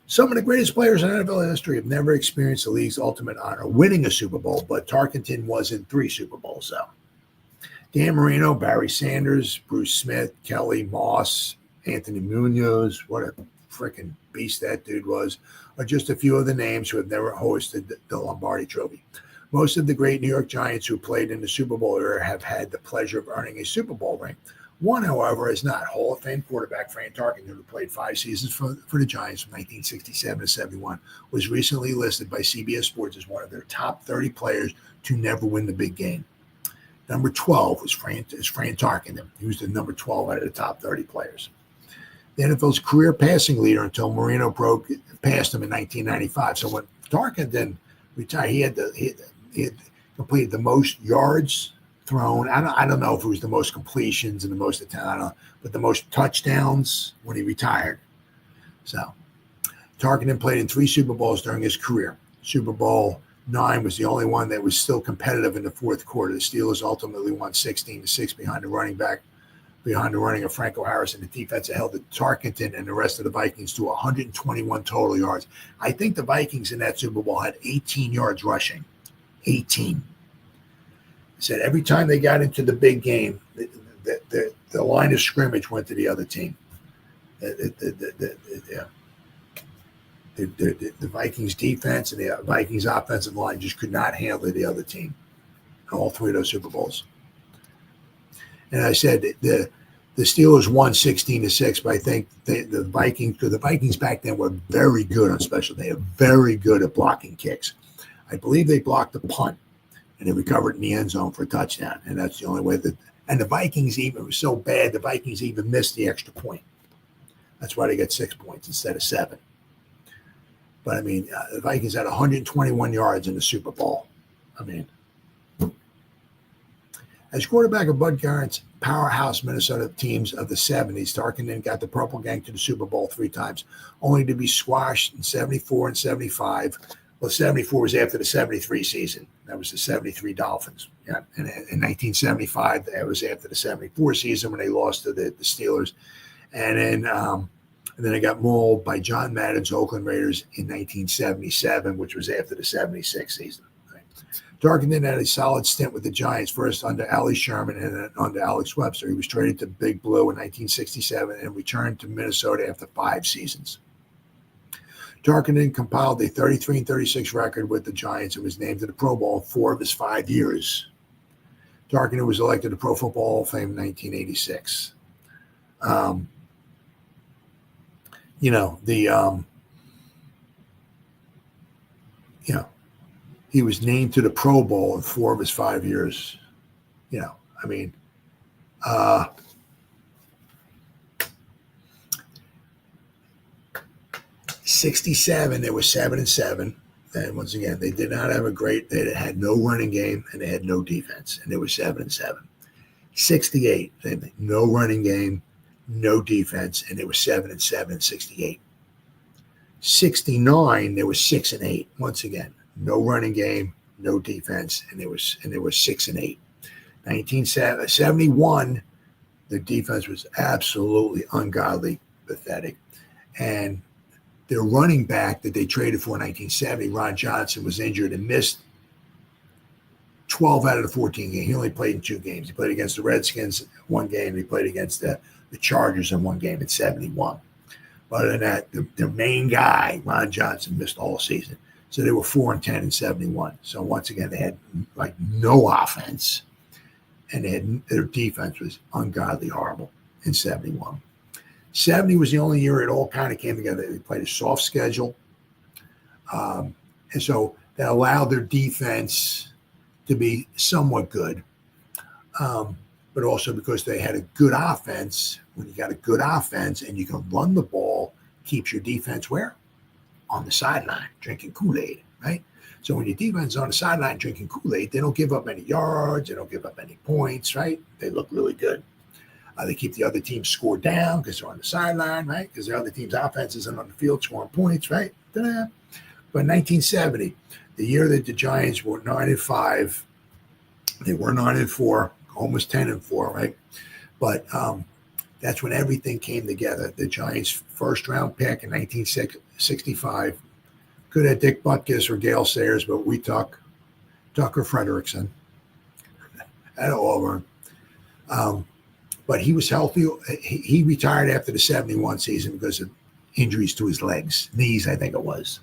some of the greatest players in NFL history have never experienced the league's ultimate honor, winning a Super Bowl, but Tarkenton was in 3 Super Bowls. So Dan Marino, Barry Sanders, Bruce Smith, Kelly Moss, Anthony Munoz, what a freaking beast that dude was, are just a few of the names who have never hosted the Lombardi Trophy. Most of the great New York Giants who played in the Super Bowl era have had the pleasure of earning a Super Bowl ring. One, however, is not. Hall of Fame quarterback Frank Tarkenton, who played 5 seasons for the Giants from 1967 to 71, was recently listed by CBS Sports as one of their top 30 players to never win the big game. Number 12 is Frank Tarkenton. He was the number 12 out of the top 30 players. The NFL's career passing leader until Marino passed him in 1995. So when Tarkenton retired, he had completed the most yards thrown. I don't know if it was the most completions and the most attempts, I don't know, but the most touchdowns when he retired. So Tarkenton played in 3 Super Bowls during his career. Super Bowl 9 was the only one that was still competitive in the fourth quarter. The Steelers ultimately won 16-6 behind the running of Franco Harris, and the defense held the Tarkenton and the rest of the Vikings to 121 total yards. I think the Vikings in that Super Bowl had 18 yards rushing. 18. Said every time they got into the big game, the line of scrimmage went to the other team. The Vikings defense and the Vikings offensive line just could not handle the other team in all 3 of those Super Bowls. And I said the Steelers won 16-6, but I think the Vikings back then were very good on special. They were very good at blocking kicks. I believe they blocked a punt. And they recovered in the end zone for a touchdown. And that's the only way and the Vikings even was so bad, the Vikings even missed the extra point. That's why they got 6 points instead of 7. But I mean, the Vikings had 121 yards in the Super Bowl. I mean, as quarterback of Bud Garrett's powerhouse Minnesota teams of the 70s, Tarkenton got the Purple Gang to the Super Bowl 3 times, only to be squashed in 74 and 75. Well, 74 was after the 73 season. That was the 73 Dolphins. Yeah. And in 1975, that was after the 74 season when they lost to the Steelers. And then they got mauled by John Madden's Oakland Raiders in 1977, which was after the 76 season. Right. Tarkenton had a solid stint with the Giants, first under Ali Sherman and then under Alex Webster. He was traded to Big Blue in 1967 and returned to Minnesota after 5 seasons. Tarkenton compiled a 33-36 record with the Giants and was named to the Pro Bowl 4 of his 5 years. Tarkenton was elected to Pro Football Hall of Fame in 1986. He was named to the Pro Bowl in 4 of his 5 years. '67, they were 7-7. And once again, they did not have they had no running game and they had no defense, and they were 7-7. '68, same thing, no running game, no defense, and they were 7-7 in '68. '69, they were 6-8. Once again, no running game, no defense, and they were 6-8. 1971, the defense was absolutely ungodly, pathetic, and their running back that they traded for in 1970, Ron Johnson, was injured and missed 12 out of the 14 games. He only played in 2 games. He played against the Redskins one game. He played against the Chargers in one game in '71. Other than that, the main guy, Ron Johnson, missed all season. So they were 4-10 in '71. So once again, they had like no offense, and their defense was ungodly horrible in '71. '70 was the only year it all kind of came together. They played a soft schedule, and so that allowed their defense to be somewhat good, but also because they had a good offense. When you got a good offense and you can run the ball, keeps your defense where? On the sideline, drinking Kool-Aid, right? So when your defense is on the sideline drinking Kool-Aid, they don't give up any yards, they don't give up any points, right? They look really good. They keep the other team's score down because they're on the sideline, right? Because the other team's offense isn't on the field scoring points, right? Ta-da. But 1970, the year that the Giants were 9-5, they were 9-4, almost 10-4, right? But that's when everything came together. The Giants' first-round pick in 1965 could have Dick Butkus or Gale Sayers, but we took Tucker Frederickson at Auburn. But he was healthy. He retired after the '71 season because of injuries to his knees, I think it was.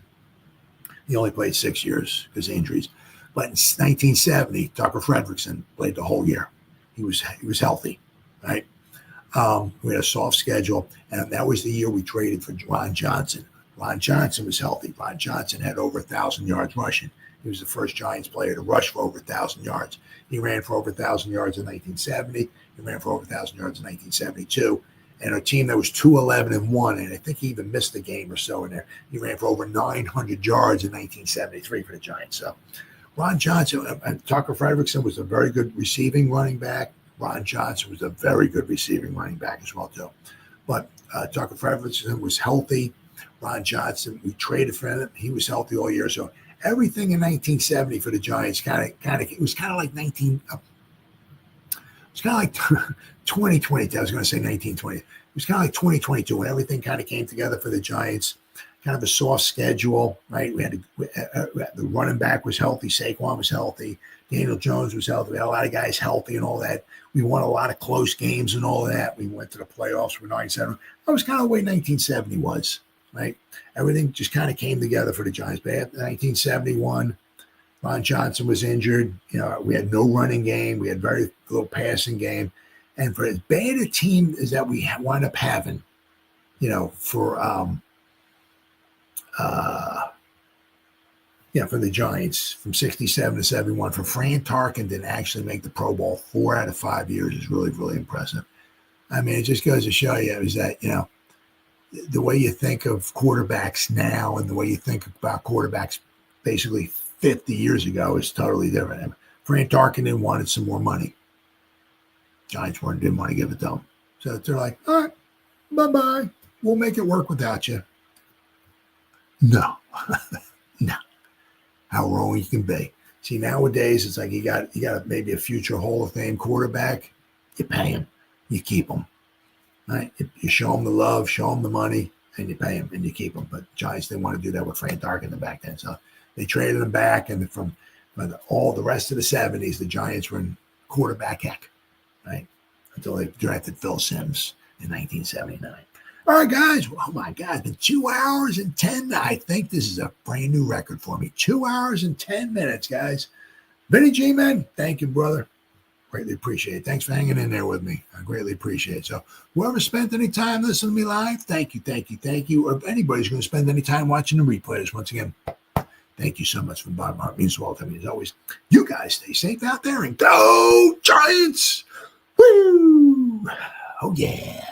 He only played 6 years because of injuries. But in 1970, Tucker Frederickson played the whole year. He was healthy, right? We had a soft schedule, and that was the year we traded for Ron Johnson. Ron Johnson was healthy. Ron Johnson had over 1,000 yards rushing. He was the first Giants player to rush for over 1,000 yards. He ran for over 1,000 yards in 1970. He ran for over 1,000 yards in 1972. And a team that was 2-11-1, and I think he even missed a game or so in there. He ran for over 900 yards in 1973 for the Giants. So Ron Johnson and Tucker Frederickson was a very good receiving running back. Ron Johnson was a very good receiving running back as well, too. But Tucker Frederickson was healthy. Ron Johnson, we traded for him. He was healthy all year. So everything in 1970 for the Giants it was kind of like 2020. I was going to say 1920. It was kind of like 2022 when everything kind of came together for the Giants. Kind of a soft schedule, right? We had the running back was healthy. Saquon was healthy. Daniel Jones was healthy. We had a lot of guys healthy and all that. We won a lot of close games and all of that. We went to the playoffs for 9-7. That was kind of the way 1970 was, right? Everything just kind of came together for the Giants. But after 1971, Ron Johnson was injured. We had no running game. We had very little passing game. And for as bad a team as that we wound up having, for the Giants from 67 to 71, for Fran Tarkenton to actually make the Pro Bowl 4 out of 5 years is really, really impressive. I mean, it just goes to show you is that, the way you think of quarterbacks now and the way you think about quarterbacks basically 50 years ago is totally different. And Fran Tarkenton wanted some more money. Giants didn't want to give it to him. So they're like, all right, bye-bye. We'll make it work without you. No. No. How wrong you can be. See, nowadays, it's like you got maybe a future Hall of Fame quarterback. You pay him. You keep him. Right? You show him the love, show him the money, and you pay him, and you keep him. But Giants didn't want to do that with Fran Tarkenton back then. So they traded him back, and from all the rest of the 70s, the Giants were in quarterback heck, right? Until they drafted Phil Simms in 1979. All right, guys. Oh, my God. It's been 2 hours and 10. I think this is a brand new record for me. 2 hours and 10 minutes, guys. Vinny G, man, thank you, brother. Greatly appreciate it. Thanks for hanging in there with me. I greatly appreciate it. So whoever spent any time listening to me live, thank you, thank you, thank you. Or if anybody's going to spend any time watching the replays, once again, thank you so much from the bottom of my heart. It means the world to me as always. You guys stay safe out there and go Giants! Woo! Oh, yeah.